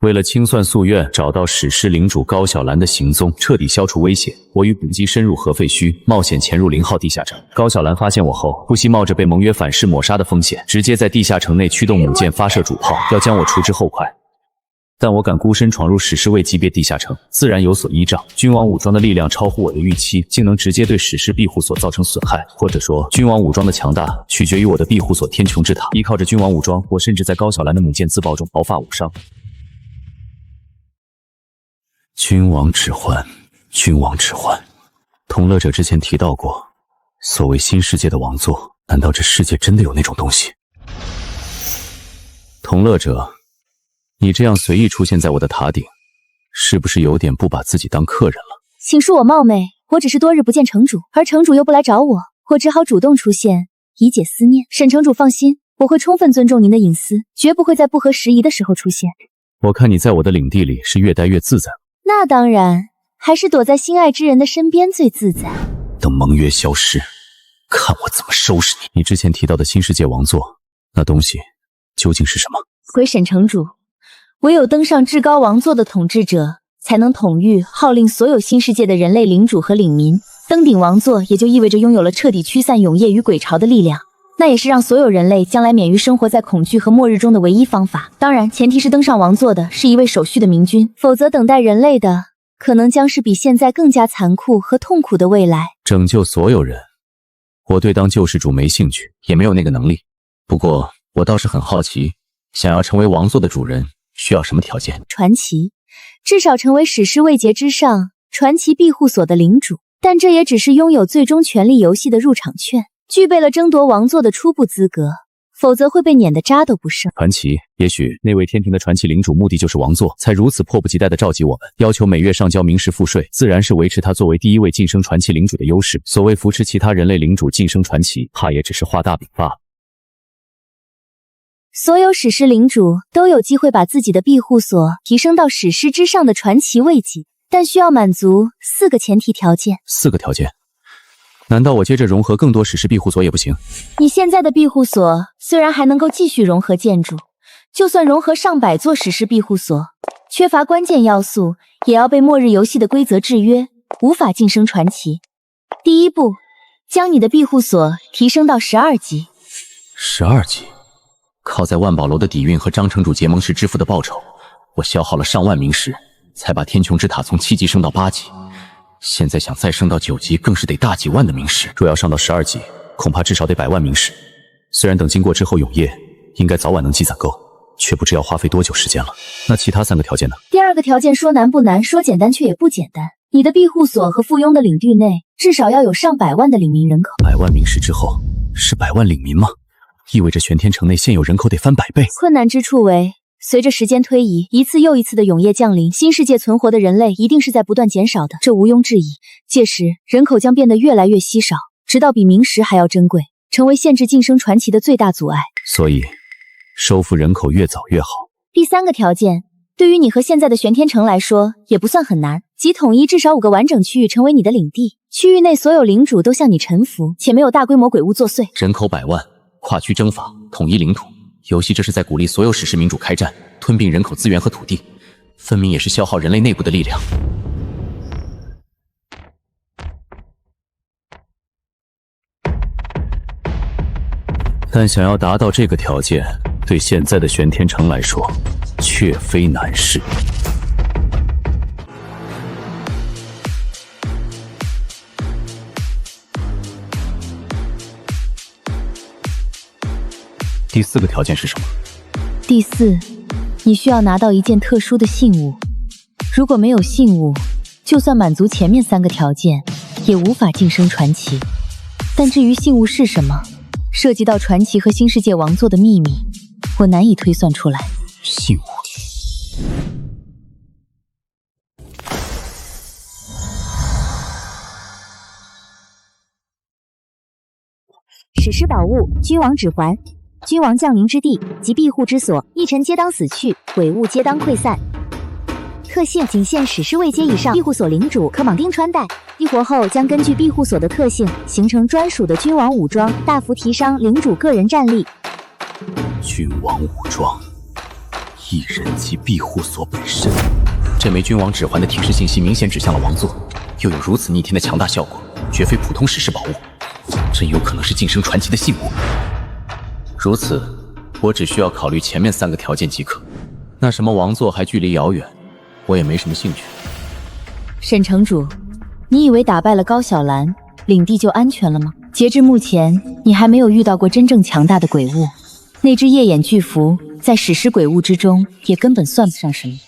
为了清算夙愿，找到史诗领主高小兰的行踪，彻底消除威胁，我与补给深入核废墟，冒险潜入0号地下城。高小兰发现我后，不惜冒着被盟约反噬抹杀的风险，直接在地下城内驱动母舰发射主炮，要将我除之后快。但我敢孤身闯入史诗卫级别地下城，自然有所依仗。君王武装的力量超乎我的预期，竟能直接对史诗庇护所造成损害，或者说，君王武装的强大取决于我的庇护所天穹之塔。依靠着君王武装，我甚至在高小兰的母舰自爆中毫发无伤。君王指环，君王指环。同乐者之前提到过，所谓新世界的王座，难道这世界真的有那种东西？同乐者，你这样随意出现在我的塔顶，是不是有点不把自己当客人了？请恕我冒昧，我只是多日不见城主，而城主又不来找我，我只好主动出现，以解思念。沈城主放心，我会充分尊重您的隐私，绝不会在不合时宜的时候出现。我看你在我的领地里是越待越自在。那当然，还是躲在心爱之人的身边最自在。等盟约消失，看我怎么收拾你！你之前提到的新世界王座，那东西究竟是什么？回沈城主，唯有登上至高王座的统治者，才能统御号令所有新世界的人类领主和领民。登顶王座也就意味着拥有了彻底驱散永夜与鬼潮的力量，那也是让所有人类将来免于生活在恐惧和末日中的唯一方法。当然，前提是登上王座的是一位守序的明君，否则等待人类的可能将是比现在更加残酷和痛苦的未来。拯救所有人，我对当救世主没兴趣，也没有那个能力。不过我倒是很好奇，想要成为王座的主人需要什么条件？传奇，至少成为史诗位阶之上传奇庇护所的领主，但这也只是拥有最终权力游戏的入场券，具备了争夺王座的初步资格，否则会被撵得渣都不剩。传奇，也许那位天庭的传奇领主目的就是王座，才如此迫不及待地召集我们，要求每月上交冥石赋税，自然是维持他作为第一位晋升传奇领主的优势。所谓扶持其他人类领主晋升传奇，怕也只是画大饼罢了。所有史诗领主都有机会把自己的庇护所提升到史诗之上的传奇位级，但需要满足4个前提条件。4个条件？难道我接着融合更多史诗庇护所也不行？你现在的庇护所虽然还能够继续融合建筑，就算融合上百座史诗庇护所，缺乏关键要素，也要被末日游戏的规则制约，无法晋升传奇。第一步，将你的庇护所提升到12级。12级？靠在万宝楼的底蕴和张城主结盟时支付的报酬，我消耗了上万冥石，才把天穹之塔从7级升到8级。现在想再升到9级，更是得大几万的冥石。若要上到12级，恐怕至少得100万冥石。虽然等经过之后永夜，应该早晚能积攒够，却不知要花费多久时间了。那其他3个条件呢？第2个条件说难不难，说简单却也不简单。你的庇护所和附庸的领地内，至少要有上百万的领民人口。100万冥石之后，是100万领民吗？意味着玄天城内现有人口得翻100倍。困难之处为，随着时间推移，一次又一次的永夜降临，新世界存活的人类一定是在不断减少的，这毋庸置疑。届时，人口将变得越来越稀少，直到比冥石还要珍贵，成为限制晋升传奇的最大阻碍。所以，收复人口越早越好。第3个条件，对于你和现在的玄天城来说，也不算很难，即统一至少5个完整区域成为你的领地，区域内所有领主都向你臣服，且没有大规模鬼物作祟。人口100万。跨区征伐，统一领土，游戏这是在鼓励所有史诗民主开战，吞并人口资源和土地，分明也是消耗人类内部的力量。但想要达到这个条件，对现在的玄天城来说，却非难事。第4个条件是什么？第4，你需要拿到一件特殊的信物。如果没有信物，就算满足前面3个条件，也无法晋升传奇。但至于信物是什么，涉及到传奇和新世界王座的秘密，我难以推算出来。信物。史诗宝物君王指环，君王降临之地及庇护之所，一臣皆当死去，鬼物皆当溃散。特性仅限史诗位阶以上庇护所领主可绑定穿戴，激活后将根据庇护所的特性形成专属的君王武装，大幅提升领主个人战力。君王武装，一人及庇护所本身。这枚君王指环的提示信息明显指向了王座，又有如此逆天的强大效果，绝非普通史诗宝物，真有可能是晋升传奇的信物。如此，我只需要考虑前面3个条件即可。那什么王座还距离遥远，我也没什么兴趣。沈城主，你以为打败了高小兰，领地就安全了吗？截至目前，你还没有遇到过真正强大的鬼物。那只夜眼巨蝠在史诗鬼物之中也根本算不上什么，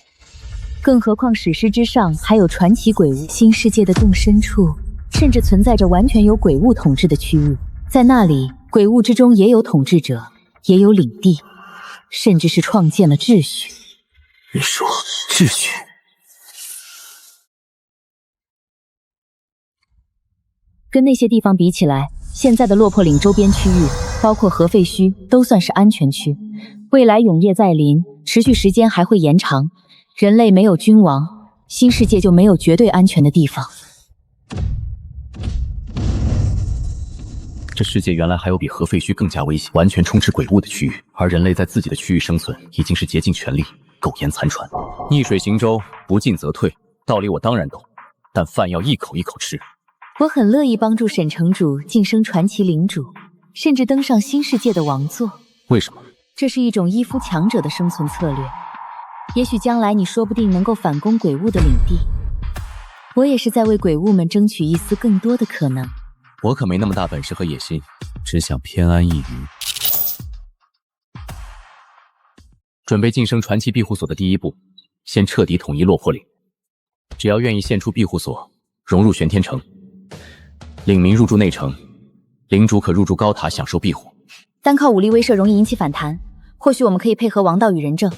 更何况史诗之上还有传奇鬼物。新世界的更深处，甚至存在着完全由鬼物统治的区域，在那里，鬼物之中也有统治者，也有领地，甚至是创建了秩序。你说秩序？跟那些地方比起来，现在的落魄岭周边区域，包括核废墟，都算是安全区。未来永夜再临，持续时间还会延长。人类没有君王，新世界就没有绝对安全的地方。这世界原来还有比核废墟更加危险、完全充斥鬼物的区域，而人类在自己的区域生存，已经是竭尽全力，苟延残喘。逆水行舟，不进则退，道理我当然懂，但饭要一口一口吃。我很乐意帮助沈城主晋升传奇领主，甚至登上新世界的王座。为什么？这是一种依附强者的生存策略。也许将来你说不定能够反攻鬼物的领地。我也是在为鬼物们争取一丝更多的可能。我可没那么大本事和野心，只想偏安一隅。准备晋升传奇庇护所的第一步，先彻底统一落魄岭。只要愿意献出庇护所，融入玄天城，领民入驻内城，领主可入驻高塔享受庇护。单靠武力威慑容易引起反弹，或许我们可以配合王道与仁政。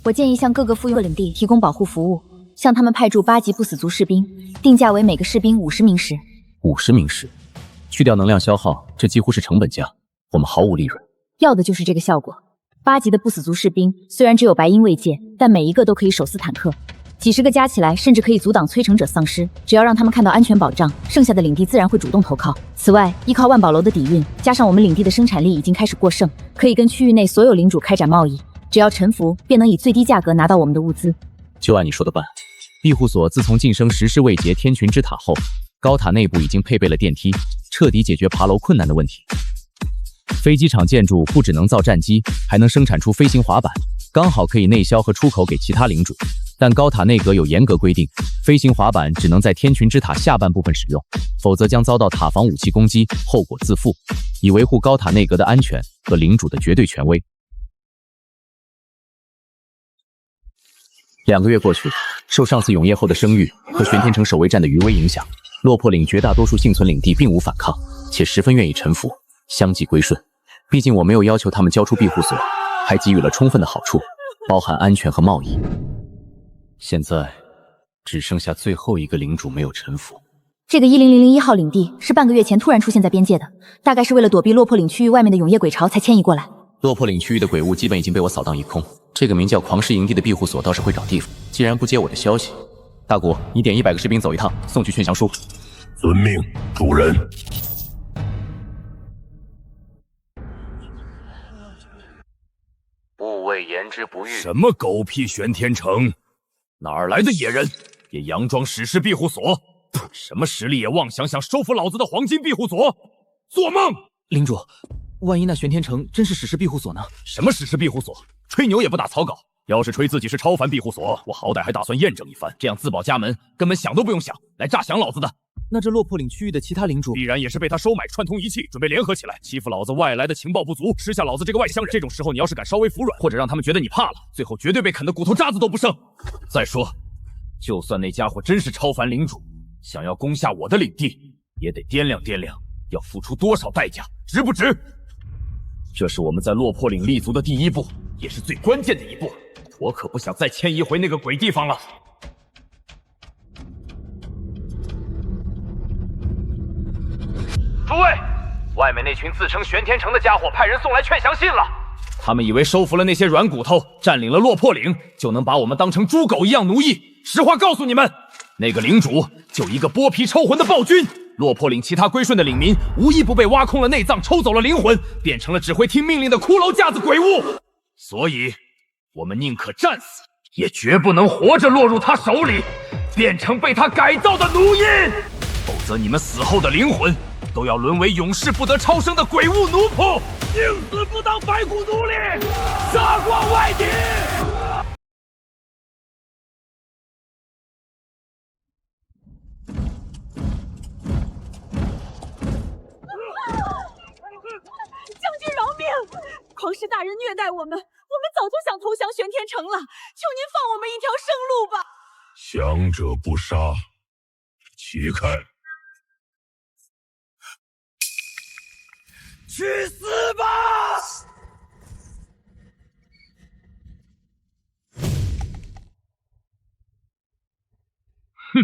我建议向各个富裕领地提供保护服务，向他们派驻8级不死族士兵，定价为每个士兵50名石。50名石，去掉能量消耗，这几乎是成本价，我们毫无利润。要的就是这个效果。8级的不死族士兵虽然只有白鹰卫戒，但每一个都可以手撕坦克，几十个加起来甚至可以阻挡摧城者丧尸。只要让他们看到安全保障，剩下的领地自然会主动投靠。此外，依靠万宝楼的底蕴，加上我们领地的生产力已经开始过剩，可以跟区域内所有领主开展贸易。只要臣服，便能以最低价格拿到我们的物资。就按你说的办。庇护所自从晋升石狮位阶天群之塔后，高塔内部已经配备了电梯，彻底解决爬楼困难的问题。飞机场建筑不只能造战机，还能生产出飞行滑板，刚好可以内销和出口给其他领主。但高塔内阁有严格规定，飞行滑板只能在天群之塔下半部分使用，否则将遭到塔防武器攻击，后果自负，以维护高塔内阁的安全和领主的绝对权威。2个月过去了，受上次永夜后的声誉和玄天城守卫战的余威影响，落魄岭绝大多数幸存领地并无反抗，且十分愿意臣服，相继归顺。毕竟我没有要求他们交出庇护所，还给予了充分的好处，包含安全和贸易。现在只剩下最后一个领主没有臣服。这个10001号领地是半个月前突然出现在边界的，大概是为了躲避落魄岭区域外面的永夜鬼潮才迁移过来。落魄岭区域的鬼物基本已经被我扫荡一空，这个名叫狂狮营地的庇护所倒是会找地方。既然不接我的消息，大古，你点100个士兵走一趟，送去劝降书。遵命，主人。部位言之不预。什么狗屁玄天城？哪儿来的野人？也佯装史诗庇护所？什么实力也妄想收服老子的黄金庇护所？做梦！领主，万一那玄天城真是史诗庇护所呢？什么史诗庇护所？吹牛也不打草稿。要是吹自己是超凡庇护所，我好歹还打算验证一番，这样自保家门根本想都不用想，来诈降老子的。那这落魄岭区域的其他领主必然也是被他收买串通一气，准备联合起来欺负老子外来的情报不足，吃下老子这个外乡人。这种时候你要是敢稍微服软，或者让他们觉得你怕了，最后绝对被啃得骨头渣子都不剩。再说，就算那家伙真是超凡领主，想要攻下我的领地，也得掂量掂量要付出多少代价，值不值？这是我们在落魄岭立足的第一步，也是最关键的一步。我可不想再迁移回那个鬼地方了。诸位，外面那群自称玄天城的家伙派人送来劝降信了。他们以为收服了那些软骨头，占领了落魄岭，就能把我们当成猪狗一样奴役。实话告诉你们，那个领主就一个剥皮抽魂的暴君。落魄岭其他归顺的领民，无一不被挖空了内脏，抽走了灵魂，变成了只会听命令的骷髅架子鬼物。所以，我们宁可战死，也绝不能活着落入他手里，变成被他改造的奴役。否则，你们死后的灵魂都要沦为永世不得超生的鬼物奴仆，宁死不当白骨奴隶，杀光外敌！将军饶命！狂狮大人虐待我们早就想投降玄天城了，求您放我们一条生路吧！降者不杀，起开！去死吧！哼，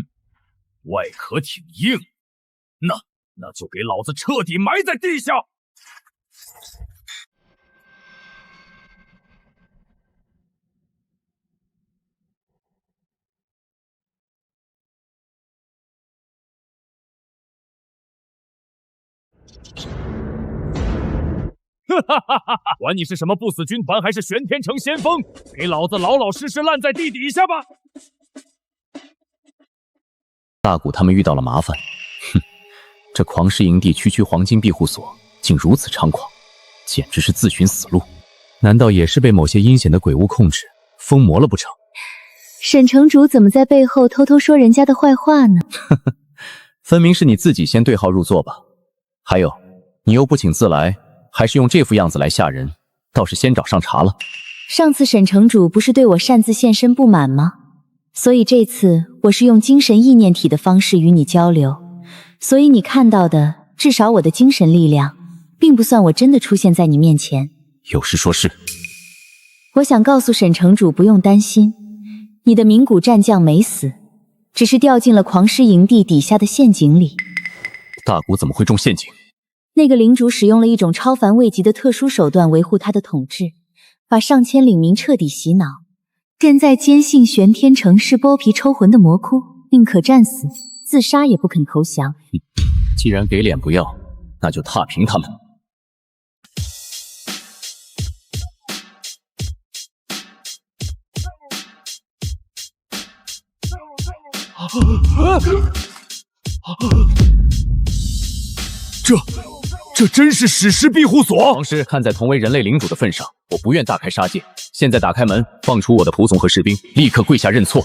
外壳挺硬，那就给老子彻底埋在地下！哈哈哈！管你是什么不死军团还是玄天城先锋，给老子老老实实烂在地底下吧！大古他们遇到了麻烦。哼，这狂狮营地区区黄金庇护所竟如此猖狂，简直是自寻死路。难道也是被某些阴险的鬼物控制、疯魔了不成？沈城主怎么在背后偷偷说人家的坏话呢？分明是你自己先对号入座吧。还有，你又不请自来，还是用这副样子来吓人，倒是先找上茬了。上次沈城主不是对我擅自现身不满吗？所以这次我是用精神意念体的方式与你交流，所以你看到的至少我的精神力量，并不算我真的出现在你面前。有事说事。我想告诉沈城主不用担心，你的名古战将没死，只是掉进了狂狮营地底下的陷阱里。大古怎么会中陷阱？那个领主使用了一种超凡位极的特殊手段维护他的统治，把上千领民彻底洗脑。现在坚信玄天城是剥皮抽魂的魔窟，宁可战死，自杀也不肯投降。既然给脸不要，那就踏平他们。这真是史诗庇护所！王师看在同为人类领主的份上，我不愿大开杀戒。现在打开门，放出我的仆从和士兵，立刻跪下认错。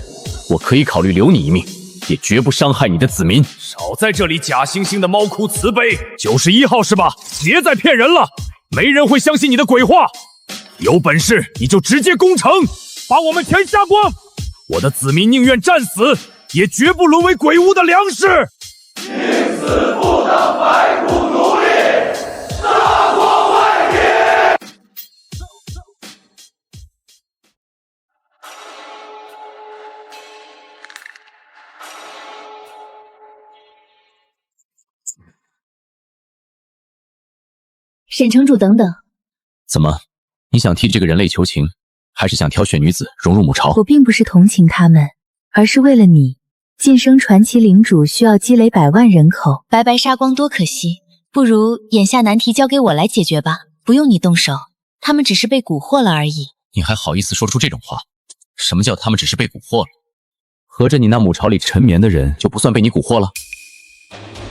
我可以考虑留你一命，也绝不伤害你的子民。少在这里假惺惺的猫哭慈悲！91号是吧？别再骗人了，没人会相信你的鬼话。有本事你就直接攻城，把我们全杀光！我的子民宁愿战死，也绝不沦为鬼屋的粮食。宁死不当白骨奴隶，杀光外敌！沈城主等等，怎么，你想替这个人类求情，还是想挑选女子融入母巢？我并不是同情他们，而是为了你。晋升传奇领主需要积累100万人口，白白杀光多可惜。不如眼下难题交给我来解决吧，不用你动手，他们只是被蛊惑了而已。你还好意思说出这种话？什么叫他们只是被蛊惑了？合着你那母巢里沉眠的人就不算被你蛊惑了？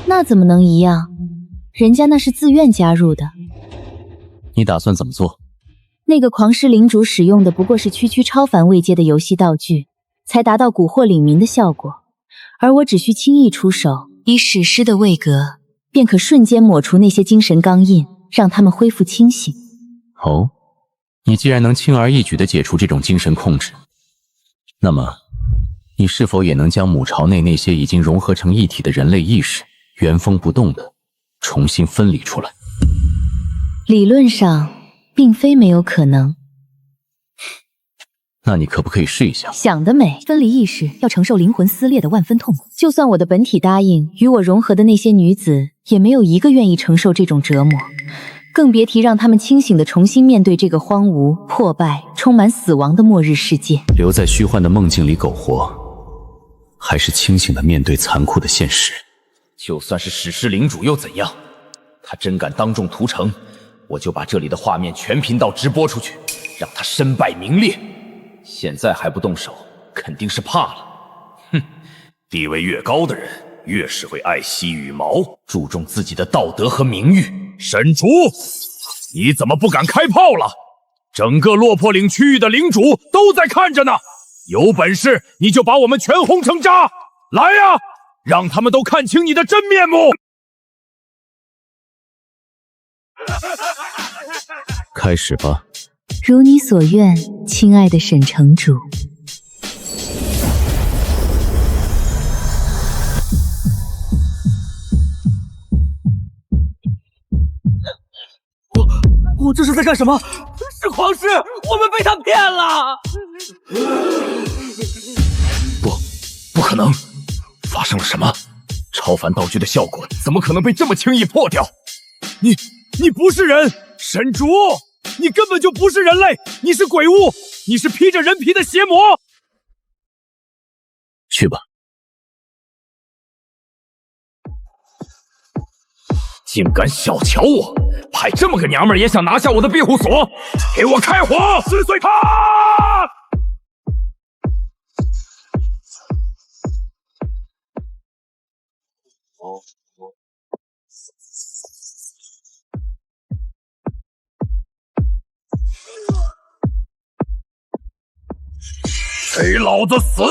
那怎么能一样？人家那是自愿加入的。你打算怎么做？那个狂狮领主使用的不过是区区超凡位阶的游戏道具，才达到蛊惑领民的效果。而我只需轻易出手，以史诗的位格，便可瞬间抹除那些精神钢印，让他们恢复清醒。哦，你既然能轻而易举地解除这种精神控制，那么你是否也能将母巢内那些已经融合成一体的人类意识原封不动地重新分离出来？理论上并非没有可能。那你可不可以试一下？想得美！分离意识要承受灵魂撕裂的万分痛苦，就算我的本体答应与我融合的那些女子，也没有一个愿意承受这种折磨，更别提让他们清醒地重新面对这个荒芜、破败、充满死亡的末日世界。留在虚幻的梦境里苟活，还是清醒地面对残酷的现实？就算是史诗领主又怎样？他真敢当众屠城，我就把这里的画面全频道直播出去，让他身败名裂。现在还不动手，肯定是怕了。哼，地位越高的人，越是会爱惜羽毛，注重自己的道德和名誉。沈竹，你怎么不敢开炮了？整个落魄岭区域的领主都在看着呢，有本事你就把我们全轰成渣！来呀，让他们都看清你的真面目！开始吧。如你所愿，亲爱的沈城主。我这是在干什么？是皇室，我们被他骗了！不可能！发生了什么？超凡道具的效果怎么可能被这么轻易破掉？你不是人，沈竹，你根本就不是人类，你是鬼物，你是披着人皮的邪魔！去吧。竟敢小瞧我，派这么个娘们儿也想拿下我的庇护所，给我开火，撕碎他！给老子死！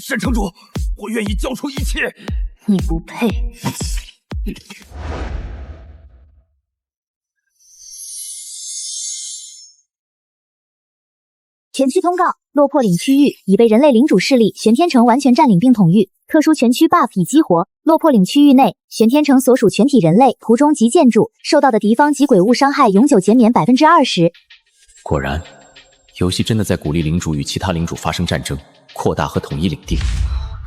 沈城主，我愿意交出一切。你不配。全区通告：落魄岭区域已被人类领主势力玄天城完全占领并统御，特殊全区 buff 已激活。落魄岭区域内，玄天城所属全体人类、途中及建筑受到的敌方及鬼物伤害永久减免20%。果然，游戏真的在鼓励领主与其他领主发生战争，扩大和统一领地。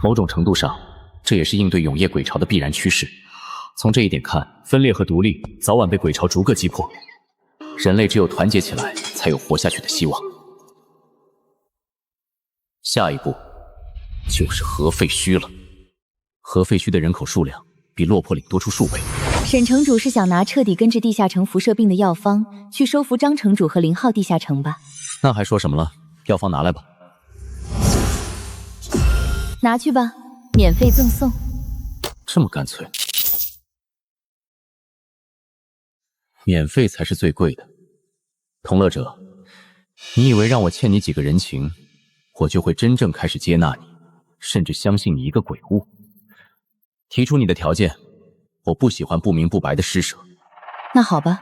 某种程度上，这也是应对永夜鬼潮的必然趋势。从这一点看，分裂和独立早晚被鬼潮逐个击破。人类只有团结起来，才有活下去的希望。下一步就是核废墟了。核废墟的人口数量比落魄岭多出数倍。沈城主是想拿彻底根治地下城辐射病的药方，去收服张城主和0号地下城吧？那还说什么了？药方拿来吧。拿去吧，免费赠送。这么干脆？免费才是最贵的。同乐者，你以为让我欠你几个人情，我就会真正开始接纳你，甚至相信你一个鬼物？提出你的条件，我不喜欢不明不白的施舍。那好吧，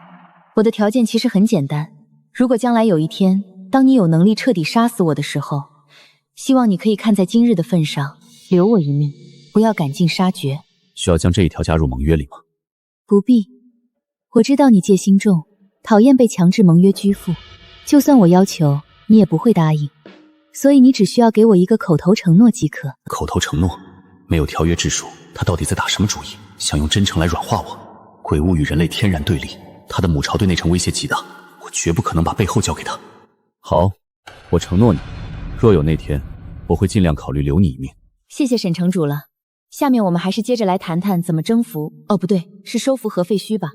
我的条件其实很简单，如果将来有一天，当你有能力彻底杀死我的时候，希望你可以看在今日的份上，留我一命，不要赶尽杀绝。需要将这一条加入盟约里吗？不必，我知道你戒心重，讨厌被强制盟约拘缚，就算我要求，你也不会答应，所以你只需要给我一个口头承诺即可。口头承诺？没有条约之属，他到底在打什么主意？想用真诚来软化我？鬼物与人类天然对立，他的母巢对内城威胁极大，我绝不可能把背后交给他。好，我承诺你，若有那天，我会尽量考虑留你一命。谢谢沈城主了。下面我们还是接着来谈谈怎么征服，哦不对，是收服核废墟吧。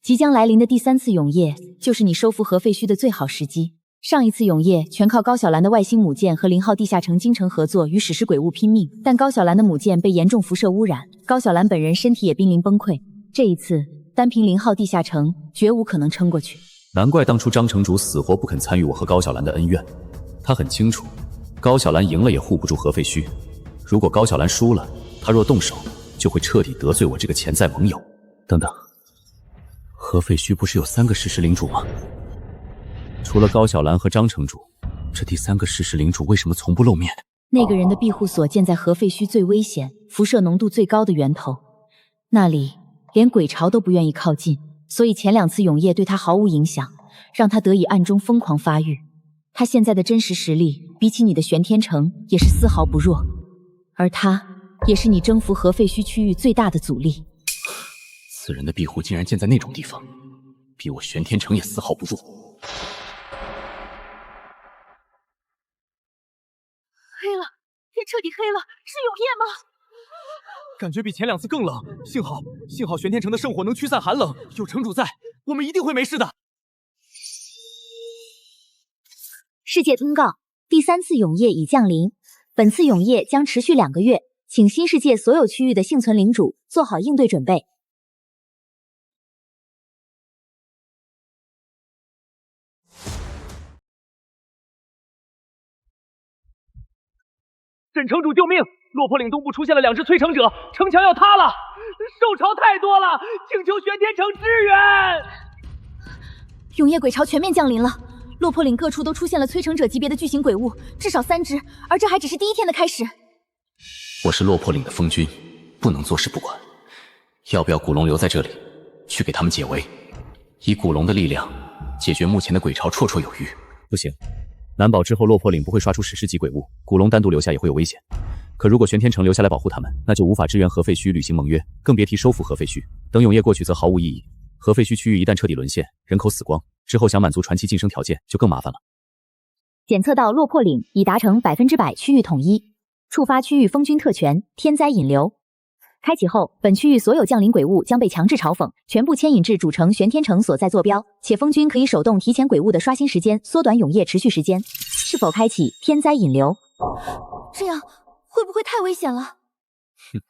即将来临的第3次永夜，就是你收服核废墟的最好时机。上一次永夜全靠高小兰的外星母舰和0号地下城京城合作与史诗鬼物拼命，但高小兰的母舰被严重辐射污染，高小兰本人身体也濒临崩溃。这一次单凭0号地下城绝无可能撑过去。难怪当初张城主死活不肯参与我和高小兰的恩怨，他很清楚，高小兰赢了也护不住核废墟。如果高小兰输了，他若动手，就会彻底得罪我这个潜在盟友。等等，核废墟不是有3个事实领主吗？除了高小兰和张城主，这第3个事实领主为什么从不露面？那个人的庇护所建在核废墟最危险、辐射浓度最高的源头，那里连鬼巢都不愿意靠近，所以前2次永夜对他毫无影响，让他得以暗中疯狂发育。他现在的真实实力，比起你的玄天城也是丝毫不弱，而他也是你征服核废墟区域最大的阻力。此人的庇护竟然建在那种地方，比我玄天城也丝毫不弱。黑了，天彻底黑了，是永夜吗？感觉比前2次更冷。幸好玄天城的圣火能驱散寒冷，有城主在，我们一定会没事的。世界通告：第3次永夜已降临，本次永夜将持续2个月，请新世界所有区域的幸存领主做好应对准备。沈城主救命！落魄岭东部出现了2只催城者，城墙要塌了，兽潮太多了，请求玄天城支援。永夜鬼潮全面降临了，落魄岭各处都出现了催城者级别的巨型鬼物，至少3只，而这还只是第1天的开始。我是落魄岭的风君，不能坐视不管。要不要古龙留在这里，去给他们解围？以古龙的力量，解决目前的鬼潮绰绰有余。不行，难保之后落魄岭不会刷出史诗级鬼物，古龙单独留下也会有危险。可如果玄天城留下来保护他们，那就无法支援核废墟履行盟约，更别提收复核废墟。等永夜过去则毫无意义。核废墟区域一旦彻底沦陷，人口死光，之后想满足传奇晋升条件就更麻烦了。检测到落魄岭已达成100%区域统一，触发区域风君特权天灾引流。开启后，本区域所有降临鬼物将被强制嘲讽，全部牵引至主城玄天城所在坐标，且风君可以手动提前鬼物的刷新时间，缩短永夜持续时间。是否开启天灾引流？这样会不会太危险了？哼，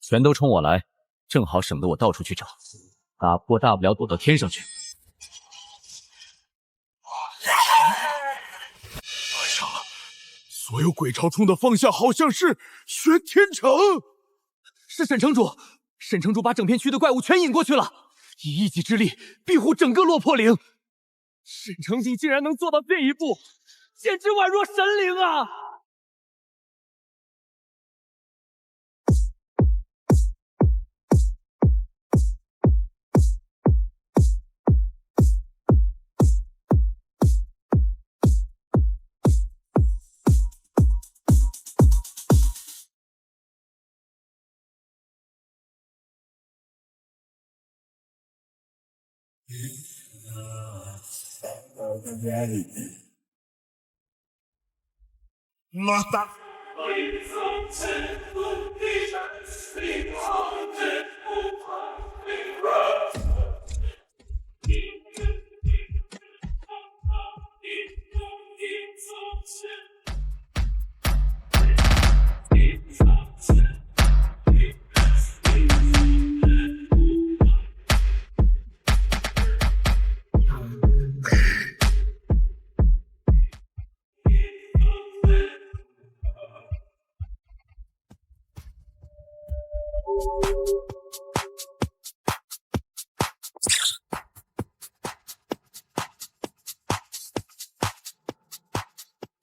全都冲我来，正好省得我到处去找。大不了躲到天上去。哎呀，所有鬼潮冲的方向好像是玄天城。是沈城主，沈城主把整片区的怪物全引过去了，以一己之力庇护整个落魄岭。沈城主竟然能做到这一步，简直宛若神灵啊！Mata!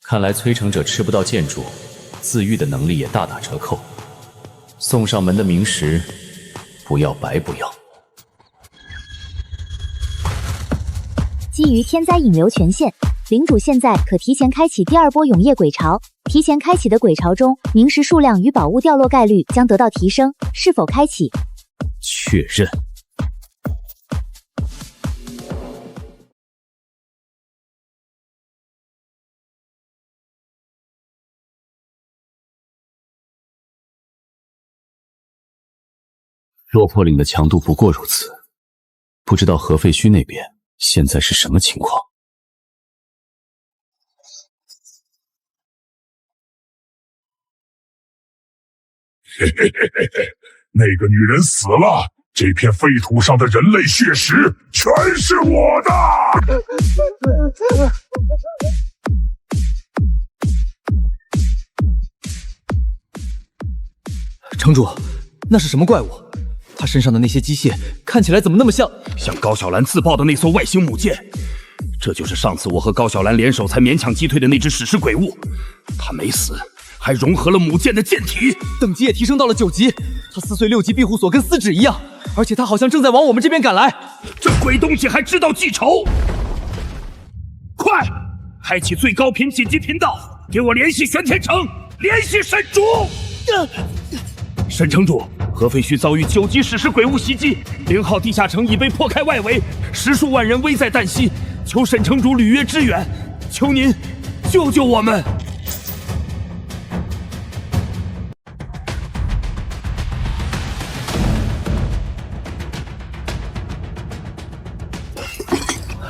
看来催城者吃不到建筑，自愈的能力也大打折扣。送上门的明石，不要白不要。基于天灾引流权限，领主现在可提前开启第2波永夜鬼潮。提前开启的鬼潮中，明石数量与宝物掉落概率将得到提升。是否开启？确认。落魄岭的强度不过如此，不知道核废墟那边现在是什么情况。嘿嘿嘿嘿嘿，那个女人死了，这片废土上的人类血石全是我的。城主，那是什么怪物？他身上的那些机械看起来怎么那么像高小兰自爆的那艘外星母舰。这就是上次我和高小兰联手才勉强击退的那只史诗鬼物。他没死，还融合了母舰的舰体，等级也提升到了9级。他撕碎6级庇护所跟撕纸一样，而且他好像正在往我们这边赶来。这鬼东西还知道记仇！快，开启最高频紧急频道，给我联系玄天城，联系沈主。沈城主，核废墟遭遇9级史诗鬼物袭击，0号地下城已被破开外围，10数万人危在旦夕，求沈城主履约支援，求您救救我们！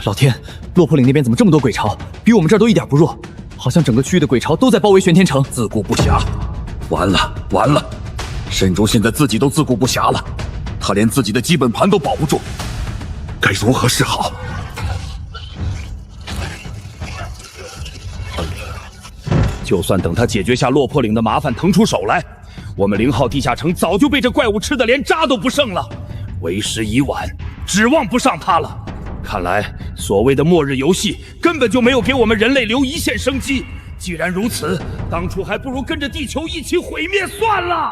老天，落魄岭那边怎么这么多鬼巢？比我们这儿都一点不弱，好像整个区域的鬼巢都在包围玄天城，自顾不暇。完了完了，沈竹现在自己都自顾不暇了，他连自己的基本盘都保不住，该如何是好？就算等他解决下落魄岭的麻烦，腾出手来，我们0号地下城早就被这怪物吃得连渣都不剩了，为时已晚，指望不上他了。看来所谓的末日游戏根本就没有给我们人类留一线生机。既然如此，当初还不如跟着地球一起毁灭算了。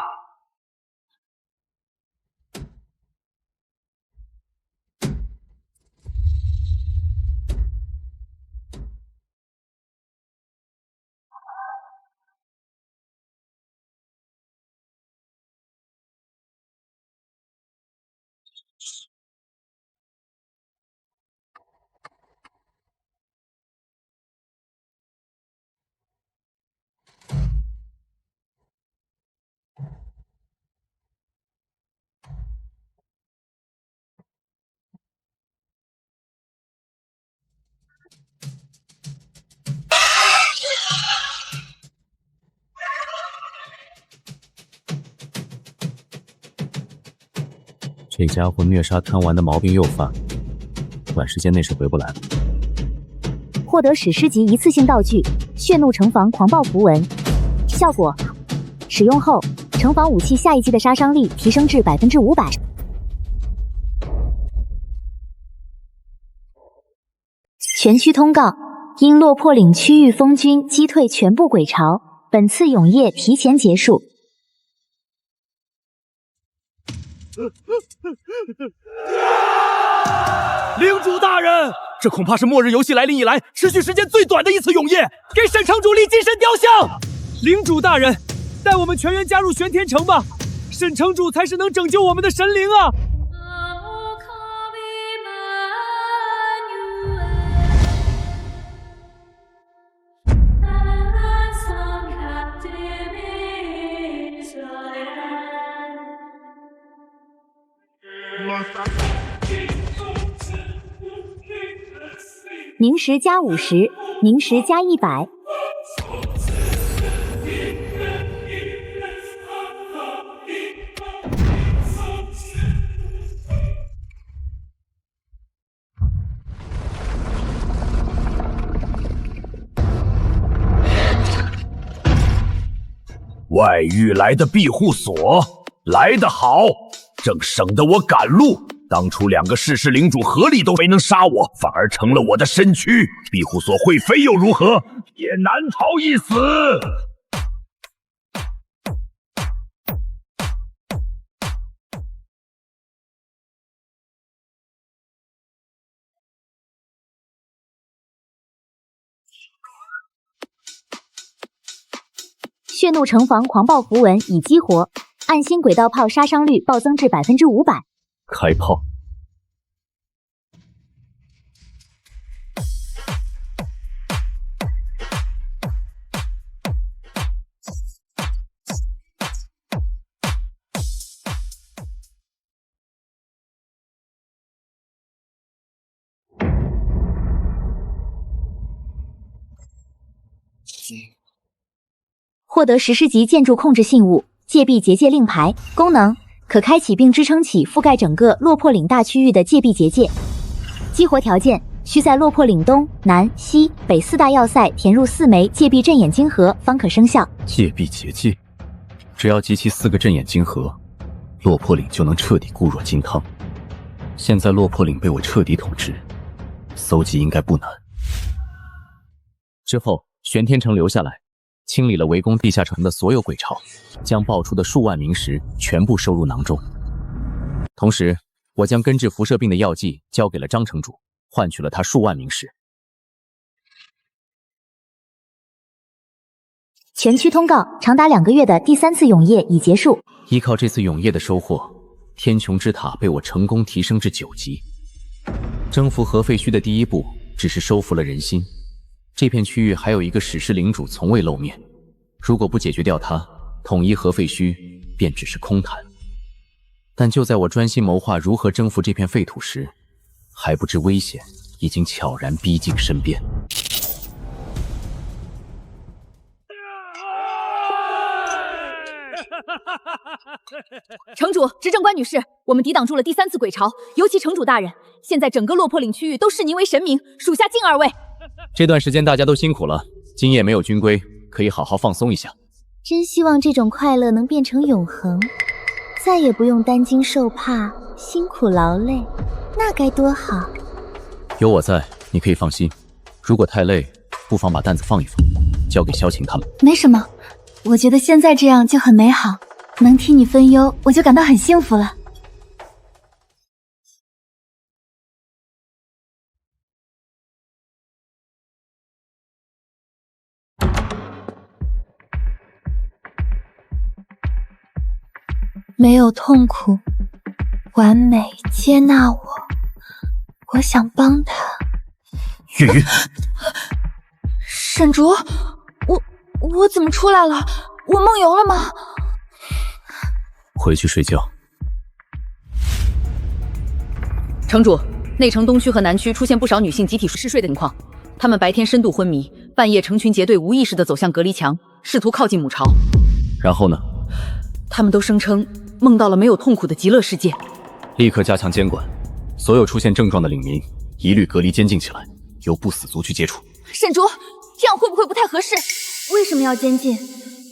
这家伙虐杀贪玩的毛病又犯了，短时间内是回不来了。获得史诗级一次性道具血怒城防狂暴符文，效果使用后，城防武器下一击的杀伤力提升至500%。全区通告：因落魄岭区域封军击退全部鬼巢，本次永夜提前结束。领主大人，这恐怕是末日游戏来临以来持续时间最短的一次永夜，给沈城主立金神雕像。领主大人，带我们全员加入玄天城吧，沈城主才是能拯救我们的神灵啊！凝石加50，凝石加100。外域来的庇护所，来得好，正省得我赶路。当初2个世氏领主合力都没能杀我，反而成了我的身躯。庇护所会飞又如何？也难逃一死。血怒城防狂暴符文已激活，暗星轨道炮杀伤率暴增至500%。开炮！获得实施级建筑控制信物戒壁结界令牌，功能可开启并支撑起覆盖整个落魄岭大区域的戒壁结界。激活条件需在落魄岭东南西北4大要塞填入4枚戒壁阵眼晶核方可生效。戒壁结界，只要集齐4个阵眼晶核，落魄岭就能彻底固若金汤。现在落魄岭被我彻底统治，搜集应该不难。之后，玄天城留下来，清理了围攻地下城的所有鬼巢，将爆出的数万名石全部收入囊中。同时，我将根治辐射病的药剂交给了张城主，换取了他数万名石。全区通告：长达2个月的第3次永夜已结束。依靠这次永夜的收获，天穹之塔被我成功提升至9级。征服核废墟的第一步只是收服了人心。这片区域还有一个史诗领主从未露面，如果不解决掉他，统一核废墟便只是空谈。但就在我专心谋划如何征服这片废土时，还不知危险已经悄然逼近身边。城主、执政官女士，我们抵挡住了第3次鬼潮，尤其城主大人，现在整个落魄岭区域都视您为神明，属下敬二位。这段时间大家都辛苦了，今夜没有军规，可以好好放松一下。真希望这种快乐能变成永恒，再也不用担惊受怕、辛苦劳累，那该多好。有我在，你可以放心。如果太累，不妨把担子放一放，交给萧晴他们。没什么，我觉得现在这样就很美好，能替你分忧，我就感到很幸福了。没有痛苦，完美接纳我，我想帮他。月鱼，沈竹，我怎么出来了？我梦游了吗？回去睡觉。城主，内城东区和南区出现不少女性集体嗜睡的情况，她们白天深度昏迷，半夜成群结队无意识地走向隔离墙，试图靠近母巢。然后呢？她们都声称梦到了没有痛苦的极乐世界。立刻加强监管，所有出现症状的岭民一律隔离监禁起来，由不死族去接触。沈竹，这样会不会不太合适？为什么要监禁？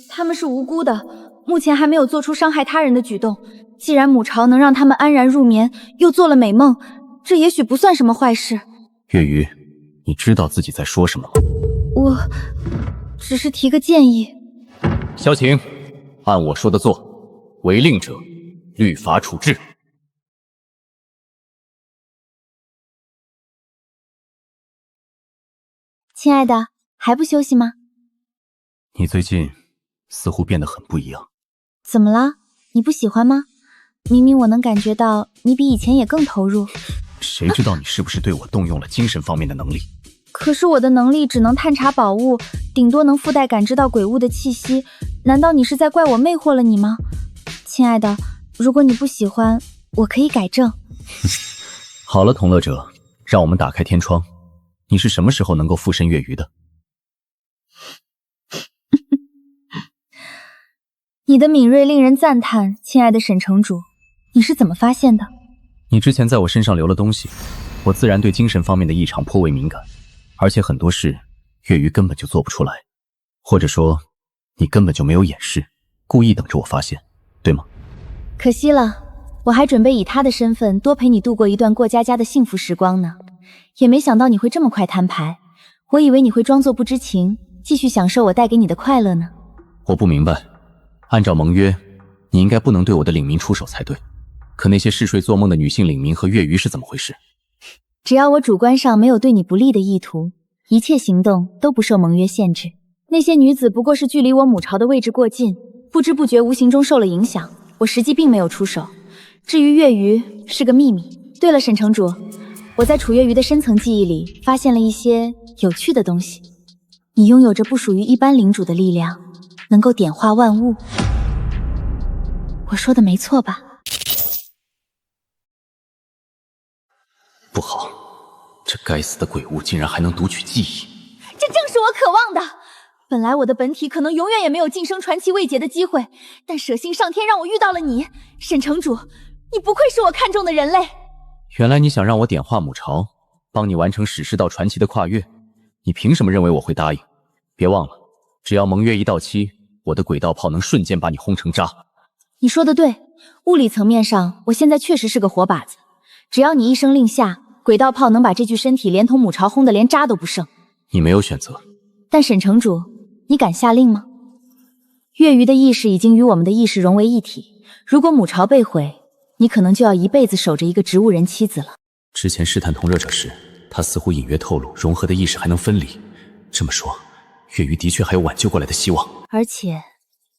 他们是无辜的，目前还没有做出伤害他人的举动。既然母巢能让他们安然入眠，又做了美梦，这也许不算什么坏事。月鱼，你知道自己在说什么吗？我只是提个建议。萧晴，按我说的做，违令者律法处置。亲爱的，还不休息吗？你最近似乎变得很不一样。怎么了？你不喜欢吗？明明我能感觉到你比以前也更投入。谁知道你是不是对我动用了精神方面的能力？可是我的能力只能探查宝物，顶多能附带感知到鬼物的气息。难道你是在怪我魅惑了你吗？亲爱的，如果你不喜欢，我可以改正。好了，同乐者，让我们打开天窗。你是什么时候能够附身月鱼的？你的敏锐令人赞叹，亲爱的沈城主，你是怎么发现的？你之前在我身上留了东西，我自然对精神方面的异常颇为敏感，而且很多事月鱼根本就做不出来，或者说你根本就没有掩饰，故意等着我发现，对吗？可惜了，我还准备以他的身份多陪你度过一段过家家的幸福时光呢，也没想到你会这么快摊牌，我以为你会装作不知情，继续享受我带给你的快乐呢。我不明白，按照盟约，你应该不能对我的领民出手才对。可那些嗜睡做梦的女性领民和月鱼是怎么回事？只要我主观上没有对你不利的意图，一切行动都不受盟约限制。那些女子不过是距离我母巢的位置过近，不知不觉无形中受了影响，我实际并没有出手。至于月鱼，是个秘密。对了，沈城主，我在楚月鱼的深层记忆里发现了一些有趣的东西。你拥有着不属于一般领主的力量，能够点化万物。我说的没错吧？不好，这该死的鬼物竟然还能读取记忆。这正是我渴望的。本来我的本体可能永远也没有晋升传奇未捷的机会，但舍心上天让我遇到了你，沈城主，你不愧是我看中的人类。原来你想让我点化母巢，帮你完成史诗到传奇的跨越，你凭什么认为我会答应？别忘了，只要盟约一到期，我的轨道炮能瞬间把你轰成渣。你说的对，物理层面上，我现在确实是个活靶子。只要你一声令下，轨道炮能把这具身体连同母巢轰得连渣都不剩。你没有选择。但沈城主，你敢下令吗？月鱼的意识已经与我们的意识融为一体，如果母巢被毁，你可能就要一辈子守着一个植物人妻子了。之前试探同热者时，他似乎隐约透露融合的意识还能分离。这么说，月鱼的确还有挽救过来的希望。而且，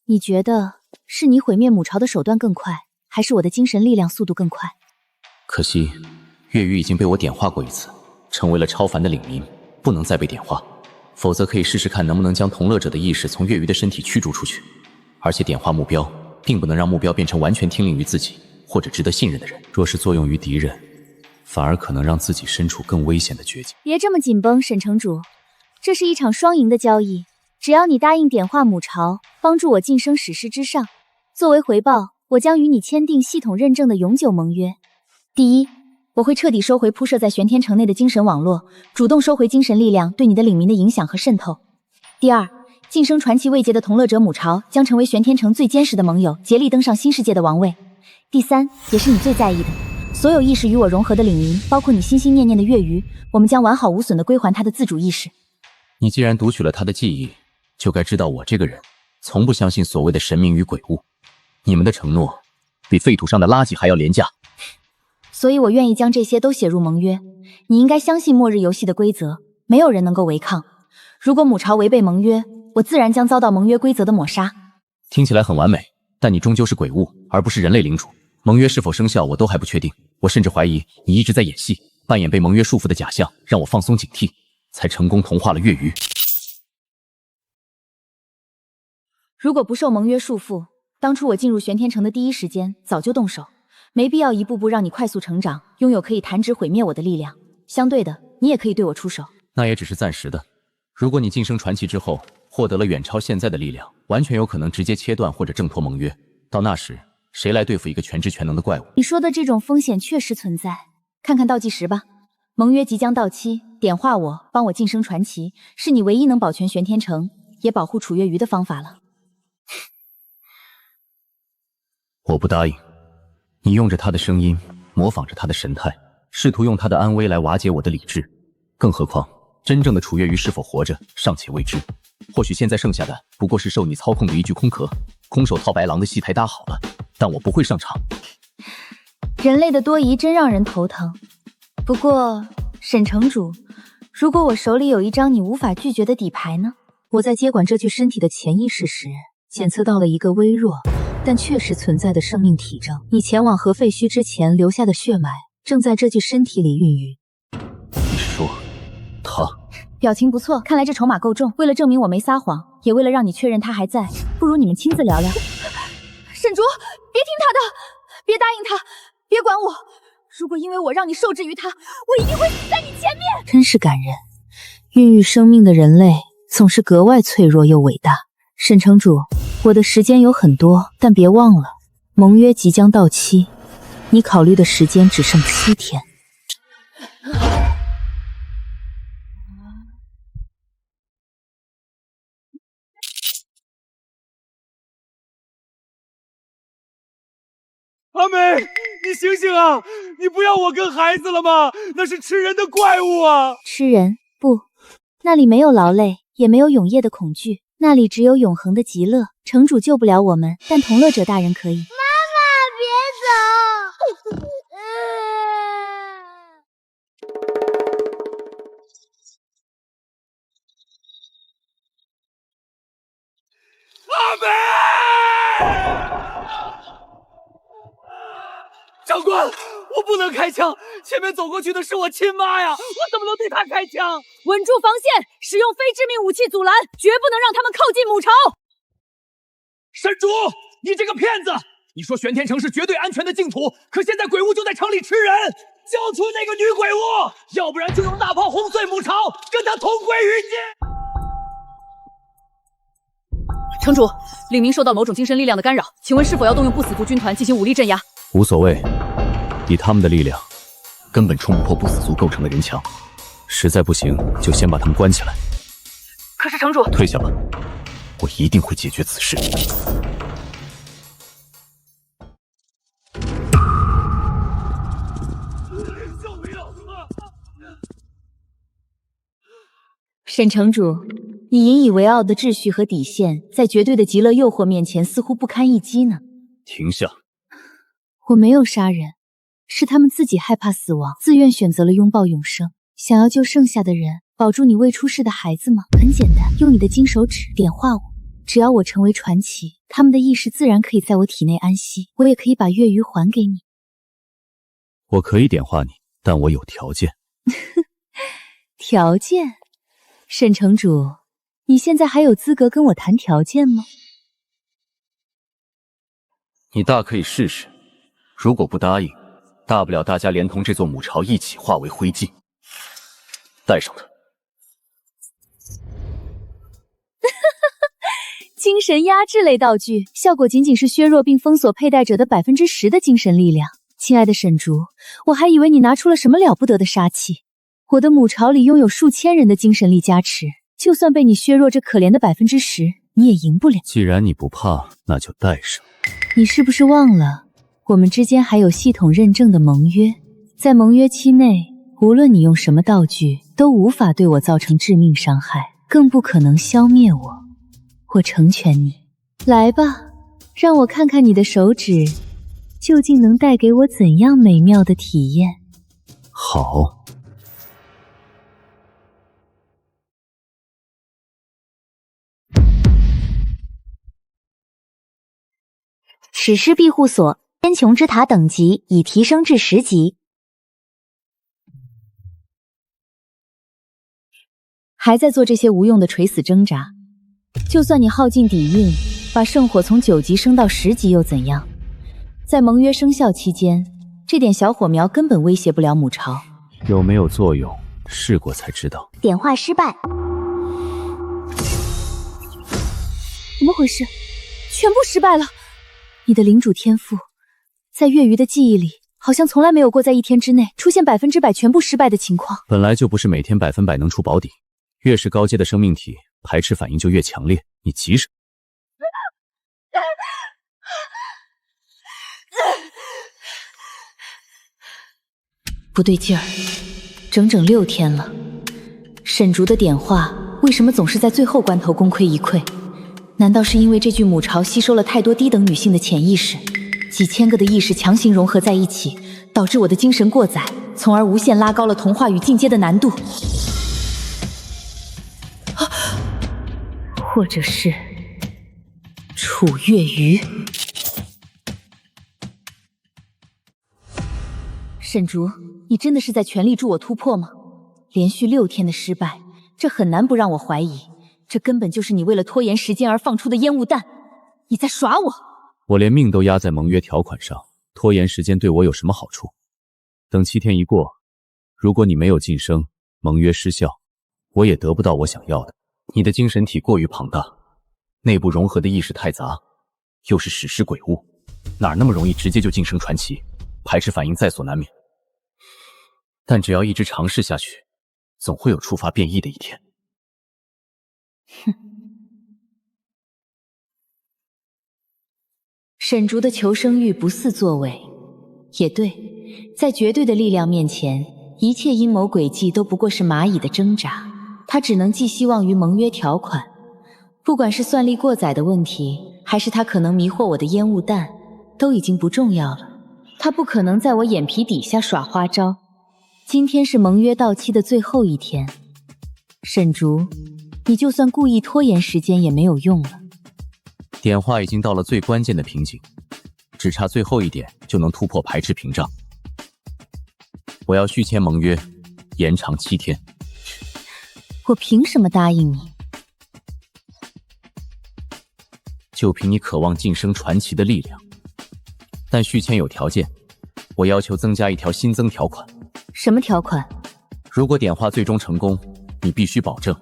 你觉得是你毁灭母巢的手段更快，还是我的精神力量速度更快？可惜，月鱼已经被我点化过一次，成为了超凡的领民，不能再被点化。否则可以试试看能不能将同乐者的意识从月鱼的身体驱逐出去。而且点化目标，并不能让目标变成完全听令于自己或者值得信任的人。若是作用于敌人，反而可能让自己身处更危险的绝境。别这么紧绷，沈城主，这是一场双赢的交易。只要你答应点化母巢，帮助我晋升史诗之上，作为回报，我将与你签订系统认证的永久盟约。第一，我会彻底收回铺设在玄天城内的精神网络，主动收回精神力量对你的领民的影响和渗透。第二，晋升传奇位阶的同乐者母巢将成为玄天城最坚实的盟友，竭力登上新世界的王位。第三，也是你最在意的，所有意识与我融合的领民，包括你心心念念的月余，我们将完好无损地归还他的自主意识。你既然读取了他的记忆，就该知道我这个人从不相信所谓的神明与鬼物。你们的承诺比废土上的垃圾还要廉价，所以我愿意将这些都写入盟约。你应该相信末日游戏的规则，没有人能够违抗。如果母巢违背盟约，我自然将遭到盟约规则的抹杀。听起来很完美，但你终究是鬼物，而不是人类领主。盟约是否生效，我都还不确定。我甚至怀疑你一直在演戏，扮演被盟约束缚的假象，让我放松警惕，才成功同化了月余。如果不受盟约束缚，当初我进入玄天城的第一时间早就动手，没必要一步步让你快速成长，拥有可以弹指毁灭我的力量。相对的，你也可以对我出手。那也只是暂时的。如果你晋升传奇之后，获得了远超现在的力量，完全有可能直接切断或者挣脱盟约。到那时，谁来对付一个全知全能的怪物？你说的这种风险确实存在。看看倒计时吧，盟约即将到期，点化我，帮我晋升传奇，是你唯一能保全玄天城，也保护楚月余的方法了。我不答应。你用着他的声音，模仿着他的神态，试图用他的安危来瓦解我的理智。更何况，真正的楚月余是否活着，尚且未知。或许现在剩下的不过是受你操控的一具空壳。空手套白狼的戏台搭好了，但我不会上场。人类的多疑真让人头疼。不过，沈城主，如果我手里有一张你无法拒绝的底牌呢？我在接管这具身体的潜意识时，检测到了一个微弱但确实存在的生命体征。你前往核废墟之前留下的血脉，正在这具身体里孕育。你是说，他？表情不错，看来这筹码够重。为了证明我没撒谎，也为了让你确认他还在，不如你们亲自聊聊。沈竹，别听他的，别答应他，别管我。如果因为我让你受制于他，我一定会死在你前面。真是感人，孕育生命的人类总是格外脆弱又伟大。沈城主，我的时间有很多，但别忘了，盟约即将到期，你考虑的时间只剩7天。阿美，你醒醒啊！你不要我跟孩子了吗？那是吃人的怪物啊！吃人？不，那里没有劳累，也没有永夜的恐惧，那里只有永恒的极乐。城主救不了我们，但同乐者大人可以。妈妈，别走！阿美！长官，我不能开枪，前面走过去的是我亲妈呀，我怎么能对她开枪？稳住防线，使用非致命武器阻拦，绝不能让他们靠近母巢。沈竹，你这个骗子！你说玄天城是绝对安全的净土，可现在鬼物就在城里吃人，交出那个女鬼物，要不然就用大炮轰碎母巢，跟她同归于尽。城主，领民受到某种精神力量的干扰，请问是否要动用不死族军团进行武力镇压？无所谓，以他们的力量，根本冲不破不死族构成的人墙。实在不行，就先把他们关起来。可是城主，退下吧，我一定会解决此事。沈城主，你引以为傲的秩序和底线，在绝对的极乐诱惑面前，似乎不堪一击呢。停下！我没有杀人，是他们自己害怕死亡，自愿选择了拥抱永生。想要救剩下的人，保住你未出世的孩子吗？很简单，用你的金手指点化我。只要我成为传奇，他们的意识自然可以在我体内安息。我也可以把月余还给你。我可以点化你，但我有条件。条件？沈城主，你现在还有资格跟我谈条件吗？你大可以试试，如果不答应，大不了大家连同这座母巢一起化为灰烬。带上它。精神压制类道具，效果仅仅是削弱并封锁佩戴者的10%的精神力量。亲爱的沈竹，我还以为你拿出了什么了不得的杀器。我的母巢里拥有数千人的精神力加持，就算被你削弱这可怜的10%，你也赢不了。既然你不怕，那就带上。你是不是忘了，我们之间还有系统认证的盟约？在盟约期内，无论你用什么道具，都无法对我造成致命伤害，更不可能消灭我。我成全你。来吧，让我看看你的手指究竟能带给我怎样美妙的体验。好。史诗庇护所天穹之塔等级已提升至10级。还在做这些无用的垂死挣扎？就算你耗尽底蕴，把圣火从9级升到10级又怎样？在盟约生效期间，这点小火苗根本威胁不了母巢。有没有作用，试过才知道。点化失败。怎么回事？全部失败了！你的领主天赋，在月余的记忆里，好像从来没有过在一天之内出现100%全部失败的情况。本来就不是每天100%能出保底，越是高阶的生命体，排斥反应就越强烈。你急什么？不对劲儿，整整6天了。沈竹的点化为什么总是在最后关头功亏一篑？难道是因为这具母巢吸收了太多低等女性的潜意识，几千个的意识强行融合在一起，导致我的精神过载，从而无限拉高了同化与进阶的难度？或者是楚月鱼？沈竹，你真的是在全力助我突破吗？连续6天的失败，这很难不让我怀疑，这根本就是你为了拖延时间而放出的烟雾弹。你在耍我！我连命都压在盟约条款上，拖延时间对我有什么好处？等7天一过，如果你没有晋升，盟约失效，我也得不到我想要的。你的精神体过于庞大，内部融合的意识太杂，又是史诗鬼物，哪那么容易直接就晋升传奇？排斥反应在所难免。但只要一直尝试下去，总会有触发变异的一天。哼。沈竹的求生欲不似作伪，也对，在绝对的力量面前，一切阴谋诡计都不过是蚂蚁的挣扎。他只能寄希望于盟约条款，不管是算力过载的问题，还是他可能迷惑我的烟雾弹，都已经不重要了。他不可能在我眼皮底下耍花招。今天是盟约到期的最后一天，沈竹，你就算故意拖延时间也没有用了。点化已经到了最关键的瓶颈，只差最后一点就能突破排斥屏障。我要续签盟约，延长7天。我凭什么答应你？就凭你渴望晋升传奇的力量。但续签有条件，我要求增加一条新增条款。什么条款？如果点化最终成功，你必须保证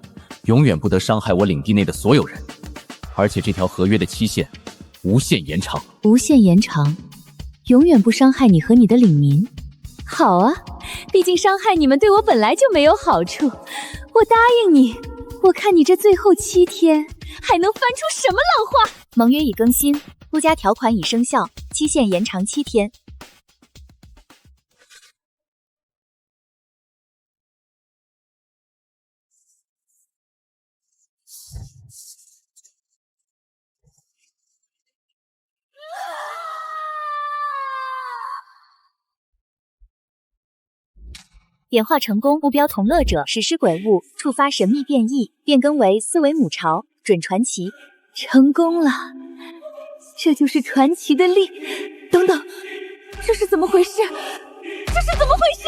永远不得伤害我领地内的所有人，而且这条合约的期限无限延长。无限延长，永远不伤害你和你的领民。好啊，毕竟伤害你们对我本来就没有好处。我答应你，我看你这最后7天还能翻出什么浪花。盟约已更新，附加条款已生效，期限延长7天。点化成功，目标同乐者史诗鬼物触发神秘变异，变更为思维母巢准传奇。成功了，这就是传奇的力。等等，这是怎么回事？这是怎么回事？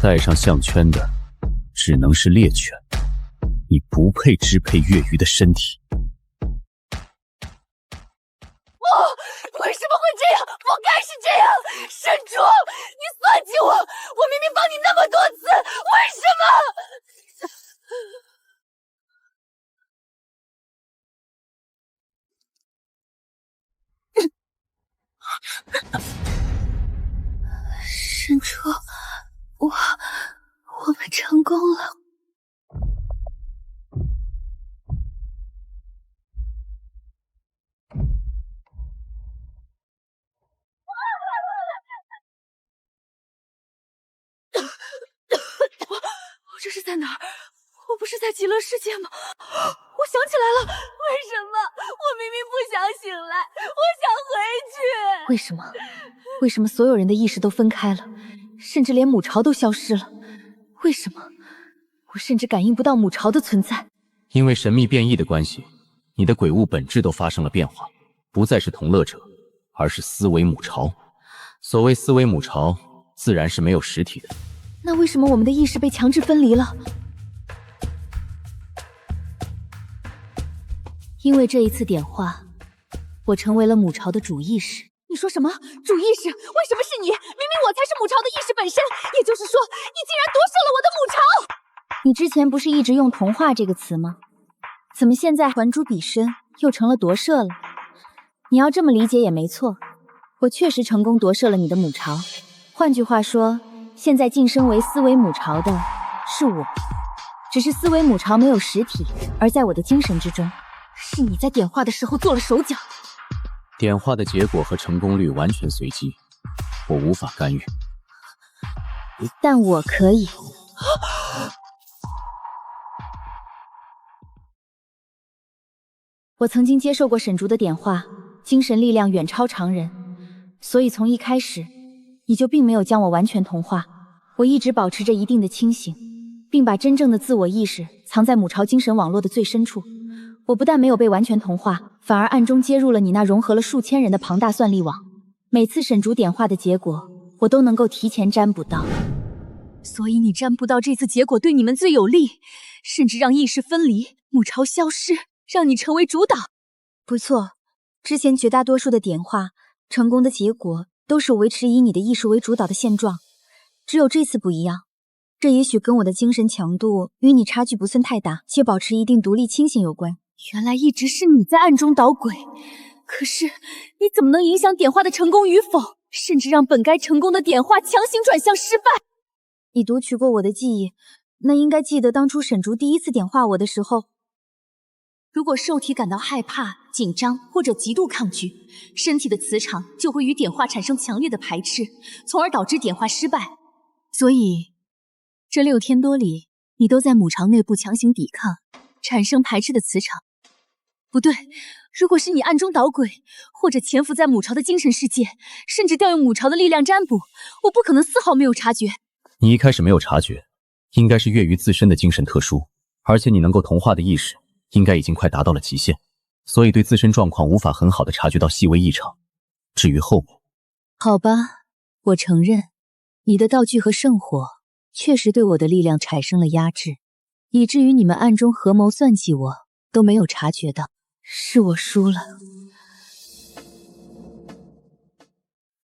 带上项圈的只能是猎犬。不配支配月余的身体。为什么会这样？不该是这样！神主，你算计我！我明明帮你那么多次，为什么？神主，我们成功了。我这是在哪儿？我不是在极乐世界吗？我想起来了，为什么？我明明不想醒来，我想回去。为什么？为什么所有人的意识都分开了，甚至连母巢都消失了？为什么？我甚至感应不到母巢的存在。因为神秘变异的关系，你的鬼物本质都发生了变化，不再是同乐者，而是思维母巢。所谓思维母巢，自然是没有实体的。那为什么我们的意识被强制分离了？因为这一次点化，我成为了母巢的主意识。你说什么？主意识？为什么是你？明明我才是母巢的意识本身。也就是说，你竟然夺舍了我的母巢！你之前不是一直用同化这个词吗？怎么现在还珠比身又成了夺舍了？你要这么理解也没错，我确实成功夺舍了你的母巢。换句话说，现在晋升为思维母巢的是我，只是思维母巢没有实体，而在我的精神之中。是你在点化的时候做了手脚。点化的结果和成功率完全随机，我无法干预。但我可以。我曾经接受过沈竹的点化，精神力量远超常人，所以从一开始你就并没有将我完全同化。我一直保持着一定的清醒，并把真正的自我意识藏在母巢精神网络的最深处。我不但没有被完全同化，反而暗中接入了你那融合了数千人的庞大算力网。每次沈竹点化的结果，我都能够提前占卜到。所以你占卜到这次结果对你们最有利，甚至让意识分离，母巢消失，让你成为主导。不错，之前绝大多数的点化成功的结果都是维持以你的意识为主导的现状，只有这次不一样。这也许跟我的精神强度与你差距不算太大，且保持一定独立清醒有关。原来一直是你在暗中捣鬼，可是你怎么能影响点化的成功与否，甚至让本该成功的点化强行转向失败？你读取过我的记忆，那应该记得当初沈竹第一次点化我的时候，如果兽体感到害怕、紧张或者极度抗拒，身体的磁场就会与点化产生强烈的排斥，从而导致点化失败。所以这6天多里，你都在母巢内部强行抵抗，产生排斥的磁场。不对，如果是你暗中捣鬼，或者潜伏在母巢的精神世界，甚至调用母巢的力量占卜，我不可能丝毫没有察觉。你一开始没有察觉，应该是月于自身的精神特殊，而且你能够同化的意识应该已经快达到了极限，所以对自身状况无法很好的察觉到细微异常。至于后果，好吧，我承认，你的道具和圣火确实对我的力量产生了压制，以至于你们暗中合谋算计我都没有察觉到。是我输了。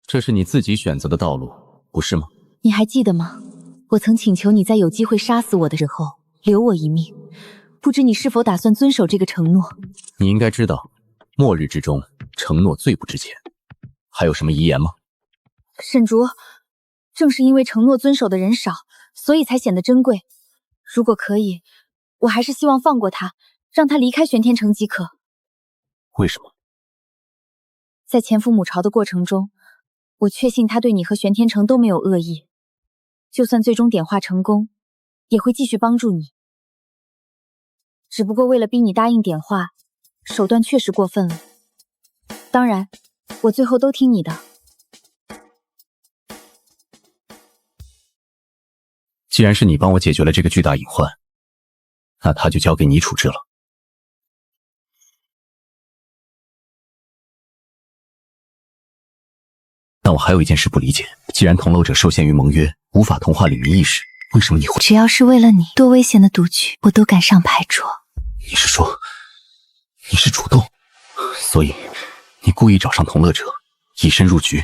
这是你自己选择的道路，不是吗？你还记得吗？我曾请求你在有机会杀死我的时候留我一命，不知你是否打算遵守这个承诺？你应该知道，末日之中承诺最不值钱。还有什么遗言吗？沈竹，正是因为承诺遵守的人少，所以才显得珍贵。如果可以，我还是希望放过他，让他离开玄天城即可。为什么？在潜伏母巢的过程中，我确信他对你和玄天城都没有恶意，就算最终点化成功，也会继续帮助你。只不过为了逼你答应点化，手段确实过分了。当然，我最后都听你的。既然是你帮我解决了这个巨大隐患，那他就交给你处置了。但我还有一件事不理解，既然同漏者受限于盟约，无法同化领域意识，为什么你会？只要是为了你，多危险的赌局我都敢上牌桌。你是说你是主动，所以你故意找上同乐者，以身入局，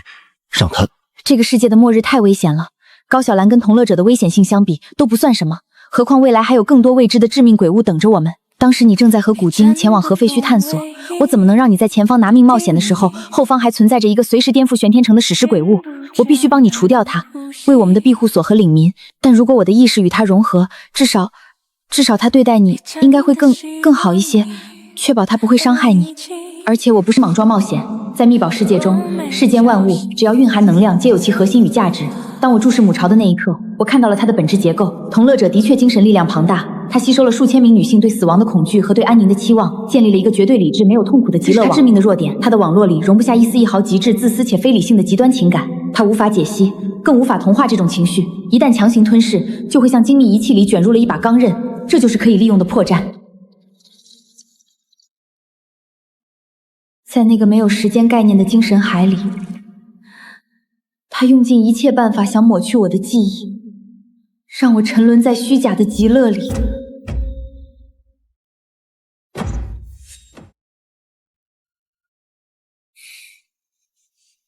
让他……这个世界的末日太危险了，高小兰跟同乐者的危险性相比都不算什么，何况未来还有更多未知的致命鬼物等着我们。当时你正在和古晶前往核废墟探索，我怎么能让你在前方拿命冒险的时候，后方还存在着一个随时颠覆玄天城的史诗鬼物？我必须帮你除掉它，为我们的庇护所和领民。但如果我的意识与它融合，至少它对待你应该会更好一些，确保它不会伤害你。而且我不是莽撞冒险，在秘宝世界中，世间万物只要蕴含能量，皆有其核心与价值。当我注视母巢的那一刻，我看到了它的本质结构。同乐者的确精神力量庞大，它吸收了数千名女性对死亡的恐惧和对安宁的期望，建立了一个绝对理智没有痛苦的极乐网。致命的弱点，它的网络里容不下一丝一毫极致自私且非理性的极端情感，它无法解析，更无法同化这种情绪。一旦强行吞噬，就会像精密仪器里卷入了一把钢刃，这就是可以利用的破绽。在那个没有时间概念的精神海里，他用尽一切办法想抹去我的记忆，让我沉沦在虚假的极乐里。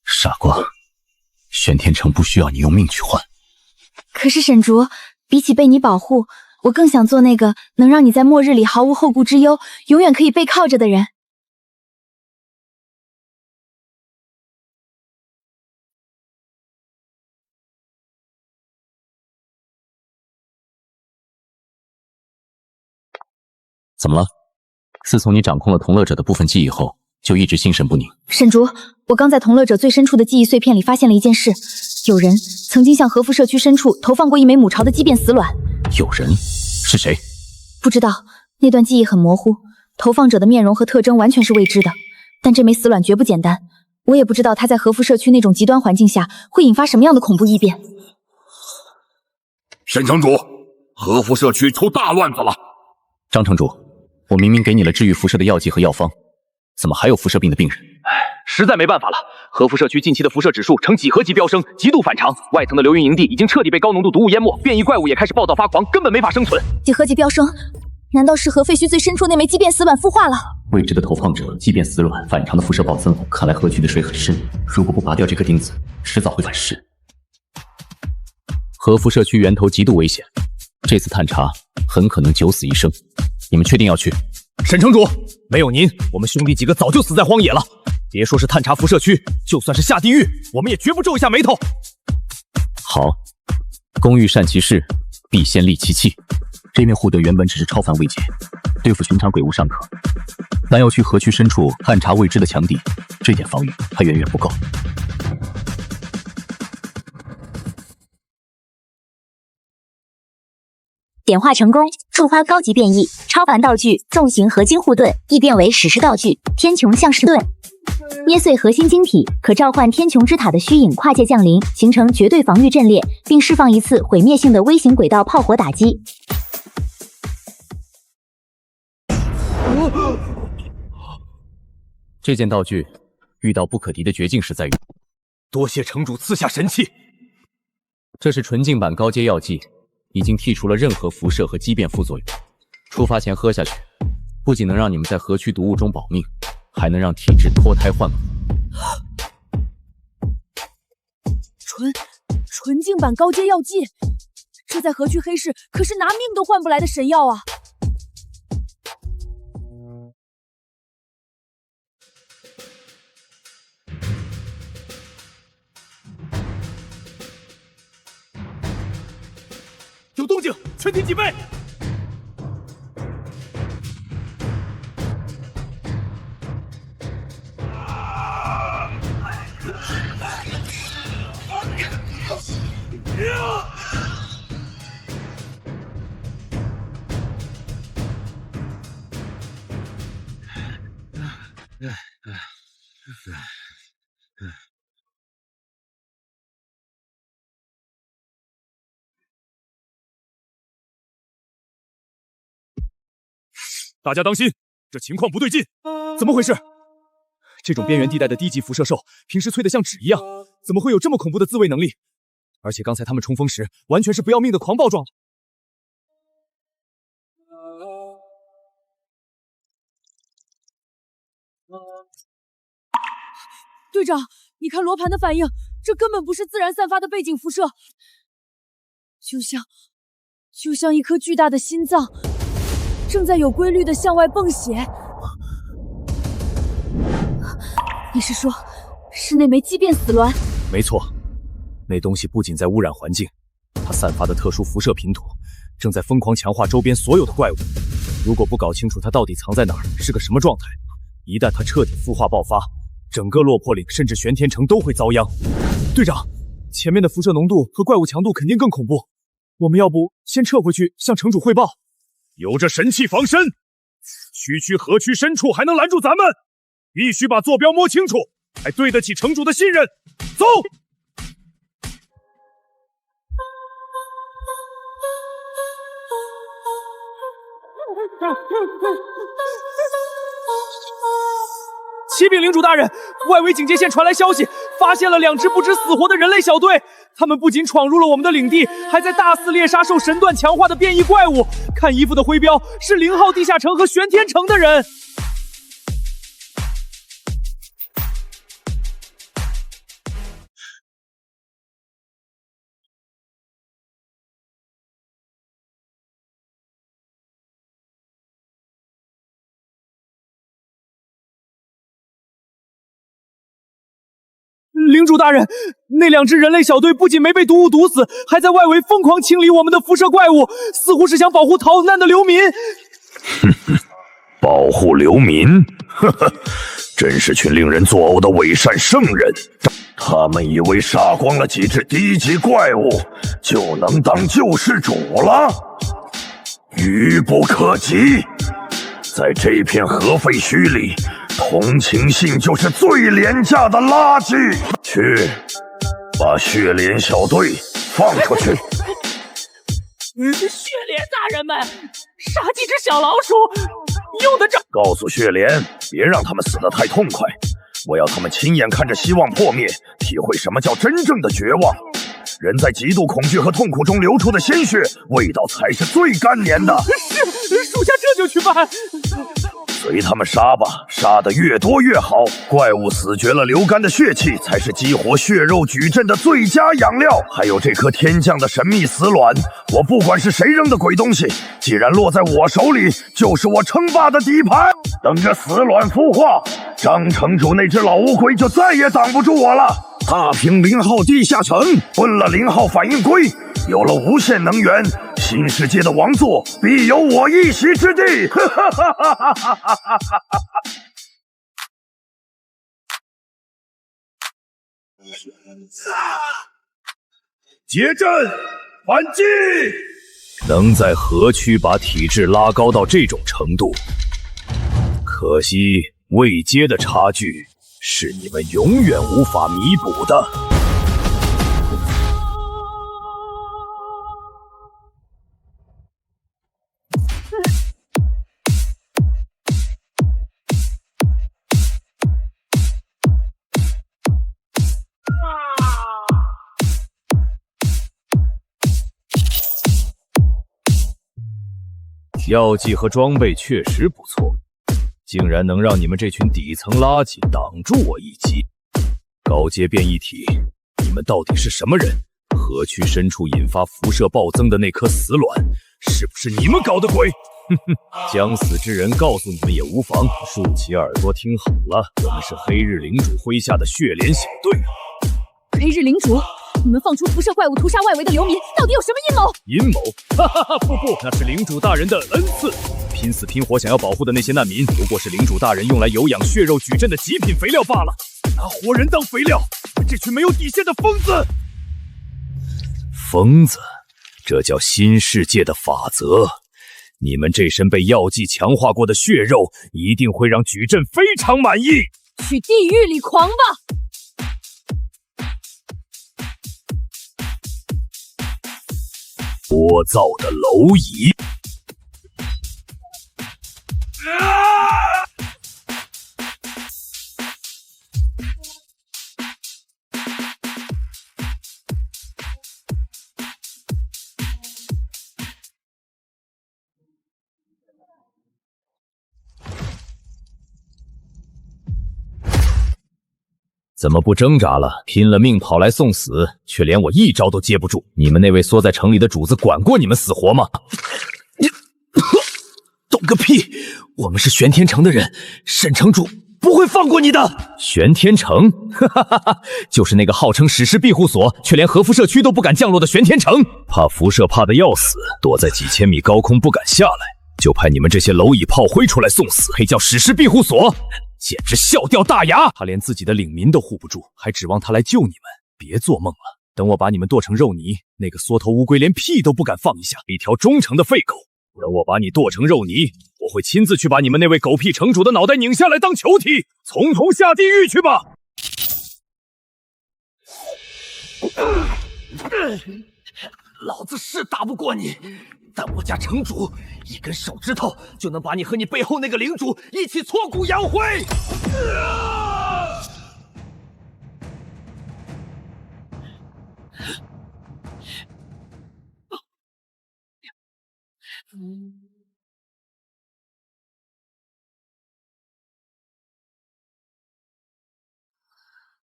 傻瓜，玄天城不需要你用命去换。可是沈竹，比起被你保护，我更想做那个能让你在末日里毫无后顾之忧，永远可以背靠着的人。怎么了？自从你掌控了同乐者的部分记忆后，就一直心神不宁。沈竹，我刚在同乐者最深处的记忆碎片里发现了一件事，有人曾经向和服社区深处投放过一枚母巢的畸变死卵。有人？是谁？不知道，那段记忆很模糊，投放者的面容和特征完全是未知的。但这枚死卵绝不简单，我也不知道它在和服社区那种极端环境下会引发什么样的恐怖异变。沈城主，和服社区出大乱子了！张城主，我明明给你了治愈辐射的药剂和药方，怎么还有辐射病的病人？实在没办法了，和辐社区近期的辐射指数呈几何级飙升，极度反常。外层的流云营地已经彻底被高浓度毒物淹没，变异怪物也开始暴躁发狂，根本没法生存。几何级飙升，难道是核废墟最深处那枚畸变死卵孵化了？未知的投放者畸变死卵，反常的辐射暴增，看来河区的水很深，如果不拔掉这颗钉子，迟早会反噬。核辐社区源头极度危险，这次探查很可能九死一生。你们确定要去？沈城主，没有您，我们兄弟几个早就死在荒野了。别说是探查辐射区，就算是下地狱，我们也绝不皱一下眉头。好，工欲善其事，必先利其器。这面护盾原本只是超凡位阶，对付寻常鬼物尚可，但要去河区深处探查未知的强敌，这点防御还远远不够。点化成功，触发高级变异，超凡道具纵行合金护盾异变为史诗道具天穹像式盾。捏碎核心晶体，可召唤天穹之塔的虚影跨界降临，形成绝对防御阵列，并释放一次毁灭性的微型轨道炮火打击。这件道具遇到不可敌的绝境时再用。多谢城主赐下神器。这是纯净版高阶药剂，已经剔除了任何辐射和畸变副作用。出发前喝下去，不仅能让你们在河区毒物中保命，还能让体质脱胎换骨。纯净版高阶药剂，这在河区黑市可是拿命都换不来的神药啊！有动静，全体警备！大家当心，这情况不对劲！怎么回事？这种边缘地带的低级辐射兽，平时脆得像纸一样，怎么会有这么恐怖的自卫能力？而且刚才他们冲锋时，完全是不要命的狂暴状态。队长，你看罗盘的反应，这根本不是自然散发的背景辐射，就像一颗巨大的心脏，正在有规律的向外泵血。你是说，是那枚畸变死卵？没错，那东西不仅在污染环境，它散发的特殊辐射频图正在疯狂强化周边所有的怪物。如果不搞清楚它到底藏在哪儿，是个什么状态，一旦它彻底孵化爆发，整个落魄岭甚至玄天城都会遭殃。队长，前面的辐射浓度和怪物强度肯定更恐怖，我们要不先撤回去向城主汇报？有着神器防身，区河区深处还能拦住咱们？必须把坐标摸清楚，才对得起城主的信任。走！启禀领主大人，外围警戒线传来消息，发现了2支不知死活的人类小队。他们不仅闯入了我们的领地，还在大肆猎杀受神断强化的变异怪物。看衣服的徽标，是0号地下城和玄天城的人。领主大人，那2支人类小队不仅没被毒雾毒死，还在外围疯狂清理我们的辐射怪物，似乎是想保护逃难的流民。保护流民？呵呵，真是群令人作呕的伪善圣人。他们以为杀光了几只低级怪物就能当救世主了？愚不可及！在这片核废墟里，同情心就是最廉价的垃圾。去，把血莲小队放出去。血莲大人们，杀几只小老鼠，用得着？告诉血莲，别让他们死得太痛快。我要他们亲眼看着希望破灭，体会什么叫真正的绝望。人在极度恐惧和痛苦中流出的鲜血，味道才是最甘甜的。是，属下这就去办。随他们杀吧，杀得越多越好。怪物死绝了流干的血气，才是激活血肉矩阵的最佳养料。还有这颗天降的神秘死卵，我不管是谁扔的鬼东西，既然落在我手里，就是我称霸的底牌。等着死卵孵化，张城主那只老乌龟就再也挡不住我了。踏平0号地下城，吞了0号反应龟，有了无限能源，新世界的王座必有我一席之地。结阵反击！能在河区把体质拉高到这种程度，可惜位阶的差距是你们永远无法弥补的。药剂和装备确实不错，竟然能让你们这群底层垃圾挡住我一击。高阶变异体，你们到底是什么人？河区深处引发辐射暴增的那颗死卵，是不是你们搞的鬼？哼哼，将死之人告诉你们也无妨。竖起耳朵听好了，我们是黑日领主麾下的血莲小队。黑日领主，你们放出辐射怪物屠杀外围的流民，到底有什么阴谋？阴谋？哈哈哈！不，那是领主大人的恩赐。拼死拼活想要保护的那些难民，不过是领主大人用来有养血肉矩阵的极品肥料罢了。拿活人当肥料，这群没有底线的疯子！疯子，这叫新世界的法则。你们这身被药剂强化过的血肉，一定会让矩阵非常满意。去地狱里狂吧！聒噪的蝼蚁！怎么不挣扎了？拼了命跑来送死，却连我一招都接不住。你们那位缩在城里的主子管过你们死活吗？懂个屁！我们是玄天城的人，沈城主不会放过你的。玄天城，就是那个号称史诗庇护所，却连核辐射区都不敢降落的玄天城。怕辐射怕得要死，躲在几千米高空不敢下来，就派你们这些蝼蚁炮灰出来送死，配叫史诗庇护所？简直笑掉大牙！他连自己的领民都护不住，还指望他来救你们？别做梦了！等我把你们剁成肉泥，那个缩头乌龟连屁都不敢放一下，一条忠诚的废狗。等我把你剁成肉泥，我会亲自去把你们那位狗屁城主的脑袋拧下来当球踢，从头下地狱去吧！老子是打不过你，但我家城主一根手指头就能把你和你背后那个领主一起挫骨扬灰。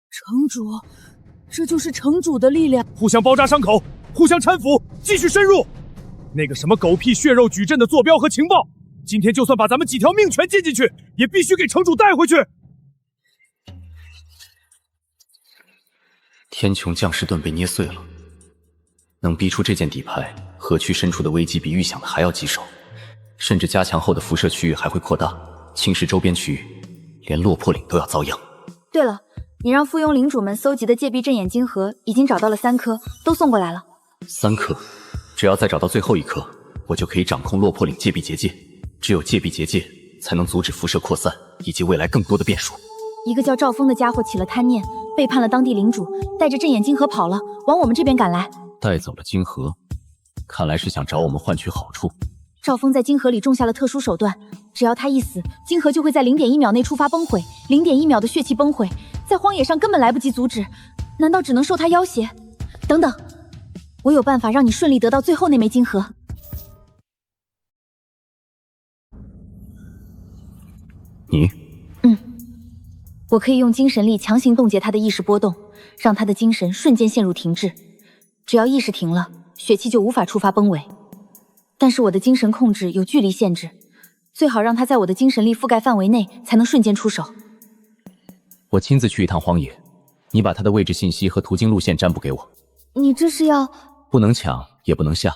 城主，这就是城主的力量。互相包扎伤口，互相搀扶，继续深入。那个什么狗屁血肉矩阵的坐标和情报，今天就算把咱们几条命全进进去，也必须给城主带回去。天穹降世盾被捏碎了，能逼出这件底牌，河区深处的危机比预想的还要棘手，甚至加强后的辐射区域还会扩大，侵蚀周边区域，连落魄岭都要遭殃。对了，你让附庸领主们搜集的戒壁阵眼晶核已经找到了3颗，都送过来了。3颗，只要再找到最后1颗，我就可以掌控落魄岭戒壁结界。只有戒壁结界，才能阻止辐射扩散以及未来更多的变数。一个叫赵峰的家伙起了贪念，背叛了当地领主，带着阵眼晶核跑了，往我们这边赶来。带走了晶核，看来是想找我们换取好处。赵峰在晶核里种下了特殊手段，只要他一死，晶核就会在0.1秒内触发崩毁，0.1秒的血气崩毁，在荒野上根本来不及阻止，难道只能受他要挟？等等，我有办法让你顺利得到最后那枚晶核。你？我可以用精神力强行冻结他的意识波动，让他的精神瞬间陷入停滞。只要意识停了，血气就无法触发崩毁。但是我的精神控制有距离限制，最好让他在我的精神力覆盖范围内，才能瞬间出手。我亲自去一趟荒野，你把他的位置信息和途径路线占卜给我。你这是要？不能抢，也不能下，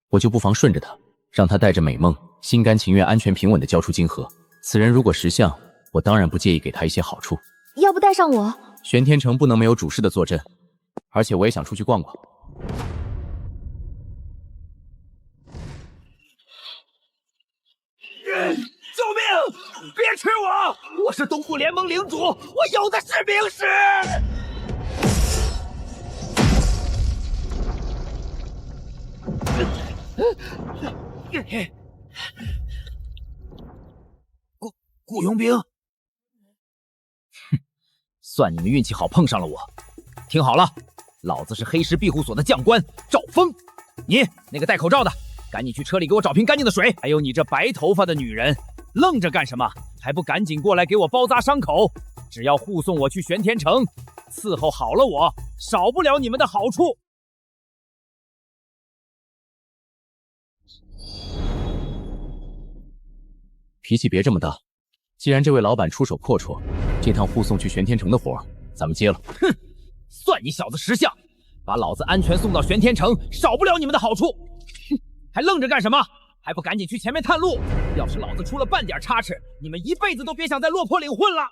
我就不妨顺着他，让他带着美梦，心甘情愿、安全平稳地交出晶核。此人如果识相，我当然不介意给他一些好处。要不带上我？玄天城不能没有主事的坐镇，而且我也想出去逛逛。救命！别吃我！我是东部联盟领主，我有的是兵士。雇佣兵，算你们运气好碰上了我。听好了，老子是黑石庇护所的将官赵峰，你那个戴口罩的，赶紧去车里给我找瓶干净的水。还有你这白头发的女人，愣着干什么？还不赶紧过来给我包扎伤口？只要护送我去玄天城，伺候好了我，少不了你们的好处。脾气别这么大，既然这位老板出手阔绰，这趟护送去玄天城的活咱们接了。哼，算你小子识相，把老子安全送到玄天城，少不了你们的好处。哼，还愣着干什么？还不赶紧去前面探路！要是老子出了半点差池，你们一辈子都别想在落魄岭混了。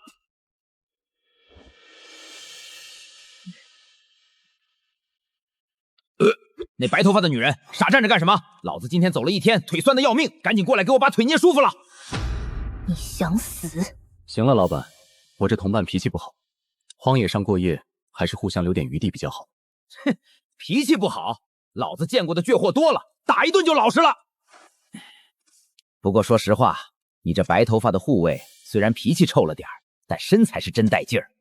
那白头发的女人傻站着干什么？老子今天走了一天，腿酸的要命，赶紧过来给我把腿捏舒服了。你想死？行了，老板，我这同伴脾气不好，荒野上过夜还是互相留点余地比较好。哼，脾气不好，老子见过的倔货多了，打一顿就老实了。不过说实话，你这白头发的护卫虽然脾气臭了点，但身材是真带劲儿。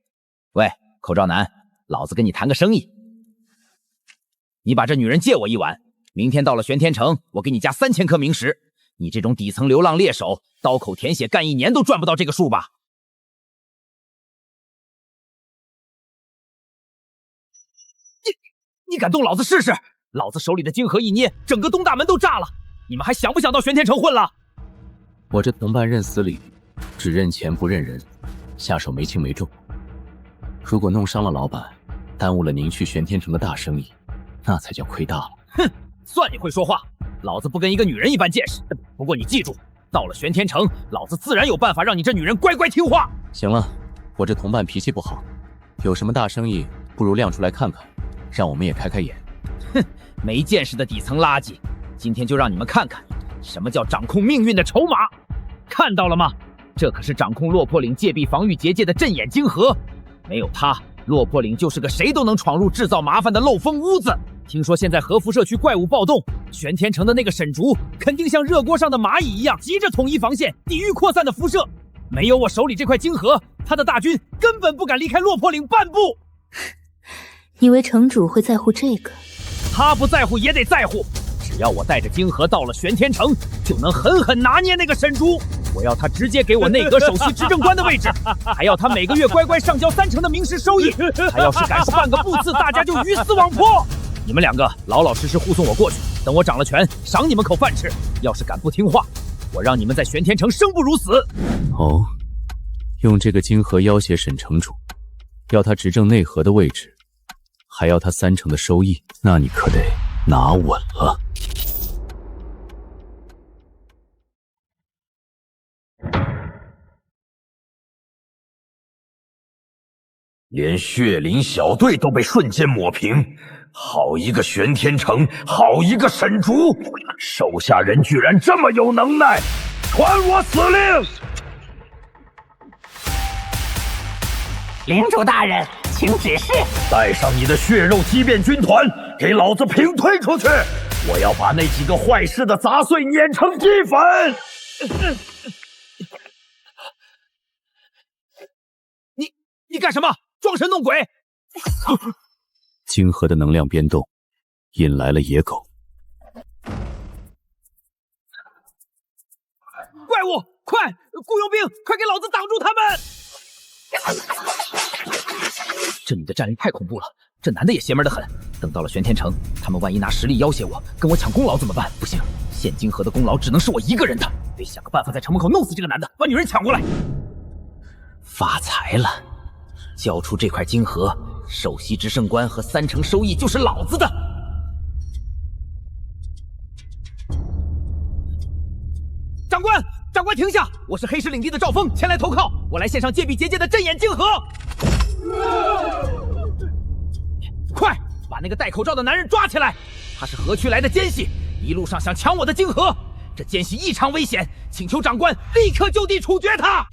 喂，口罩男，老子跟你谈个生意。你把这女人借我一晚，明天到了玄天城，我给你加3000颗冥石。你这种底层流浪猎手，刀口舔血干1年都赚不到这个数吧？你敢动老子试试？老子手里的金河一捏，整个东大门都炸了！你们还想不想到玄天城混了？我这同伴认死理，只认钱不认人，下手没轻没重。如果弄伤了老板，耽误了您去玄天城的大生意，那才叫亏大了。哼，算你会说话，老子不跟一个女人一般见识。不过你记住，到了玄天城，老子自然有办法让你这女人乖乖听话。行了，我这同伴脾气不好，有什么大生意，不如亮出来看看，让我们也开开眼。哼，没见识的底层垃圾，今天就让你们看看什么叫掌控命运的筹码。看到了吗？这可是掌控落魄岭戒壁防御结界的镇眼金河，没有它，落魄岭就是个谁都能闯入制造麻烦的漏风屋子。听说现在核辐射区怪物暴动，玄天城的那个沈竹肯定像热锅上的蚂蚁一样，急着统一防线，抵御扩散的辐射。没有我手里这块金河，他的大军根本不敢离开落魄岭半步。以为城主会在乎这个？他不在乎也得在乎。只要我带着金河到了玄天城，就能狠狠拿捏那个沈竹。我要他直接给我内阁首席执政官的位置，还要他每个月乖乖上交30%的明石收益。他要是敢犯个不字，大家就鱼死网破。你们两个老老实实护送我过去，等我掌了权，赏你们口饭吃。要是敢不听话，我让你们在玄天城生不如死。哦，用这个金河要挟沈城主，要他执政内河的位置，还要他30%的收益，那你可得拿稳了。连血灵小队都被瞬间抹平，好一个玄天城，好一个沈竹，手下人居然这么有能耐！传我死令！领主大人，请指示。带上你的血肉畸变军团，给老子平推出去！我要把那几个坏事的杂碎碾成齑粉！你干什么？装神弄鬼！金河的能量变动引来了野狗。怪物，快！雇佣兵，快给老子挡住他们！这女的战力太恐怖了，这男的也邪门得很。等到了玄天城，他们万一拿实力要挟我，跟我抢功劳怎么办？不行，现金河的功劳只能是我一个人的，得想个办法在城门口弄死这个男的，把女人抢过来。发财了！交出这块金河，首席执政官和30%收益就是老子的。长官，长官停下！我是黑石领地的赵峰，前来投靠。我来献上戒壁结界的镇眼金河。快把那个戴口罩的男人抓起来！他是河区来的奸细，一路上想抢我的金河。这奸细异常危险，请求长官立刻就地处决他。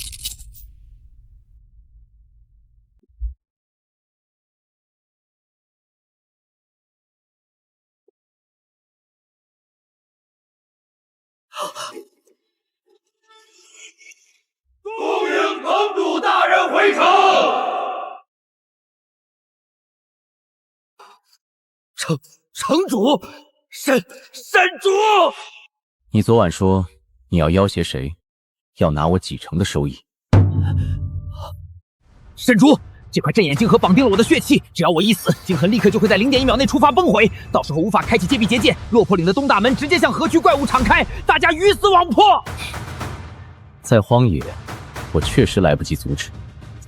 恭迎城主大人回城。城主，沈主，你昨晚说你要要挟谁，要拿我几成的收益？沈主，这块镇眼金河绑定了我的血气，只要我一死，金痕立刻就会在0.1秒内触发崩毁，到时候无法开启戒壁结界，落魄岭的东大门直接向河区怪物敞开，大家鱼死网破。在荒野，我确实来不及阻止，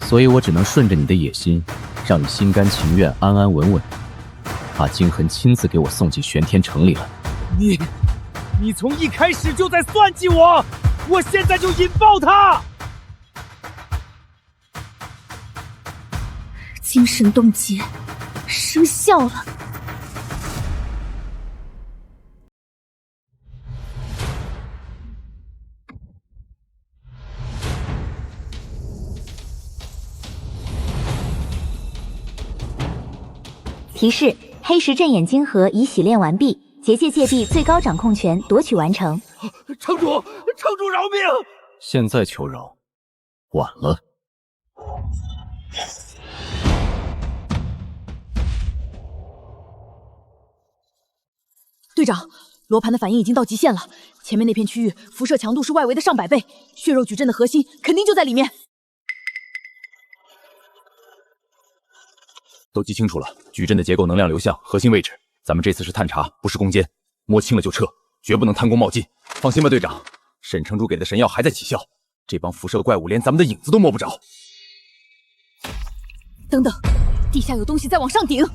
所以我只能顺着你的野心，让你心甘情愿、安安稳稳，把金痕亲自给我送进玄天城里了。你从一开始就在算计我，我现在就引爆他！精神冻结生效了。提示：黑石镇眼金河已洗炼完毕，结界戒壁最高掌控权夺取完成。城主饶命！现在求饶，晚了。队长，罗盘的反应已经到极限了，前面那片区域辐射强度是外围的上百倍，血肉矩阵的核心肯定就在里面。都记清楚了，矩阵的结构、能量流向、核心位置。咱们这次是探查，不是攻坚，摸清了就撤，绝不能贪功冒进。放心吧，队长，沈城主给的神药还在起效，这帮辐射的怪物连咱们的影子都摸不着。等等，地下有东西在往上顶。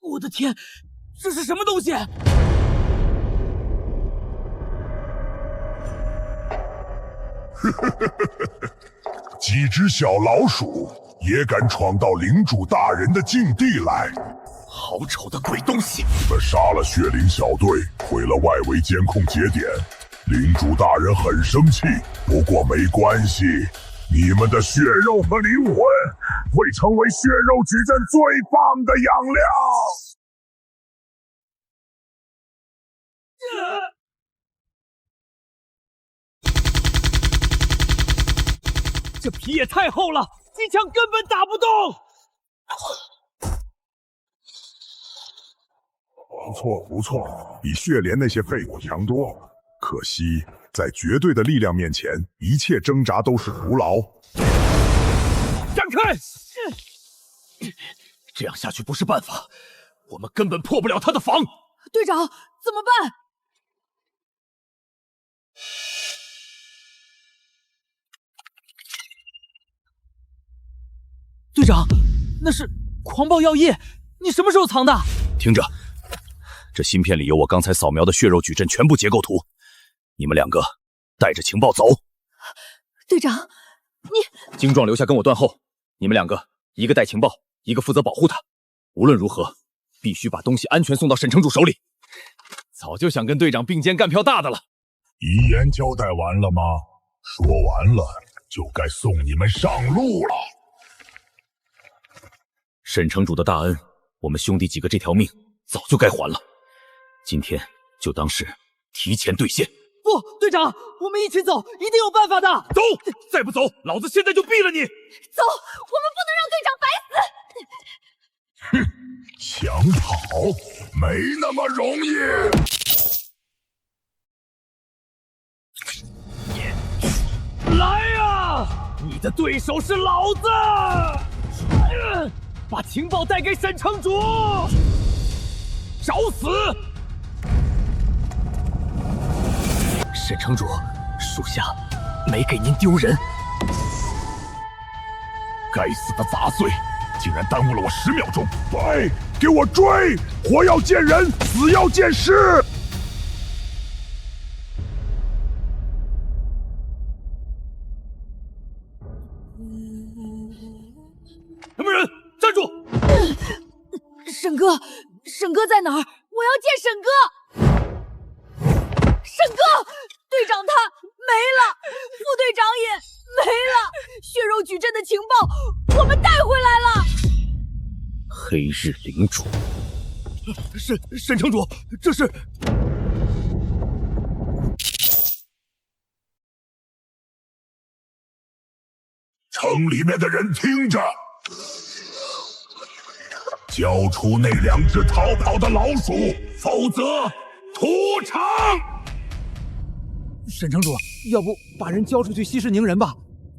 我的天，这是什么东西？几只小老鼠也敢闯到领主大人的禁地来？好丑的鬼东西！你们杀了血灵小队，毁了外围监控节点，领主大人很生气。不过没关系，你们的血肉和灵魂会成为血肉矩阵最棒的养料。这皮也太厚了，机枪根本打不动。不错不错，比血莲那些废物强多。可惜，在绝对的力量面前，一切挣扎都是徒劳。闪开！这样下去不是办法，我们根本破不了他的防。队长，怎么办？队长，那是狂暴药液，你什么时候藏的？听着，这芯片里有我刚才扫描的血肉矩阵全部结构图，你们两个带着情报走。队长，你精壮留下跟我断后，你们两个一个带情报，一个负责保护他。无论如何，必须把东西安全送到沈城主手里。早就想跟队长并肩干票大的了。遗言交代完了吗？说完了，就该送你们上路了。沈城主的大恩，我们兄弟几个这条命早就该还了。今天就当是提前兑现。不，队长，我们一起走，一定有办法的。走，再不走，老子现在就毙了你！走，我们不能让队长白死。哼，抢跑没那么容易。来呀！你的对手是老子！把情报带给沈城主，找死！沈城主，属下没给您丢人。该死的杂碎，竟然耽误了我10秒钟！对，给我追！活要见人，死要见尸！什么人？站住！沈哥，沈哥在哪儿？我要见沈哥！沈哥，队长他没了，副队长也没了，血肉矩阵的情报我们带回来了。黑日领主，沈城主，这是……城里面的人听着，交出那2只逃跑的老鼠，否则屠城！沈城主，要不把人交出去息事宁人吧？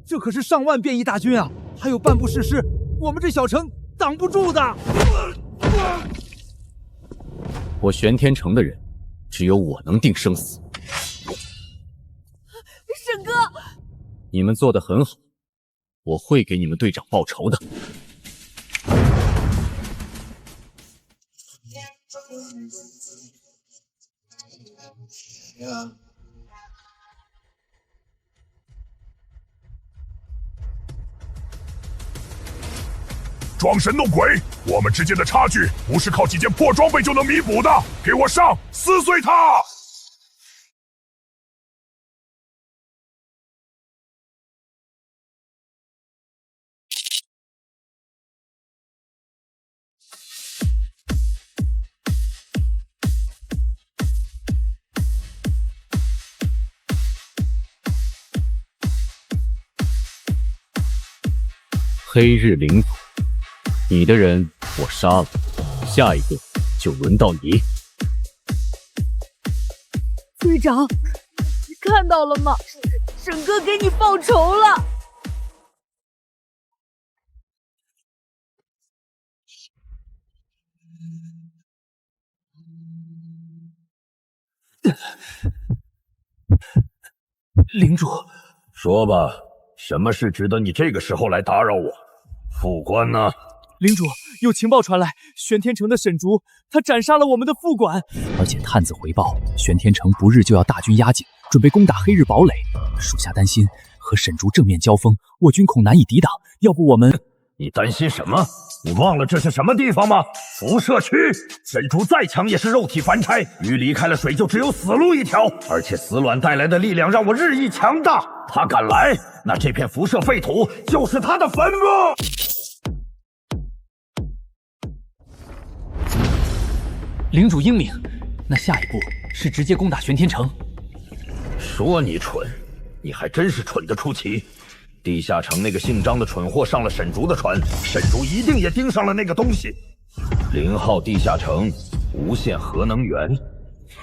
这可是上万变异大军啊，还有半部士师，我们这小城挡不住的。我玄天城的人，只有我能定生死。沈哥，你们做得很好，我会给你们队长报仇的。装神弄鬼，我们之间的差距不是靠几件破装备就能弥补的！给我上，撕碎他！黑日领主，你的人我杀了，下一个就轮到你。队长，看到了吗？沈哥给你报仇了。领主，说吧，什么事值得你这个时候来打扰我？副官呢？领主，有情报传来，玄天城的沈竹他斩杀了我们的副管，而且探子回报，玄天城不日就要大军压境，准备攻打黑日堡垒。属下担心和沈竹正面交锋，我军恐难以抵挡。要不我们……你担心什么？你忘了这是什么地方吗？辐射区。沈竹再强也是肉体凡差，鱼离开了水就只有死路一条。而且死卵带来的力量让我日益强大。他敢来，那这片辐射废土就是他的坟墓。领主英明，那下一步是直接攻打玄天城。说你蠢，你还真是蠢得出奇。地下城那个姓张的蠢货上了沈竹的船，沈竹一定也盯上了那个东西。0号地下城，无限核能源。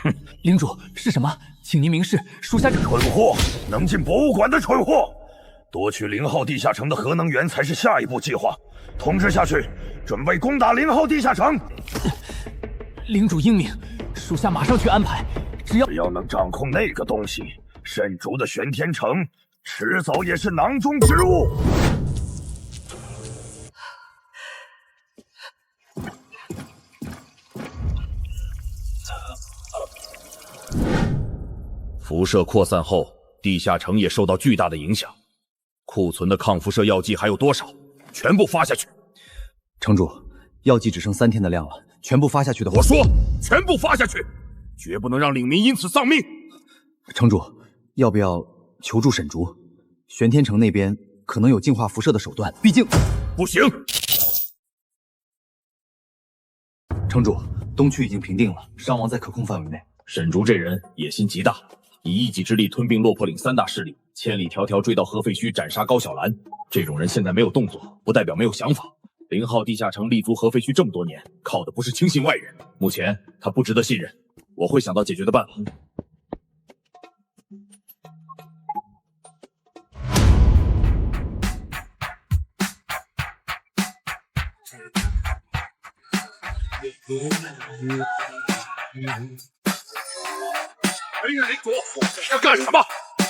哼，领主是什么？请您明示，属下蠢货，能进博物馆的蠢货。夺取0号地下城的核能源才是下一步计划。通知下去，准备攻打0号地下城。领主英明，属下马上去安排。只要能掌控那个东西，沈竹的玄天城迟早也是囊中之物。辐射扩散后，地下城也受到巨大的影响。库存的抗辐射药剂还有多少？全部发下去。城主，药剂只剩3天的量了，全部发下去的话，我说全部发下去，绝不能让领民因此丧命。城主，要不要求助沈竹？玄天城那边可能有净化辐射的手段，毕竟……不行。城主，东区已经平定了，伤亡在可控范围内。沈竹这人野心极大，以一己之力吞并落魄岭3大势力，千里迢迢追到合肥区斩杀高小兰。这种人现在没有动作，不代表没有想法。0号地下城立足合肥区这么多年，靠的不是轻信外人。目前他不值得信任，我会想到解决的办法。领主，要干什么？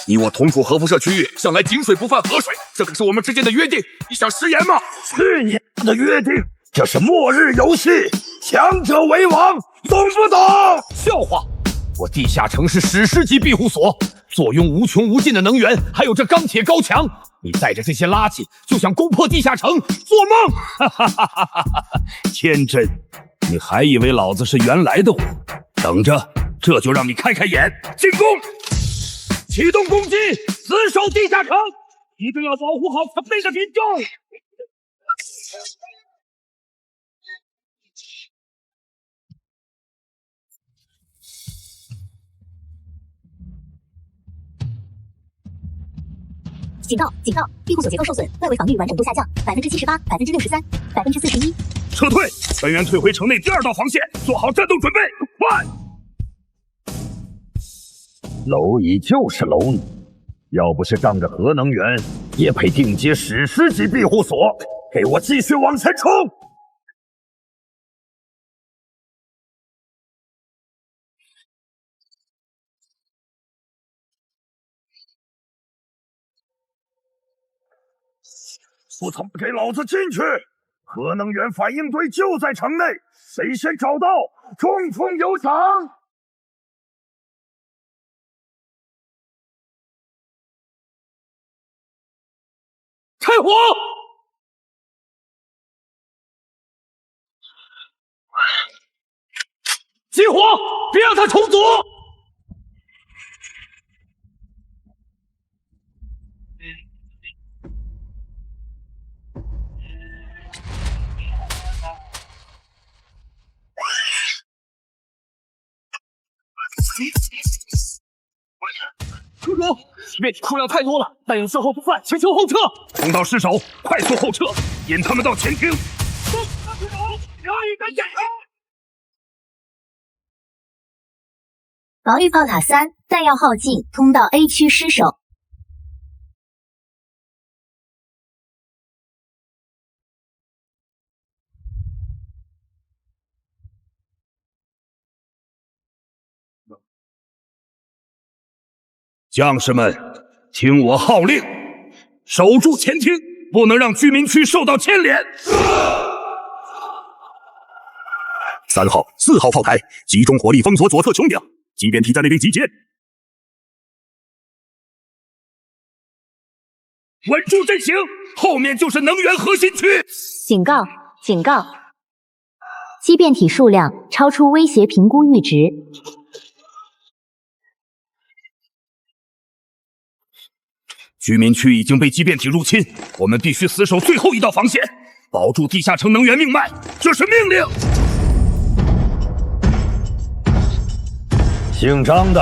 你我同处核辐射区域，向来井水不犯河水，这可是我们之间的约定。你想食言吗？去你的约定！这是末日游戏，强者为王，懂不懂？笑话！我地下城是史诗级庇护所，坐拥无穷无尽的能源，还有这钢铁高墙。你带着这些垃圾就想攻破地下城，做梦！哈哈哈哈哈哈！天真，你还以为老子是原来的我？等着，这就让你开开眼！进攻！启动攻击，死守地下城，一定要保护好城内的民众。警告！警告！庇护所结构受损，外围防御完整度下降78%、63%、41%。撤退！全员退回城内第2道防线，做好战斗准备，快！蝼蚁就是蝼蚁，要不是仗着核能源，也配顶接史诗级庇护所。给我继续往前冲！不他妈给老子进去！核能源反应堆就在城内，谁先找到，重重有赏！开火！集火！别让他重组！城主，面积数量太多了，弹药消耗不快，请求后撤。同道失守，快速后撤，引他们到前厅。留一个检查。防御炮塔3，弹药耗尽，通道 A 区失守。将士们，听我号令，守住前厅，不能让居民区受到牵连。3号、4号炮台集中火力封锁左侧穹顶，即便体在那边集结。稳住阵型，后面就是能源核心区。警告！警告！畸变体数量超出威胁评估阈值。居民区已经被畸变体入侵，我们必须死守最后一道防线，保住地下城能源命脉，这是命令。姓张的，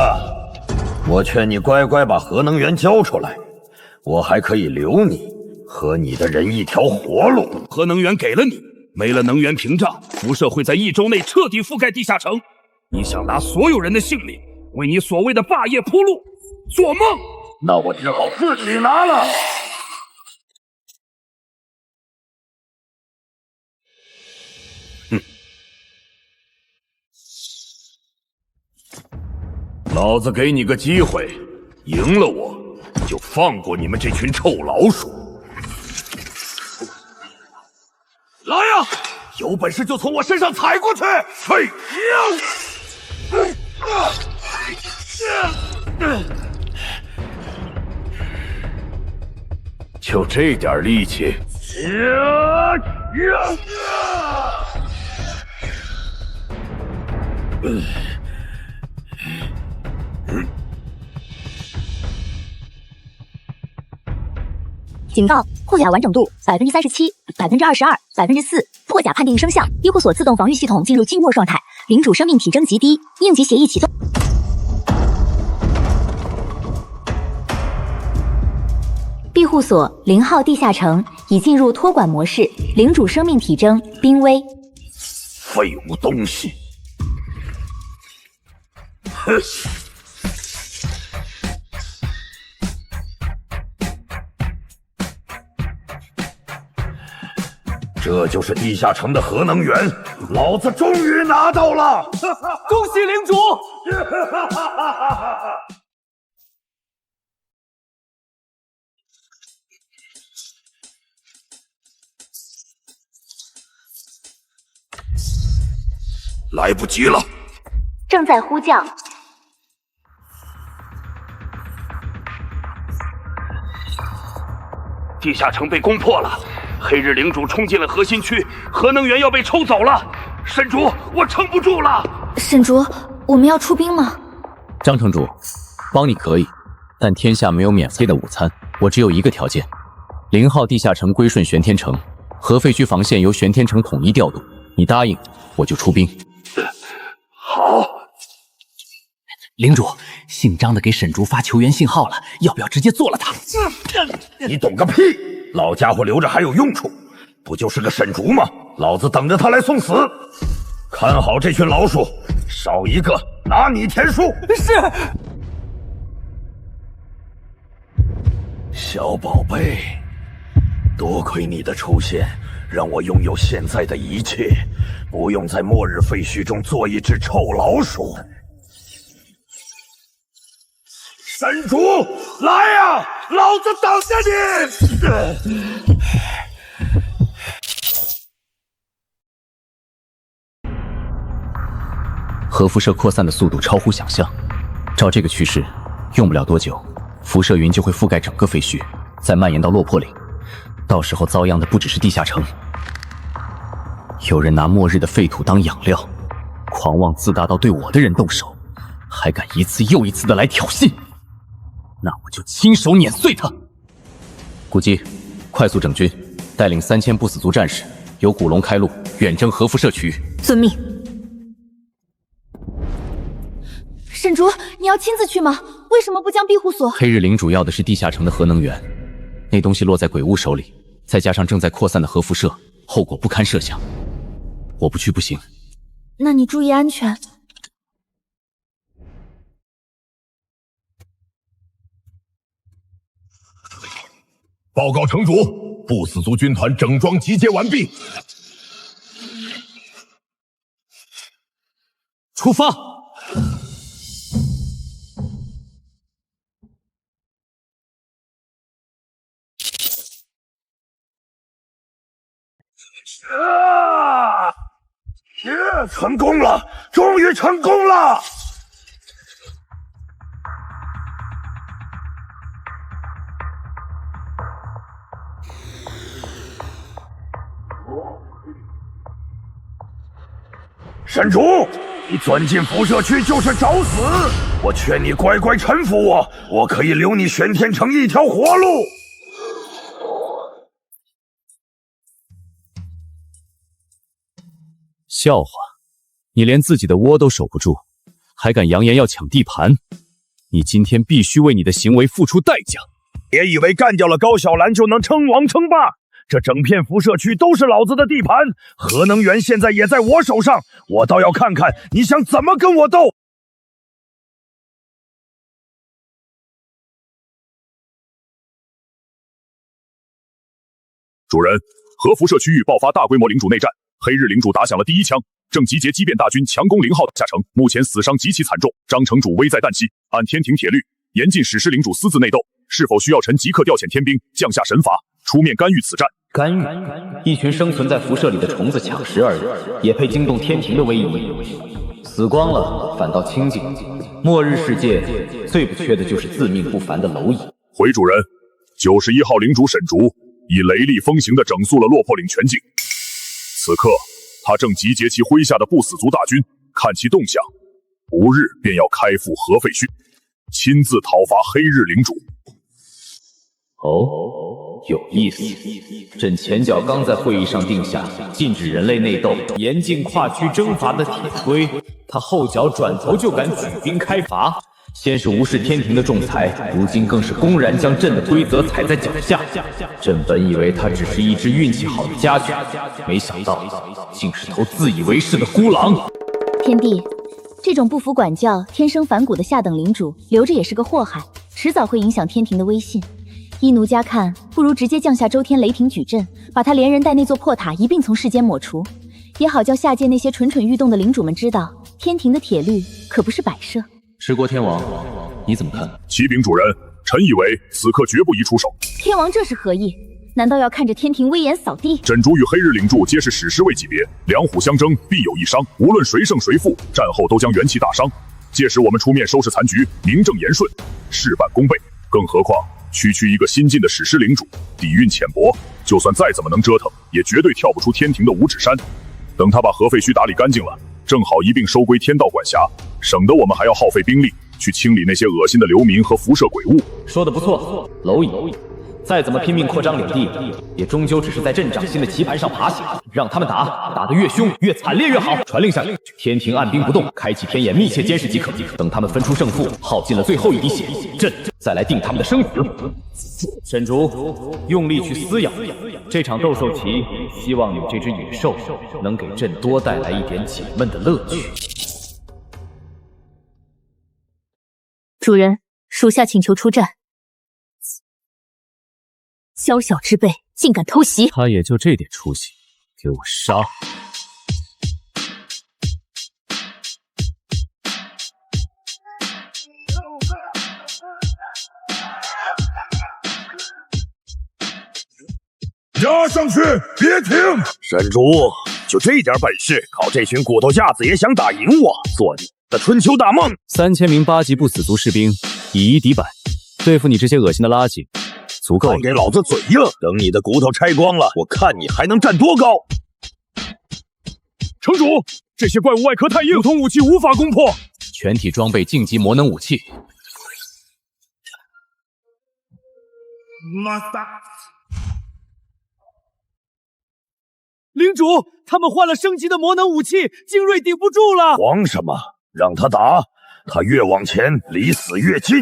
我劝你乖乖把核能源交出来，我还可以留你和你的人一条活路。核能源给了你，没了能源屏障，辐射会在1周内彻底覆盖地下城。你想拿所有人的性命为你所谓的霸业铺路，做梦！那我只好自己拿了。老子给你个机会，赢了我就放过你们这群臭老鼠。来呀，有本事就从我身上踩过去！嘿，就这点力气。警告：护甲完整度37%、22%、4%，破甲判定生效。庇护所自动防御系统进入静默状态，领主生命体征极低，应急协议启动。庇护所0号地下城已进入托管模式，领主生命体征濒危。废物东西！哼！这就是地下城的核能源，老子终于拿到了！恭喜领主！来不及了，正在呼叫。地下城被攻破了，黑日领主冲进了核心区，核能源要被抽走了。沈竹，我撑不住了。沈竹，我们要出兵吗？张城主，帮你可以，但天下没有免费的午餐。我只有一个条件：0号地下城归顺玄天城，核废墟防线由玄天城统一调度。你答应，我就出兵。好。领主，姓张的给沈竹发求援信号了，要不要直接做了他？你懂个屁！老家伙留着还有用处，不就是个沈竹吗？老子等着他来送死！看好这群老鼠，少一个拿你田数。是。小宝贝，多亏你的出现，让我拥有现在的一切，不用在末日废墟中做一只臭老鼠。沈竹，来呀！老子等着你！核辐射扩散的速度超乎想象，照这个趋势，用不了多久，辐射云就会覆盖整个废墟，再蔓延到落魄岭。到时候遭殃的不只是地下城，有人拿末日的废土当养料，狂妄自大到对我的人动手，还敢一次又一次的来挑衅，那我就亲手碾碎他！古基，快速整军，带领3000不死族战士，由古龙开路，远征核辐射区域。遵命。沈竹，你要亲自去吗？为什么不将庇护所？黑日领主要的是地下城的核能源，那东西落在鬼屋手里，再加上正在扩散的核辐射，后果不堪设想。我不去不行。那你注意安全。报告城主，不死族军团整装集结完毕，出发。成功了，终于成功了！神主，你钻进辐射区就是找死！我劝你乖乖臣服我，我可以留你玄天城一条活路。笑话，你连自己的窝都守不住，还敢扬言要抢地盘？你今天必须为你的行为付出代价！别以为干掉了高小兰就能称王称霸，这整片辐射区都是老子的地盘，核能源现在也在我手上，我倒要看看你想怎么跟我斗！主人，核辐射区域爆发大规模领主内战，黑日领主打响了第一枪，正集结激变大军强攻0号下城，目前死伤极其惨重，张城主危在旦夕。按天庭铁律，严禁史诗领主私自内斗，是否需要臣即刻调遣天兵，降下神罚，出面干预此战？干预？一群生存在辐射里的虫子抢食而已，也配惊动天庭的威仪？死光了反倒清静。末日世界最不缺的就是自命不凡的蝼蚁。回主人，91号领主沈竹以雷厉风行地整肃了落魄岭全境。此刻，他正集结其麾下的不死族大军，看其动向，不日便要开赴合废墟，亲自讨伐黑日领主。哦，有意思。朕前脚刚在会议上定下禁止人类内斗、严禁跨区征伐的铁规，他后脚转头就敢举兵开伐。先是无视天庭的仲裁，如今更是公然将朕的规则踩在脚下。朕本以为他只是一只运气好的家犬，没想到竟是头自以为是的孤狼。天帝，这种不服管教、天生反骨的下等领主，留着也是个祸害，迟早会影响天庭的威信。依奴家看，不如直接降下周天雷霆矩阵，把他连人带那座破塔一并从世间抹除，也好叫下界那些蠢蠢欲动的领主们知道，天庭的铁律可不是摆设。持国天王，你怎么看？启禀主人，臣以为此刻绝不宜出手。天王这是何意？难道要看着天庭威严扫地？枕竹与黑日领主皆是史诗位级别，两虎相争必有一伤，无论谁胜谁负，战后都将元气大伤。届时我们出面收拾残局，名正言顺，事半功倍。更何况区区一个新晋的史诗领主，底蕴浅薄，就算再怎么能折腾，也绝对跳不出天庭的五指山。等他把核废墟打理干净了，正好一并收归天道管辖，省得我们还要耗费兵力去清理那些恶心的流民和辐射鬼物。说得不错，蝼蚁，再怎么拼命扩张领地，也终究只是在朕掌心的棋盘上爬行。让他们打得越凶越惨烈越好。传令下，天庭按兵不动，开启天眼密切监视即可。等他们分出胜负，耗尽了最后一滴血，朕再来定他们的生死。沈竹，用力去撕咬这场斗兽棋，希望你这只野兽能给朕多带来一点解闷的乐趣。主人，属下请求出战。宵小之辈竟敢偷袭！他也就这点出息，给我杀！压上去，别停！沈竹，就这点本事，靠这群骨头架子也想打赢我，做你的春秋大梦！3000名8级不死族士兵，以1敌100，对付你这些恶心的垃圾，足够了。给老子嘴硬！等你的骨头拆光了，我看你还能站多高！城主，这些怪物外壳太硬，普通武器无法攻破。全体装备晋级魔能武器。领主，他们换了升级的魔能武器，精锐顶不住了。慌什么？让他打，他越往前离死越近。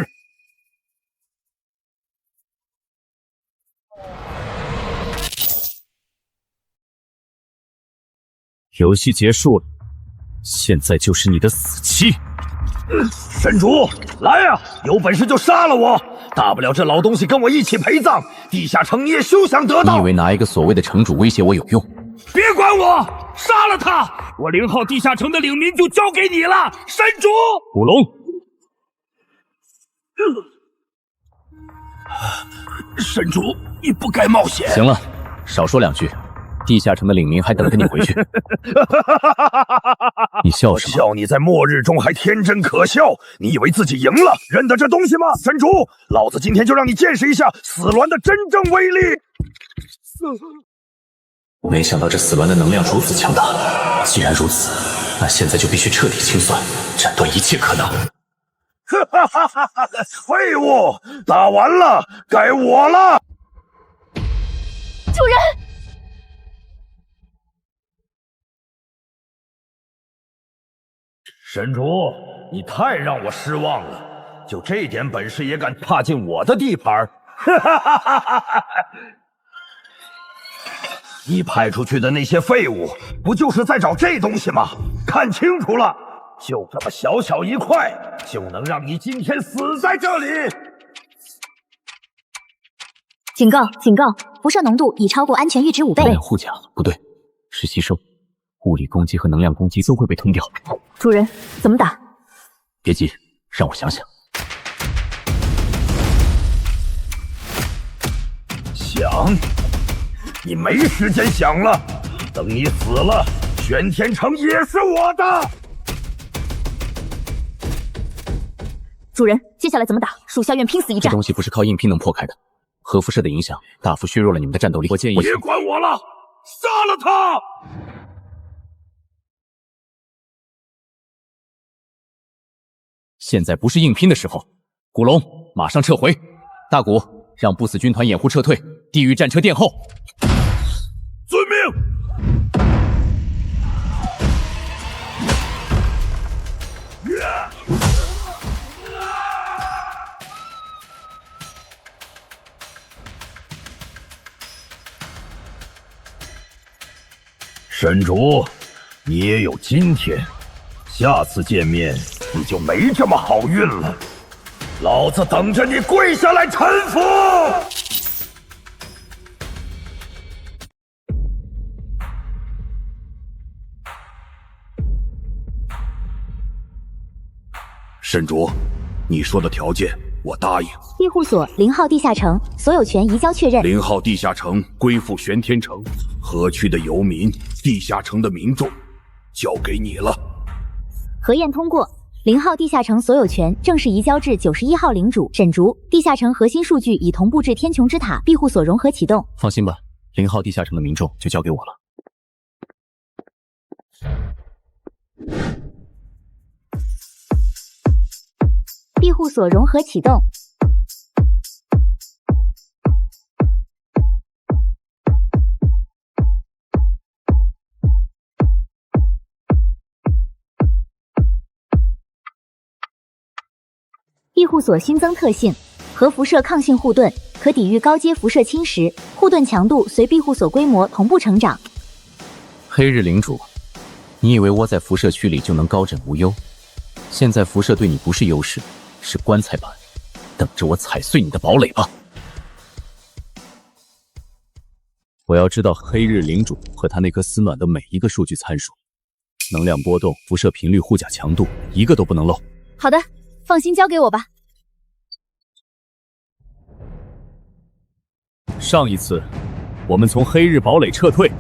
游戏结束了，现在就是你的死期。沈竹，来呀！有本事就杀了我！大不了这老东西跟我一起陪葬，地下城你也休想得到。你以为拿一个所谓的城主威胁我有用？别管我，杀了他！我0号地下城的领民就交给你了，神主。古龙，神主，你不该冒险。行了，少说2句。地下城的领民还等着你回去。你笑什么？笑你在末日中还天真可笑。你以为自己赢了，认得这东西吗？神主，老子今天就让你见识一下死鸾的真正威力。没想到这死鸾的能量如此强大。既然如此，那现在就必须彻底清算，斩断一切可能。废物，打完了，该我了。主人。神主，你太让我失望了，就这点本事也敢踏进我的地盘？你派出去的那些废物，不就是在找这东西吗？看清楚了，就这么小小一块，就能让你今天死在这里！警告！警告！辐射浓度已超过安全阈值5倍。能量护甲不对，是吸收。物理攻击和能量攻击都会被吞掉。主人，怎么打？别急，让我想想。想？你没时间想了，等你死了，玄天城也是我的。主人，接下来怎么打？属下愿拼死一战。这东西不是靠硬拼能破开的，核辐射的影响大幅削弱了你们的战斗力。我建议别管我了，杀了他！现在不是硬拼的时候，古龙，马上撤回。大古，让不死军团掩护撤退，地狱战车殿后。遵命。神主，你也有今天。下次见面你就没这么好运了，老子等着你跪下来臣服！神主，你说的条件我答应。庇护所0号地下城所有权移交确认。0号地下城归附玄天城，河区的游民、地下城的民众交给你了。核验通过，0号地下城所有权正式移交至91号领主沈竹。地下城核心数据已同步至天穹之塔，庇护所融合启动。放心吧，0号地下城的民众就交给我了。庇护所融合启动。庇护所新增特性：核辐射抗性护盾，可抵御高阶辐射侵蚀，护盾强度随庇护所规模同步成长。黑日领主，你以为窝在辐射区里就能高枕无忧？现在辐射对你不是优势，是棺材板，等着我踩碎你的堡垒吧！我要知道黑日领主和他那颗死卵的每一个数据参数，能量波动、辐射频率、护甲强度，一个都不能漏。好的，放心交给我吧。上一次我们从黑日堡垒撤退，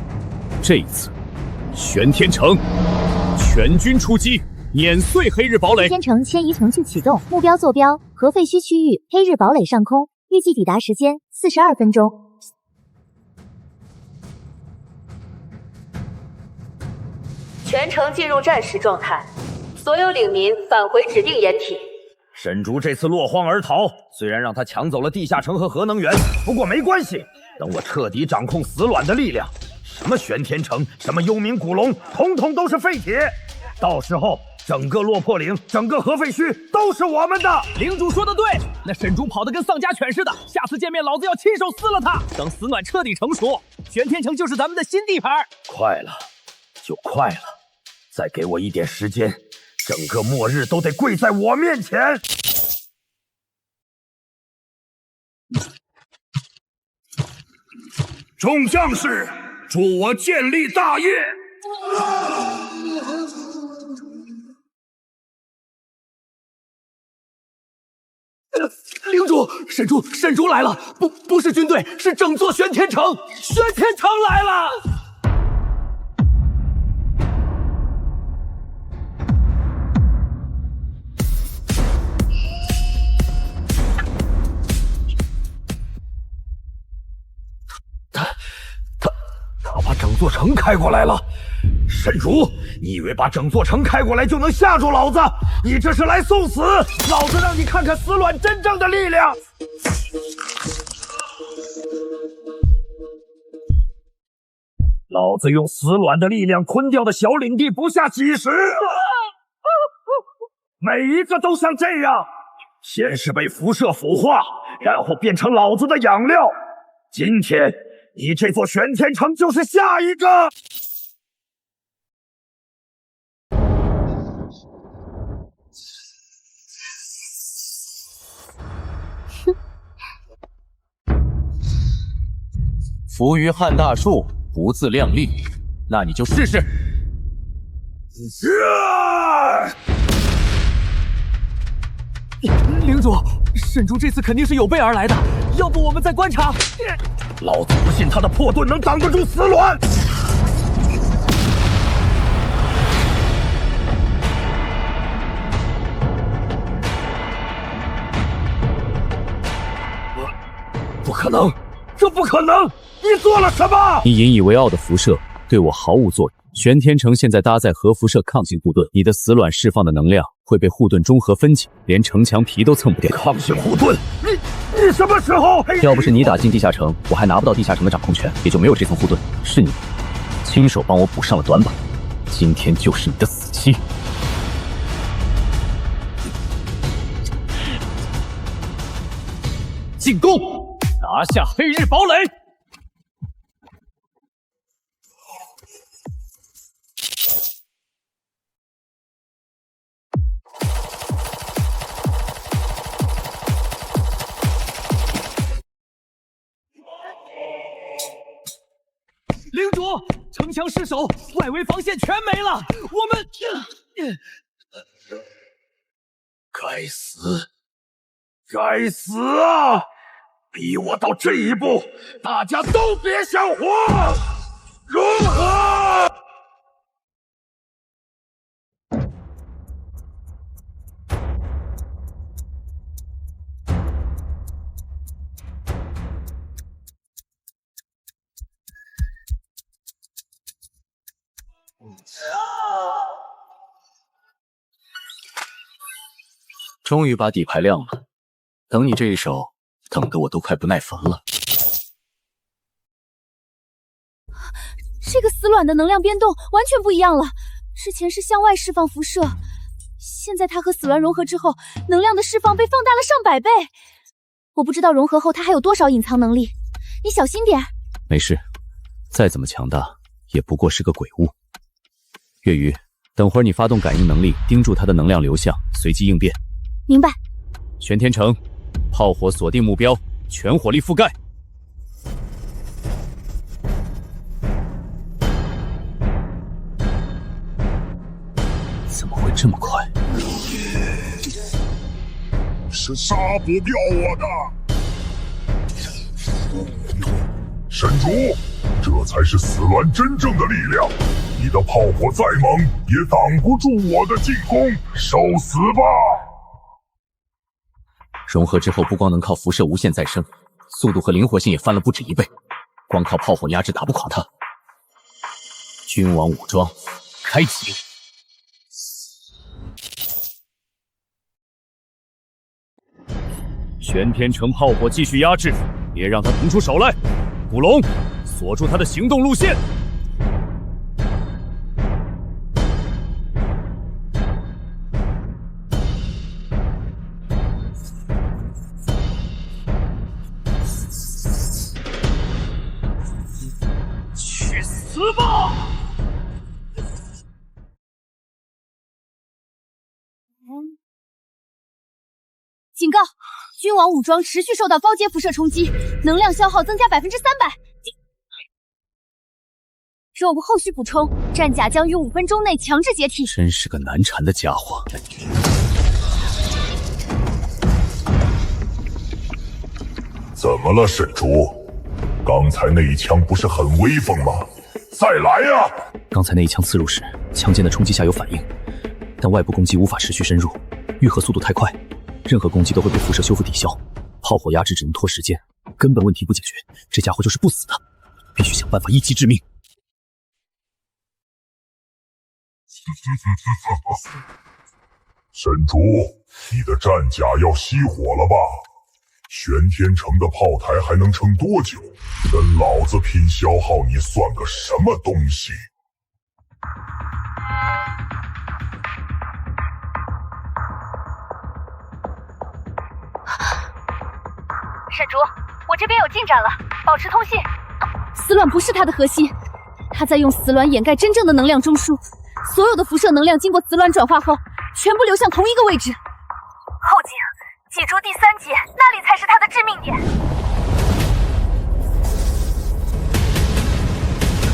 这一次玄天城全军出击，碾碎黑日堡垒。天城迁移程序启动，目标坐标核废墟区域黑日堡垒上空，预计抵达时间42分钟。全城进入战时状态，所有领民返回指定掩体。沈竹这次落荒而逃，虽然让他抢走了地下城和核能源，不过没关系。等我彻底掌控死卵的力量，什么玄天城，什么幽冥古龙，统统都是废铁。到时候，整个落魄岭，整个核废墟都是我们的。领主说的对，那沈竹跑得跟丧家犬似的，下次见面老子要亲手撕了他。等死卵彻底成熟，玄天城就是咱们的新地盘。快了，就快了，再给我一点时间，整个末日都得跪在我面前。众将士，助我建立大业！领主，沈主来了！不是军队，是整座玄天城！玄天城来了！他把整座城开过来了。沈主，你以为把整座城开过来就能吓住老子？你这是来送死！老子让你看看死卵真正的力量！老子用死卵的力量吞掉的小领地不下几十，每一个都像这样，先是被辐射腐化，然后变成老子的养料。今天你这座玄天城就是下一个。浮于撼大树，不自量力，那你就试试。领主，沈主这次肯定是有备而来的，要不我们再观察？老子不信他的破盾能挡得住死卵！不可能，这不可能！你做了什么？你引以为傲的辐射对我毫无作用。玄天城现在搭载核辐射抗性护盾，你的死卵释放的能量会被护盾中和分解，连城墙皮都蹭不掉。抗性护盾，你什么时候？要不是你打进地下城，我还拿不到地下城的掌控权，也就没有这层护盾。是你亲手帮我补上了短板，今天就是你的死期。进攻，拿下黑日堡垒！领主，城墙失守，外围防线全没了，我们……该死！该死啊！逼我到这一步，大家都别想活！如何？终于把底牌亮了，等你这一手，等得我都快不耐烦了。这个死卵的能量变动完全不一样了，之前是向外释放辐射，现在它和死卵融合之后，能量的释放被放大了上百倍。我不知道融合后它还有多少隐藏能力，你小心点。没事，再怎么强大，也不过是个鬼物。月鱼，等会儿你发动感应能力，盯住它的能量流向，随机应变。明白。玄天城，炮火锁定目标，全火力覆盖。怎么会这么快？是杀不掉我的，神主，这才是死卵真正的力量。你的炮火再猛，也挡不住我的进攻，受死吧！融合之后，不光能靠辐射无限再生，速度和灵活性也翻了不止1倍。光靠炮火压制打不垮它。君王武装，开启。玄天城炮火继续压制，别让他腾出手来。古龙，锁住他的行动路线。去死吧！警告！君王武装持续受到高阶辐射冲击，能量消耗增加300%。若无后续补充，战甲将于5分钟内强制解体。真是个难缠的家伙。怎么了，沈竹？刚才那一枪不是很威风吗？再来呀！刚才那一枪刺入时，枪尖的冲击下有反应，但外部攻击无法持续深入，愈合速度太快，任何攻击都会被辐射修复抵消。炮火压制只能拖时间，根本问题不解决，这家伙就是不死的，必须想办法一击致命。沈竹，你的战甲要熄火了吧？玄天城的炮台还能撑多久？跟老子拼消耗你算个什么东西？沈竹，我这边有进展了，保持通信。死卵不是他的核心，他在用死卵掩盖真正的能量中枢，所有的辐射能量经过死卵转化后，全部流向同一个位置。后颈。脊柱第3节，那里才是他的致命点。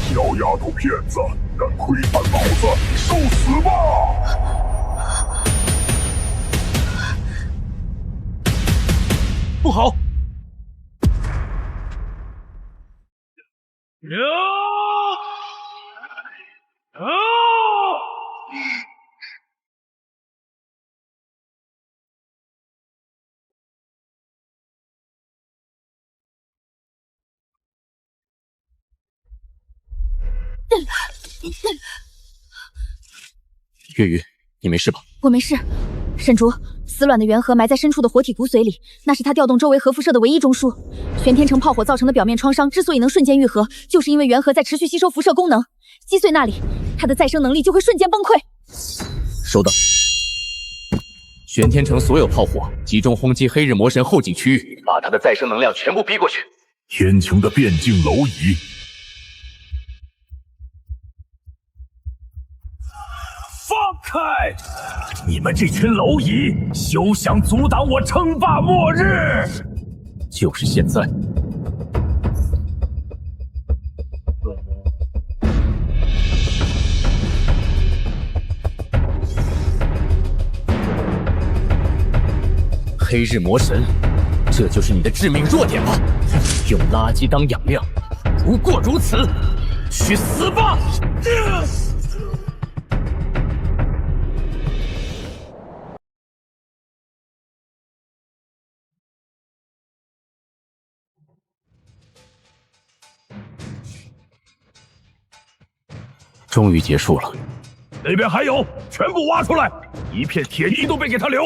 小丫头片子，敢窥探老子，受死吧！不好！月鱼，你没事吧？我没事。沈竹，死卵的原核埋在深处的活体骨髓里，那是它调动周围核辐射的唯一中枢。玄天城炮火造成的表面创伤之所以能瞬间愈合，就是因为原核在持续吸收辐射功能，击碎那里，它的再生能力就会瞬间崩溃。收到。玄天城所有炮火集中轰击黑日魔神后颈区域，把他的再生能量全部逼过去。天穹的变境蝼蚁。放开！你们这群蝼蚁，休想阻挡我称霸末日！就是现在！黑日魔神，这就是你的致命弱点吧？用垃圾当养料，不过如此！去死吧！终于结束了。那边还有，全部挖出来，一片铁泥都别给他留。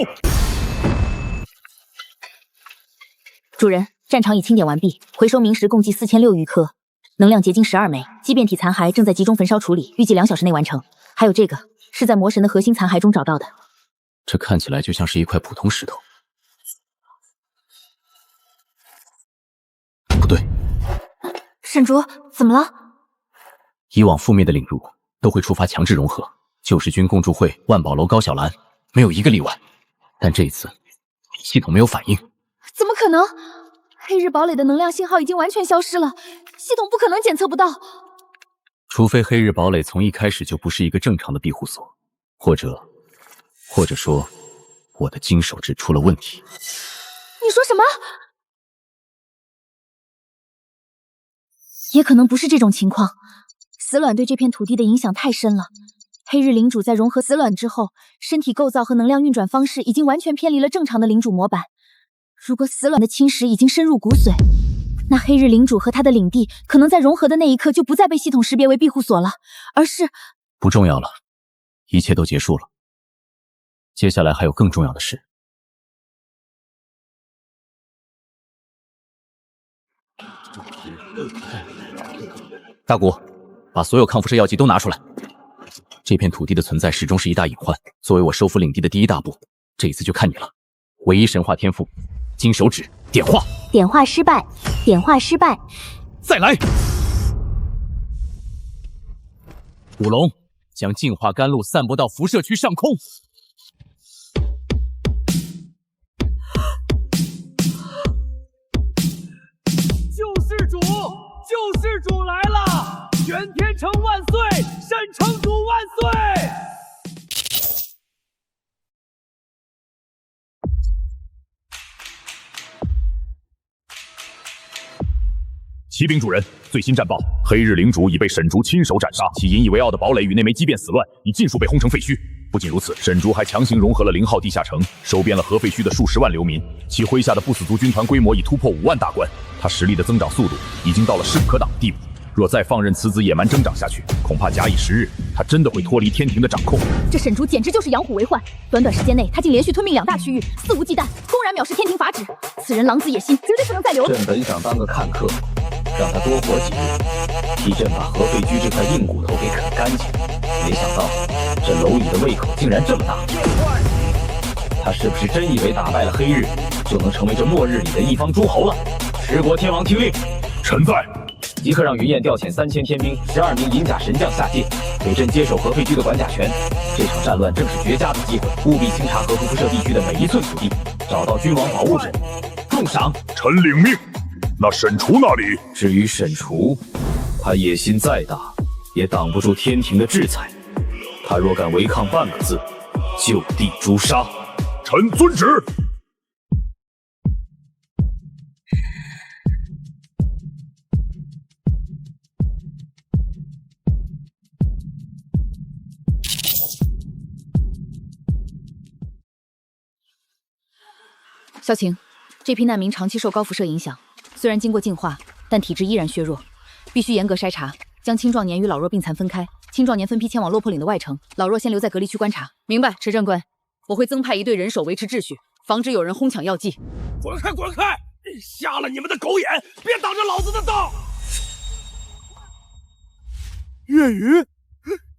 主人，战场已清点完毕，回收明石共计4006余颗，能量结晶12枚，畸变体残骸正在集中焚烧处理，预计2小时内完成。还有这个，是在魔神的核心残骸中找到的。这看起来就像是一块普通石头。不对，沈竹，怎么了？以往覆灭的领域都会触发强制融合，救世军、共助会、万宝楼、高小兰没有一个例外。但这一次，系统没有反应。怎么可能？黑日堡垒的能量信号已经完全消失了，系统不可能检测不到。除非黑日堡垒从一开始就不是一个正常的庇护所，或者说，我的金手指出了问题。你说什么？也可能不是这种情况。死卵对这片土地的影响太深了。黑日领主在融合死卵之后，身体构造和能量运转方式已经完全偏离了正常的领主模板。如果死卵的侵蚀已经深入骨髓，那黑日领主和他的领地可能在融合的那一刻就不再被系统识别为庇护所了，而是……不重要了，一切都结束了。接下来还有更重要的事。大古，把所有抗辐射药剂都拿出来。这片土地的存在始终是一大隐患，作为我收复领地的第一大步，这一次就看你了。唯一神话天赋，金手指点化。点化失败，点化失败。再来。古龙，将净化甘露散播到辐射区上空。救世主来了！玄玄天城万岁！沈城主万岁！启禀主人，最新战报：黑日领主已被沈竹亲手斩杀，其引以为傲的堡垒与那枚畸变死乱已尽数被轰成废墟。不仅如此，沈竹还强行融合了0号地下城，收编了核废墟的数十万流民，其麾下的不死族军团规模已突破5万大关。他实力的增长速度已经到了势不可挡的地步。若再放任此子野蛮增长下去，恐怕假以时日，他真的会脱离天庭的掌控。这沈竹简直就是养虎为患，短短时间内，他竟连续吞并2大区域，肆无忌惮，公然藐视天庭法旨。此人狼子野心，绝对不能再留。朕本想当个看客，让他多活几日，替朕把核废墟这块硬骨头给啃干净。没想到这蝼蚁的胃口竟然这么大。他是不是真以为打败了黑日，就能成为这末日里的一方诸侯了？十国天王听令，臣在。即刻让云燕调遣3000天兵、12名银甲神将下界，给朕接手核废墟的管辖权。这场战乱正是绝佳的机会，务必清查核辐射地区的每一寸土地，找到君王宝物阵，重赏。臣领命。那沈除那里？至于沈除，他野心再大，也挡不住天庭的制裁。他若敢违抗半个字，就地诛杀。臣遵旨。萧晴，这批难民长期受高辐射影响，虽然经过净化，但体质依然削弱，必须严格筛查，将青壮年与老弱病残分开，青壮年分批前往落魄岭的外城，老弱先留在隔离区观察。明白，池正官，我会增派1队人手维持秩序，防止有人哄抢药剂。滚开，滚开！瞎了你们的狗眼，别挡着老子的道！月雨。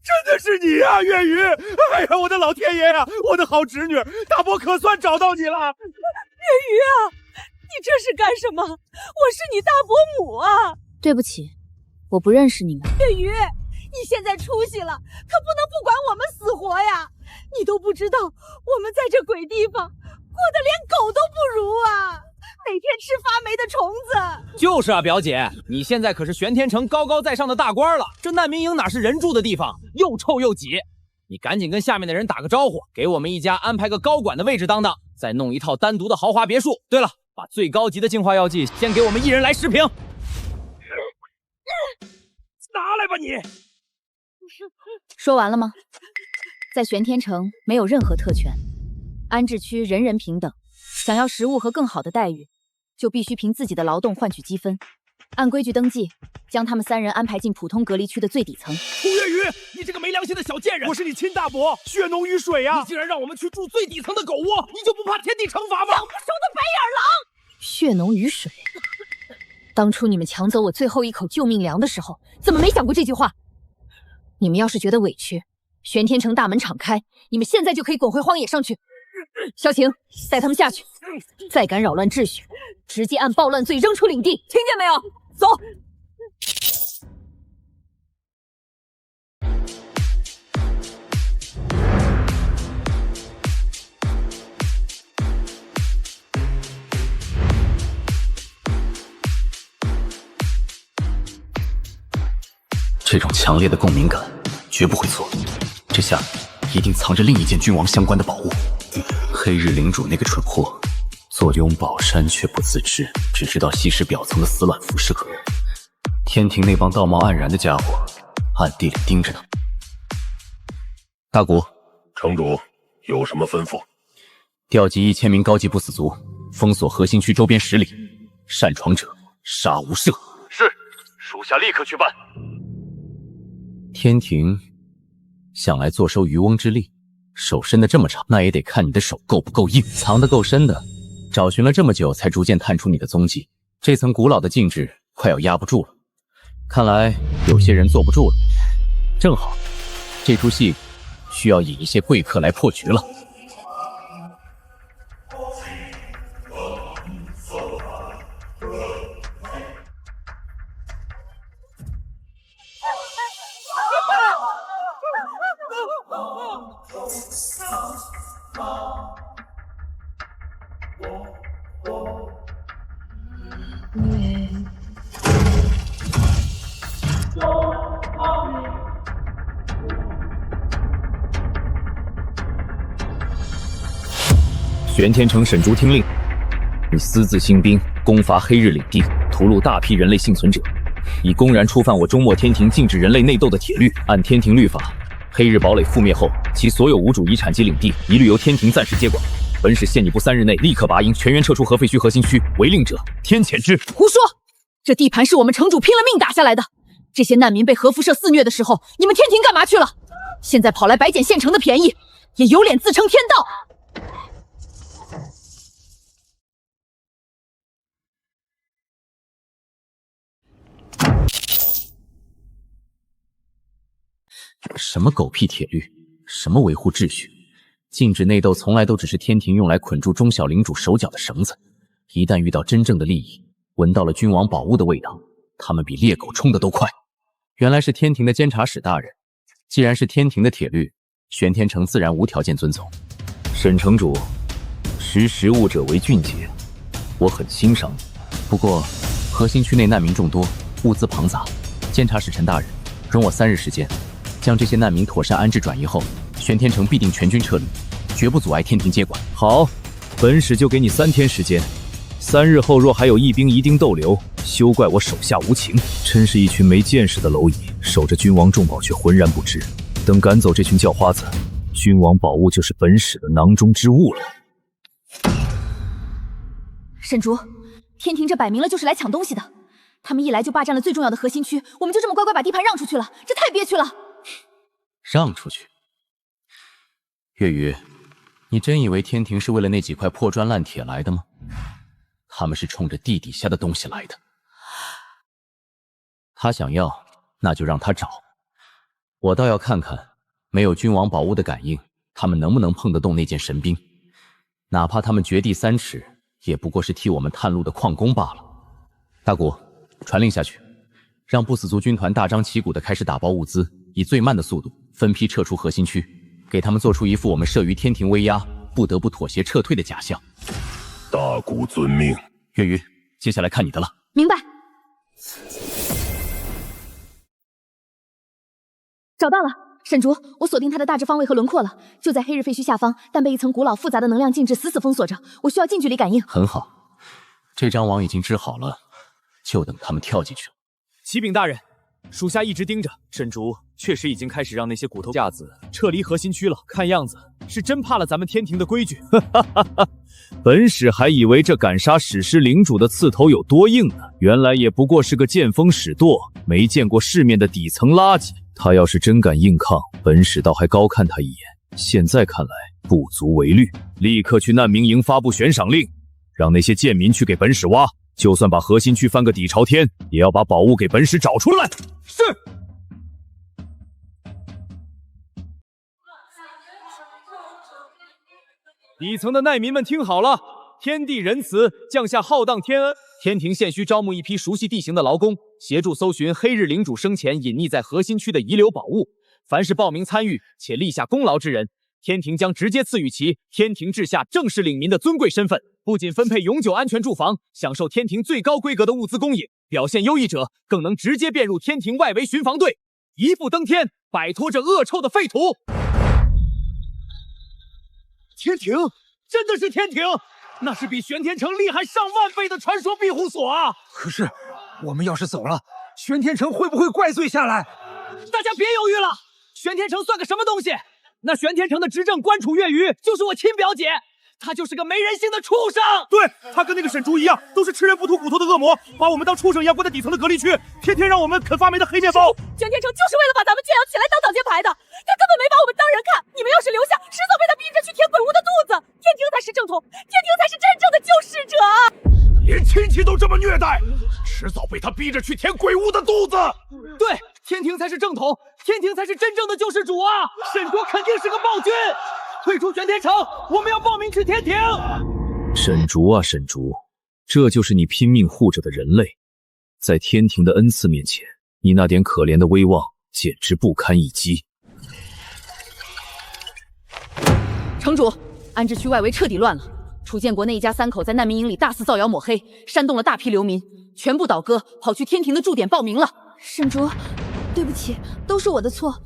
真的是你呀，月雨！哎呀，我的老天爷呀，我的好侄女，大伯可算找到你了。月雨啊，你这是干什么？我是你大伯母啊！对不起，我不认识你们。月雨，你现在出息了，可不能不管我们死活呀！你都不知道，我们在这鬼地方过得连狗都不如啊！每天吃发霉的虫子。就是啊，表姐，你现在可是玄天城高高在上的大官了，这难民营哪是人住的地方，又臭又挤。你赶紧跟下面的人打个招呼，给我们一家安排个高管的位置当当，再弄一套单独的豪华别墅。对了，把最高级的净化药剂先给我们1人来10瓶。拿来吧你！说完了吗？在玄天城没有任何特权，安置区人人平等，想要食物和更好的待遇，就必须凭自己的劳动换取积分。按规矩登记，将他们3人安排进普通隔离区的最底层。楚月雨，你这个没良心的小贱人！我是你亲大伯，血浓于水啊！你竟然让我们去住最底层的狗窝，你就不怕天地惩罚吗？养不熟的白眼狼！血浓于水。当初你们抢走我最后一口救命粮的时候，怎么没想过这句话？你们要是觉得委屈，玄天城大门敞开，你们现在就可以滚回荒野上去。萧晴，带他们下去，再敢扰乱秩序，直接按暴乱罪扔出领地，听见没有？走。这种强烈的共鸣感绝不会错，这下一定藏着另一件君王相关的宝物。黑日领主那个蠢货，坐拥宝山却不自知，只知道吸食表层的死卵辐射。天庭那帮道貌岸然的家伙，暗地里盯着呢。大古，城主有什么吩咐？调集1000名高级不死族，封锁核心区周边10里，擅闯者杀无赦。是，属下立刻去办。天庭想来坐收渔翁之利，手伸得这么长，那也得看你的手够不够硬。藏得够深的，找寻了这么久，才逐渐探出你的踪迹。这层古老的禁制快要压不住了，看来有些人坐不住了。正好，这出戏需要引一些贵客来破局了。玄天城沈竹听令，你私自兴兵，攻伐黑日领地，屠戮大批人类幸存者，以公然触犯我终末天庭禁止人类内斗的铁律。按天庭律法，黑日堡垒覆灭后，其所有无主遗产及领地一律由天庭暂时接管。本使限你不3日内立刻拔营，全员撤出合废墟核心区，违令者天谴之。胡说！这地盘是我们城主拼了命打下来的。这些难民被核辐射肆虐的时候，你们天庭干嘛去了？现在跑来白捡县城的便宜，也有脸自称天道？什么狗屁铁律，什么维护秩序，禁止内斗，从来都只是天庭用来捆住中小领主手脚的绳子。一旦遇到真正的利益，闻到了君王宝物的味道，他们比猎狗冲的都快。原来是天庭的监察使大人，既然是天庭的铁律，玄天城自然无条件遵从。沈城主，识时务者为俊杰，我很欣赏你。不过，核心区内难民众多，物资庞杂，监察使陈大人，容我3日时间。将这些难民妥善安置转移后，玄天城必定全军撤离，绝不阻碍天庭接管。好，本使就给你3天时间，3日后若还有义兵一定逗留，休怪我手下无情。真是一群没见识的蝼蚁，守着君王重宝却浑然不知。等赶走这群叫花子，君王宝物就是本使的囊中之物了。沈竹，天庭这摆明了就是来抢东西的，他们一来就霸占了最重要的核心区，我们就这么乖乖把地盘让出去了，这太憋屈了。让出去？月雨，你真以为天庭是为了那几块破砖烂铁来的吗？他们是冲着地底下的东西来的。他想要，那就让他找。我倒要看看，没有君王宝物的感应，他们能不能碰得动那件神兵？哪怕他们掘地3尺，也不过是替我们探路的矿工罢了。大古，传令下去，让不死族军团大张旗鼓地开始打包物资，以最慢的速度分批撤出核心区，给他们做出一副我们慑于天庭威压，不得不妥协撤退的假象。大古遵命。月鱼，接下来看你的了。明白。找到了，沈竹，我锁定他的大致方位和轮廓了，就在黑日废墟下方，但被一层古老复杂的能量禁制死死封锁着，我需要近距离感应。很好，这张网已经织好了，就等他们跳进去了。启禀大人，属下一直盯着，沈竹确实已经开始让那些骨头架子撤离核心区了，看样子是真怕了咱们天庭的规矩。本使还以为这敢杀史诗领主的刺头有多硬呢，原来也不过是个见风使舵、没见过世面的底层垃圾。他要是真敢硬抗，本使倒还高看他一眼。现在看来不足为虑，立刻去难民营发布悬赏令，让那些贱民去给本使挖，就算把核心区翻个底朝天，也要把宝物给本使找出来。是。底层的难民们听好了，天地仁慈，降下浩荡天恩。天庭现需招募一批熟悉地形的劳工，协助搜寻黑日领主生前隐匿在核心区的遗留宝物。凡是报名参与且立下功劳之人，天庭将直接赐予其天庭治下正式领民的尊贵身份，不仅分配永久安全住房，享受天庭最高规格的物资供应，表现优异者更能直接便入天庭外围巡防队，一步登天，摆脱这恶臭的废土。天庭，真的是天庭，那是比玄天城厉害上万倍的传说庇护所啊！可是，我们要是走了，玄天城会不会怪罪下来？大家别犹豫了，玄天城算个什么东西？那玄天城的执政官储月鱼就是我亲表姐，她就是个没人性的畜生。对，她跟那个沈竹一样，都是吃人不吐骨头的恶魔，把我们当畜生一样关在底层的隔离区，天天让我们啃发霉的黑面包。玄天城就是为了把咱们圈养起来当挡箭牌的，他根本没把我们当人看。你们要是留下，迟早被他逼着去填鬼屋的肚子。天庭才是正统，天庭才是真正的救世者。连亲戚都这么虐待，迟早被他逼着去填鬼屋的肚子。对，天庭才是正统，天庭才是真正的救世主啊！沈竹肯定是个暴君，退出玄天城，我们要报名去天庭。沈竹啊沈竹，这就是你拼命护着的人类，在天庭的恩赐面前，你那点可怜的威望简直不堪一击。城主，安置区外围彻底乱了。楚建国那一家3口在难民营里大肆造谣抹黑，煽动了大批流民，全部倒戈，跑去天庭的驻点报名了。沈竹，对不起，都是我的错。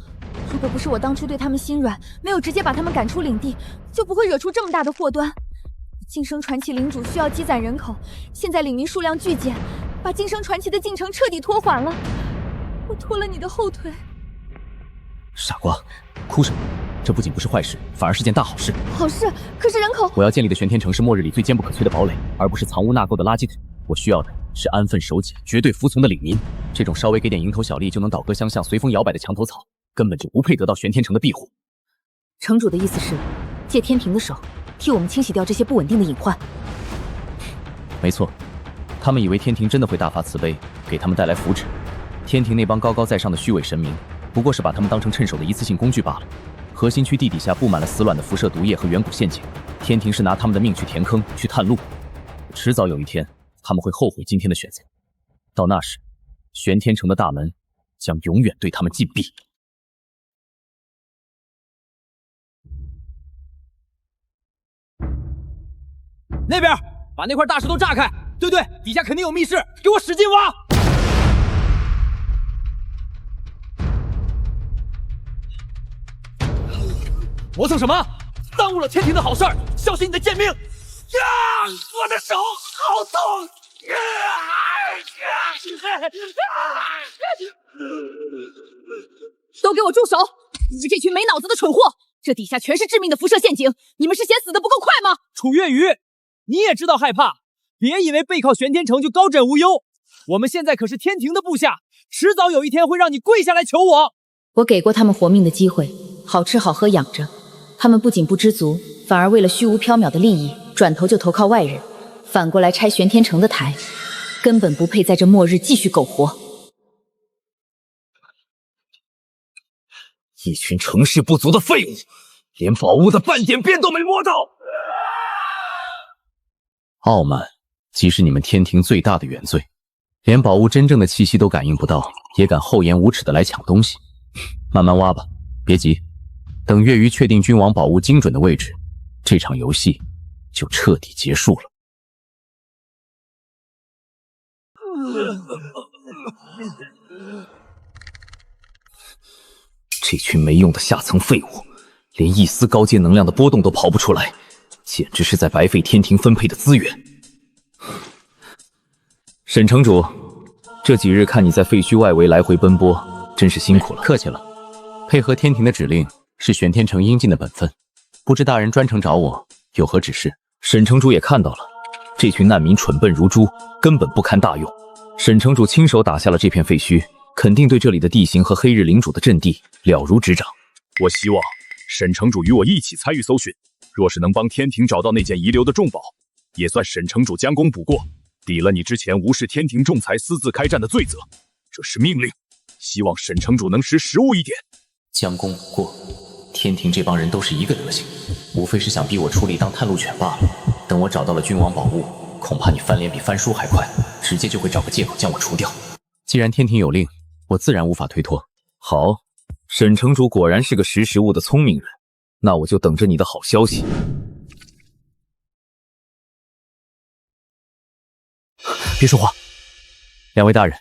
如果不是我当初对他们心软，没有直接把他们赶出领地，就不会惹出这么大的祸端。晋升传奇领主需要积攒人口，现在领民数量剧减，把晋升传奇的进程彻底拖缓了。我拖了你的后腿。傻瓜，哭什么？这不仅不是坏事，反而是件大好事。好事？可是人口……我要建立的玄天城是末日里最坚不可摧的堡垒，而不是藏污纳垢的垃圾桶。我需要的是安分守己、绝对服从的领民。这种稍微给点蝇头小利就能倒戈相向、随风摇摆的墙头草，根本就不配得到玄天城的庇护。城主的意思是，借天庭的手，替我们清洗掉这些不稳定的隐患。没错，他们以为天庭真的会大发慈悲，给他们带来福祉。天庭那帮高高在上的虚伪神明，不过是把他们当成趁手的一次性工具罢了。核心区地底下布满了死卵的辐射毒液和远古陷阱，天庭是拿他们的命去填坑、去探路。迟早有一天，他们会后悔今天的选择。到那时，玄天城的大门将永远对他们禁闭。那边把那块大石头炸开！对对，底下肯定有密室，给我使劲挖！磨蹭什么？耽误了天庭的好事儿，小心你的贱命！呀，我的手好痛！都给我住手！你这群没脑子的蠢货！这底下全是致命的辐射陷阱，你们是嫌死的不够快吗？楚月雨，你也知道害怕，别以为背靠玄天城就高枕无忧。我们现在可是天庭的部下，迟早有一天会让你跪下来求我。我给过他们活命的机会，好吃好喝养着，他们不仅不知足，反而为了虚无缥缈的利益，转头就投靠外人，反过来拆玄天城的台，根本不配在这末日继续苟活。一群成事不足的废物，连宝物的半点边都没摸到。傲慢即是你们天庭最大的原罪，连宝物真正的气息都感应不到，也敢厚颜无耻的来抢东西。慢慢挖吧，别急，等月余确定君王宝物精准的位置，这场游戏就彻底结束了。这群没用的下层废物，连一丝高阶能量的波动都跑不出来，简直是在白费天庭分配的资源。沈城主，这几日看你在废墟外围来回奔波，真是辛苦了。客气了，配合天庭的指令是玄天城应尽的本分。不知大人专程找我有何指示？沈城主也看到了，这群难民蠢笨如猪，根本不堪大用。沈城主亲手打下了这片废墟，肯定对这里的地形和黑日领主的阵地了如指掌。我希望沈城主与我一起参与搜寻，若是能帮天庭找到那件遗留的重宝，也算沈城主将功补过，抵了你之前无视天庭仲裁私自开战的罪责。这是命令，希望沈城主能识时务一点。将功补过，天庭这帮人都是一个德行，无非是想逼我出力当探路犬罢了。等我找到了君王宝物，恐怕你翻脸比翻书还快，直接就会找个借口将我除掉。既然天庭有令，我自然无法推脱。好，沈城主果然是个识时务的聪明人，那我就等着你的好消息。别说话！两位大人，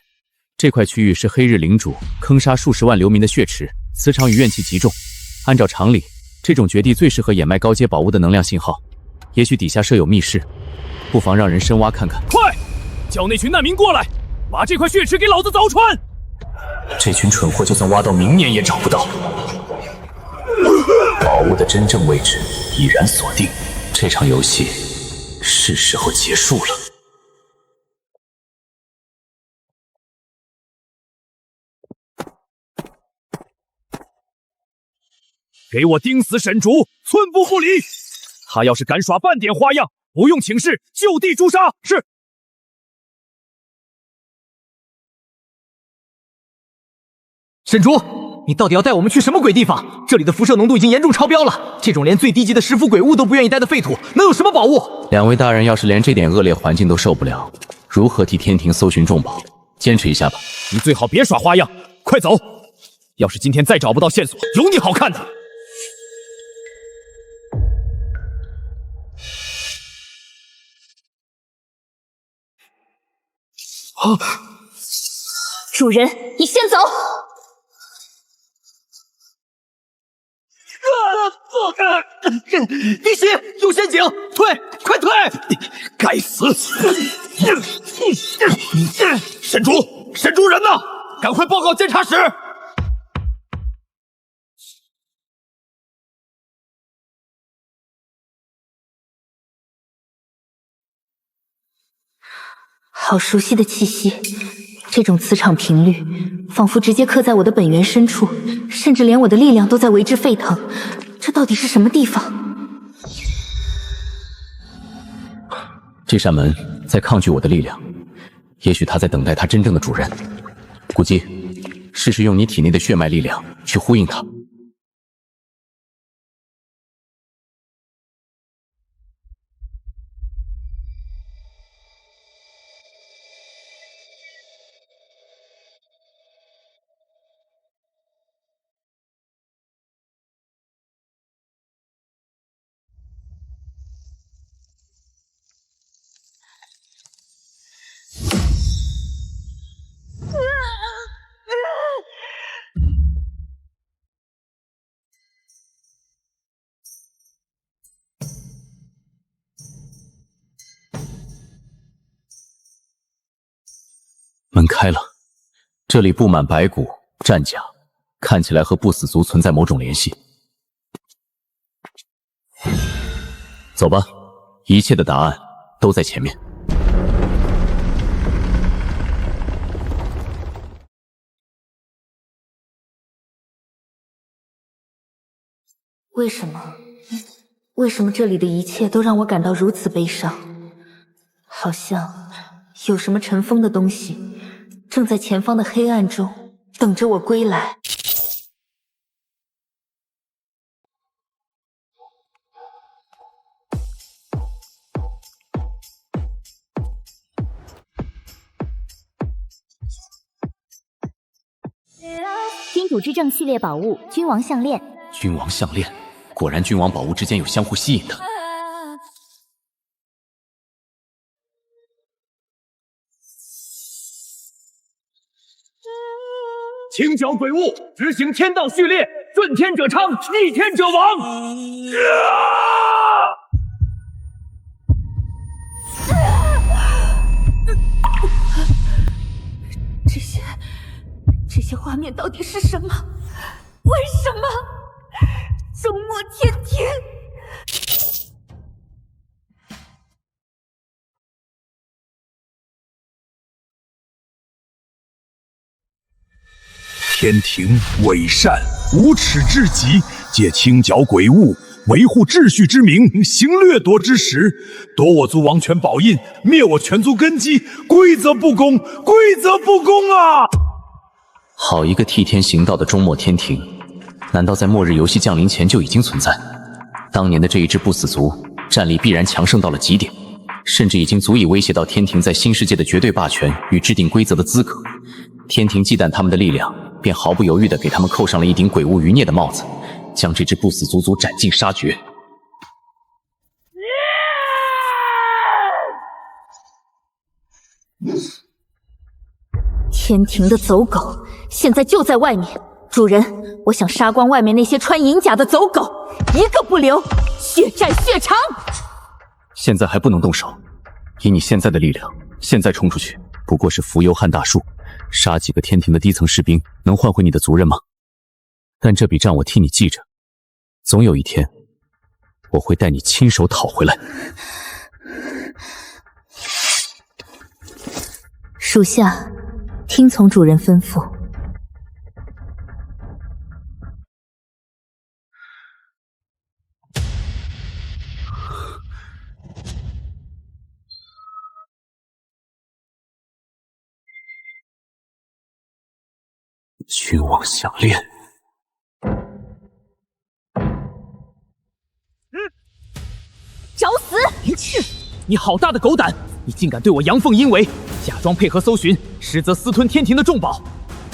这块区域是黑日领主坑杀数十万流民的血池，磁场与怨气极重。按照常理，这种绝地最适合掩埋高阶宝物的能量信号。也许底下设有密室，不妨让人深挖看看。快，叫那群难民过来，把这块血池给老子凿穿！这群蠢货就算挖到明年也找不到。宝物的真正位置已然锁定，这场游戏是时候结束了。给我盯死沈竹，寸步不离！他要是敢耍半点花样，不用请示，就地诛杀！是。沈竹，你到底要带我们去什么鬼地方？这里的辐射浓度已经严重超标了，这种连最低级的食腐鬼物都不愿意待的废土，能有什么宝物？两位大人要是连这点恶劣环境都受不了，如何替天庭搜寻重宝？坚持一下吧。你最好别耍花样，快走！要是今天再找不到线索，有你好看的！主人，你先走。不敌袭，有陷阱，退，快退！该死！沈竹人呢？赶快报告监察使！好熟悉的气息，这种磁场频率，仿佛直接刻在我的本源深处，甚至连我的力量都在为之沸腾。这到底是什么地方？这扇门在抗拒我的力量，也许它在等待它真正的主人。古籍，试试用你体内的血脉力量去呼应它。门开了，这里布满白骨战甲，看起来和不死族存在某种联系。走吧，一切的答案都在前面。为什么这里的一切都让我感到如此悲伤？好像有什么尘封的东西正在前方的黑暗中等着我归来。君主之证系列宝物君王项链。君王项链，果然君王宝物之间有相互吸引的。清剿鬼物，执行天道序列，顺天者昌，逆天者亡。这些画面到底是什么？为什么？周末天庭。天庭伪善无耻至极，借清剿鬼物、维护秩序之名，行掠夺之实，夺我族王权宝印，灭我全族根基，规则不公，规则不公啊！好一个替天行道的终末天庭，难道在末日游戏降临前就已经存在？当年的这一支不死族，战力必然强盛到了极点，甚至已经足以威胁到天庭在新世界的绝对霸权与制定规则的资格。天庭忌惮他们的力量，便毫不犹豫地给他们扣上了一顶鬼物余孽的帽子，将这支不死族斩尽杀绝。天庭的走狗现在就在外面，主人，我想杀光外面那些穿银甲的走狗，一个不留，血债血偿。现在还不能动手，以你现在的力量，现在冲出去不过是浮游撼大树，杀几个天庭的低层士兵能换回你的族人吗？但这笔账我替你记着，总有一天我会带你亲手讨回来。属下听从主人吩咐。君王项链，找死！你好大的狗胆！你竟敢对我阳奉阴违，假装配合搜寻，实则私吞天庭的重宝！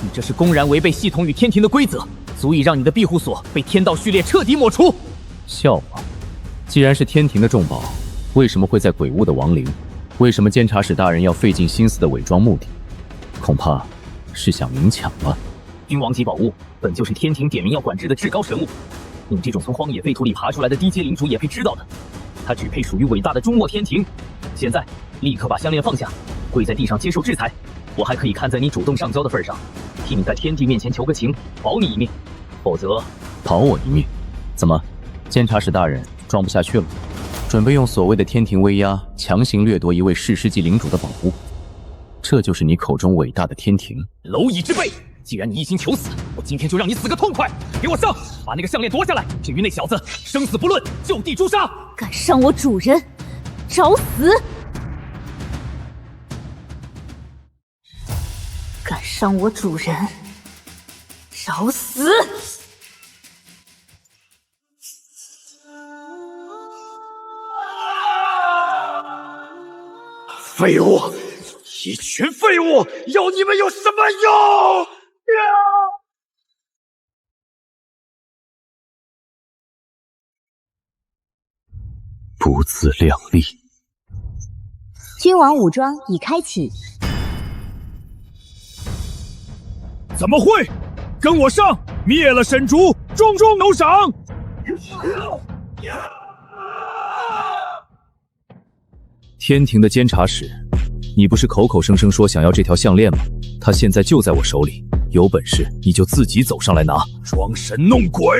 你这是公然违背系统与天庭的规则，足以让你的庇护所被天道序列彻底抹除。笑话！既然是天庭的重宝，为什么会在鬼物的亡灵？为什么监察使大人要费尽心思的伪装目的？恐怕是想明抢吧。君王级宝物本就是天庭点名要管制的至高神物，你这种从荒野废土里爬出来的低阶领主也配知道的，他只配属于伟大的终末天庭。现在立刻把项链放下，跪在地上接受制裁。我还可以看在你主动上交的份上，替你在天帝面前求个情，保你一命。否则，保我一命？怎么，监察使大人装不下去了，准备用所谓的天庭威压强行掠夺一位世世纪领主的宝物？这就是你口中伟大的天庭？蝼蚁之辈！既然你一心求死，我今天就让你死个痛快！给我上，把那个项链夺下来！至于那小子，生死不论，就地诛杀！敢伤我主人，找死！敢伤我主人，找死！废物！一群废物！要你们有什么用？不自量力！君王武装已开启。怎么会？跟我上！灭了沈竹，重重有赏！天庭的监察使，你不是口口声声说想要这条项链吗？它现在就在我手里，有本事你就自己走上来拿！装神弄鬼！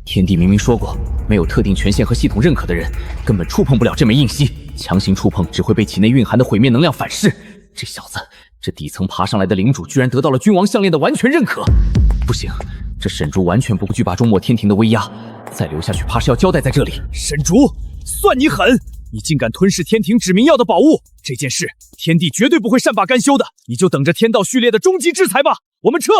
天帝明明说过，没有特定权限和系统认可的人，根本触碰不了这枚印稀。强行触碰只会被体内蕴含的毁灭能量反噬。这小子，这底层爬上来的领主，居然得到了君王项链的完全认可。不行，这沈竹完全不惧怕终末天庭的威压，再留下去怕是要交代在这里。沈竹，算你狠！你竟敢吞噬天庭指明要的宝物，这件事天帝绝对不会善罢甘休的。你就等着天道序列的终极制裁吧！我们撤！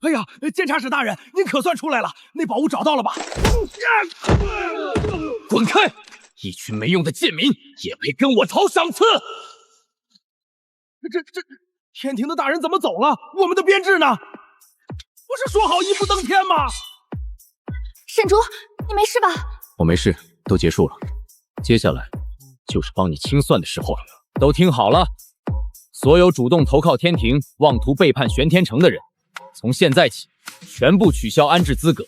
哎呀，监察使大人，您可算出来了，那宝物找到了吧？滚开！一群没用的贱民，也配跟我讨赏赐？这，天庭的大人怎么走了？我们的编制呢？不是说好一步登天吗？沈竹，你没事吧？我没事，都结束了。接下来就是帮你清算的时候了。都听好了，所有主动投靠天庭、妄图背叛玄天城的人，从现在起全部取消安置资格，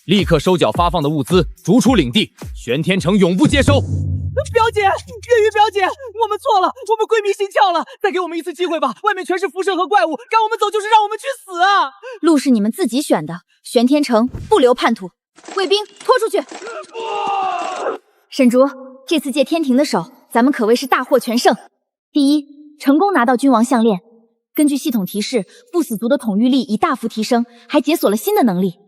立刻收缴发放的物资，逐出领地，玄天城永不接收。表姐，月月表姐，我们错了，我们鬼迷心窍了，再给我们一次机会吧！外面全是辐射和怪物，赶我们走就是让我们去死啊！路是你们自己选的，玄天城不留叛徒，卫兵拖出去！沈竹，这次借天庭的手，咱们可谓是大获全胜。第一，成功拿到君王项链，根据系统提示，不死族的统御力已大幅提升，还解锁了新的能力。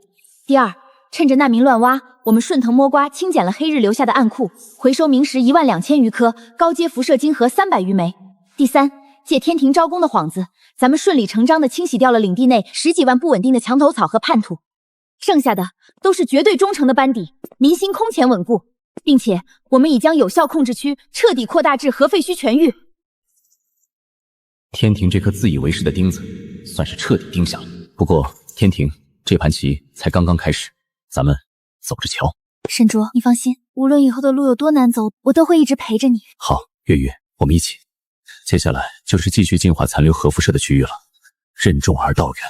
第二，趁着难民乱挖，我们顺藤摸瓜清捡了黑日留下的暗库，回收冥石12000余颗，高阶辐射晶核300余枚。第三，借天庭招工的幌子，咱们顺理成章地清洗掉了领地内10几万不稳定的墙头草和叛徒，剩下的都是绝对忠诚的班底，民心空前稳固，并且我们已将有效控制区彻底扩大至核废墟全域。天庭这颗自以为是的钉子，算是彻底钉下了。不过，天庭这盘棋才刚刚开始，咱们走着瞧。沈竹，你放心，无论以后的路有多难走，我都会一直陪着你。好，月月，我们一起。接下来就是继续净化残留核辐射的区域了，任重而道远。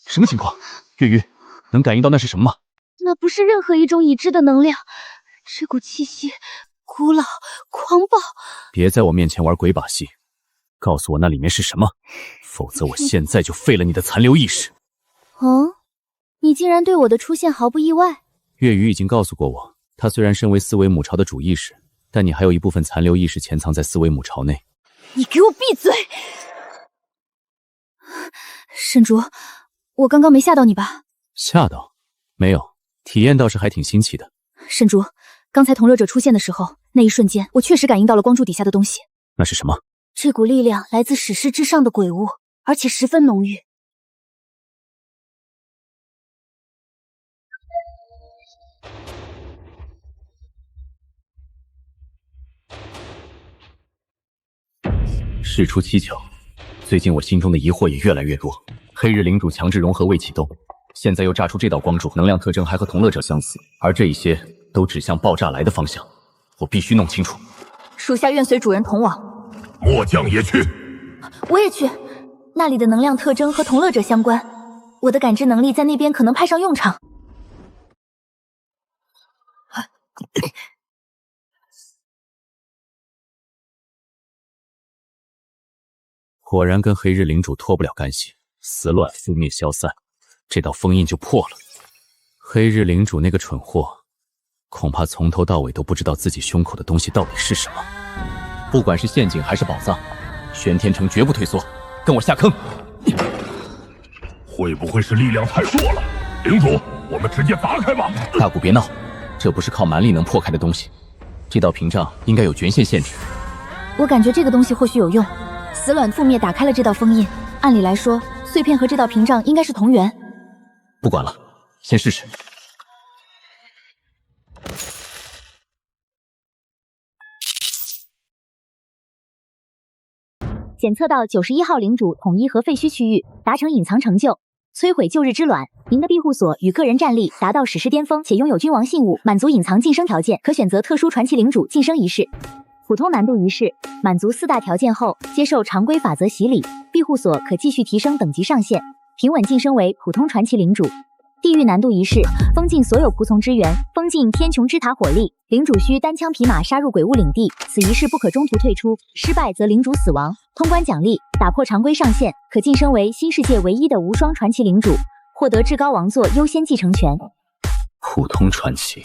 什么情况？月月，能感应到那是什么吗？那不是任何一种已知的能量，这股气息古老狂暴。别在我面前玩鬼把戏，告诉我那里面是什么，否则我现在就废了你的残留意识。哦，你竟然对我的出现毫不意外。月雨已经告诉过我，他虽然身为思维母巢的主意识，但你还有一部分残留意识潜藏在思维母巢内。你给我闭嘴！沈竹，我刚刚没吓到你吧？吓到？没有，体验倒是还挺新奇的。沈竹，刚才同乐者出现的时候，那一瞬间，我确实感应到了光柱底下的东西。那是什么？这股力量来自史诗之上的鬼物，而且十分浓郁。事出蹊跷，最近我心中的疑惑也越来越多。黑日领主强制融合未启动，现在又炸出这道光柱，能量特征还和同乐者相似，而这一些都指向爆炸来的方向。我必须弄清楚。属下愿随主人同往。末将也去。我也去。那里的能量特征和同乐者相关，我的感知能力在那边可能派上用场。果然跟黑日领主脱不了干系，死卵覆灭消散，这道封印就破了。黑日领主那个蠢货，恐怕从头到尾都不知道自己胸口的东西到底是什么。不管是陷阱还是宝藏，玄天城绝不退缩，跟我下坑。会不会是力量太弱了？领主，我们直接砸开吧。大古别闹，这不是靠蛮力能破开的东西，这道屏障应该有权限限制。我感觉这个东西或许有用。死卵覆灭打开了这道封印，按理来说，碎片和这道屏障应该是同源。不管了，先试试。检测到91号领主统一和废墟区域，达成隐藏成就，摧毁旧日之卵。您的庇护所与个人战力达到史诗巅峰，且拥有君王信物，满足隐藏晋升条件，可选择特殊传奇领主晋升仪式。普通难度仪式，满足4大条件后，接受常规法则洗礼，庇护所可继续提升等级上限，平稳晋升为普通传奇领主。地狱难度仪式，封禁所有仆从支援，封禁天穹之塔火力，领主需单枪匹马杀入鬼物领地，此仪式不可中途退出，失败则领主死亡。通关奖励，打破常规上限，可晋升为新世界唯一的无双传奇领主，获得至高王座优先继承权。普通传奇，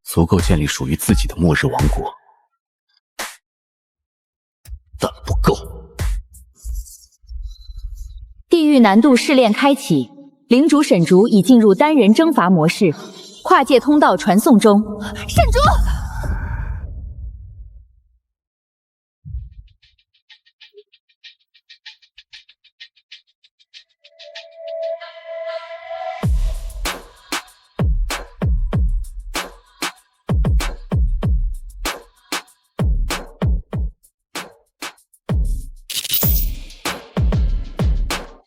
足够建立属于自己的末日王国，但不够。地狱难度试炼开启，领主沈竹已进入单人征伐模式，跨界通道传送中。沈竹，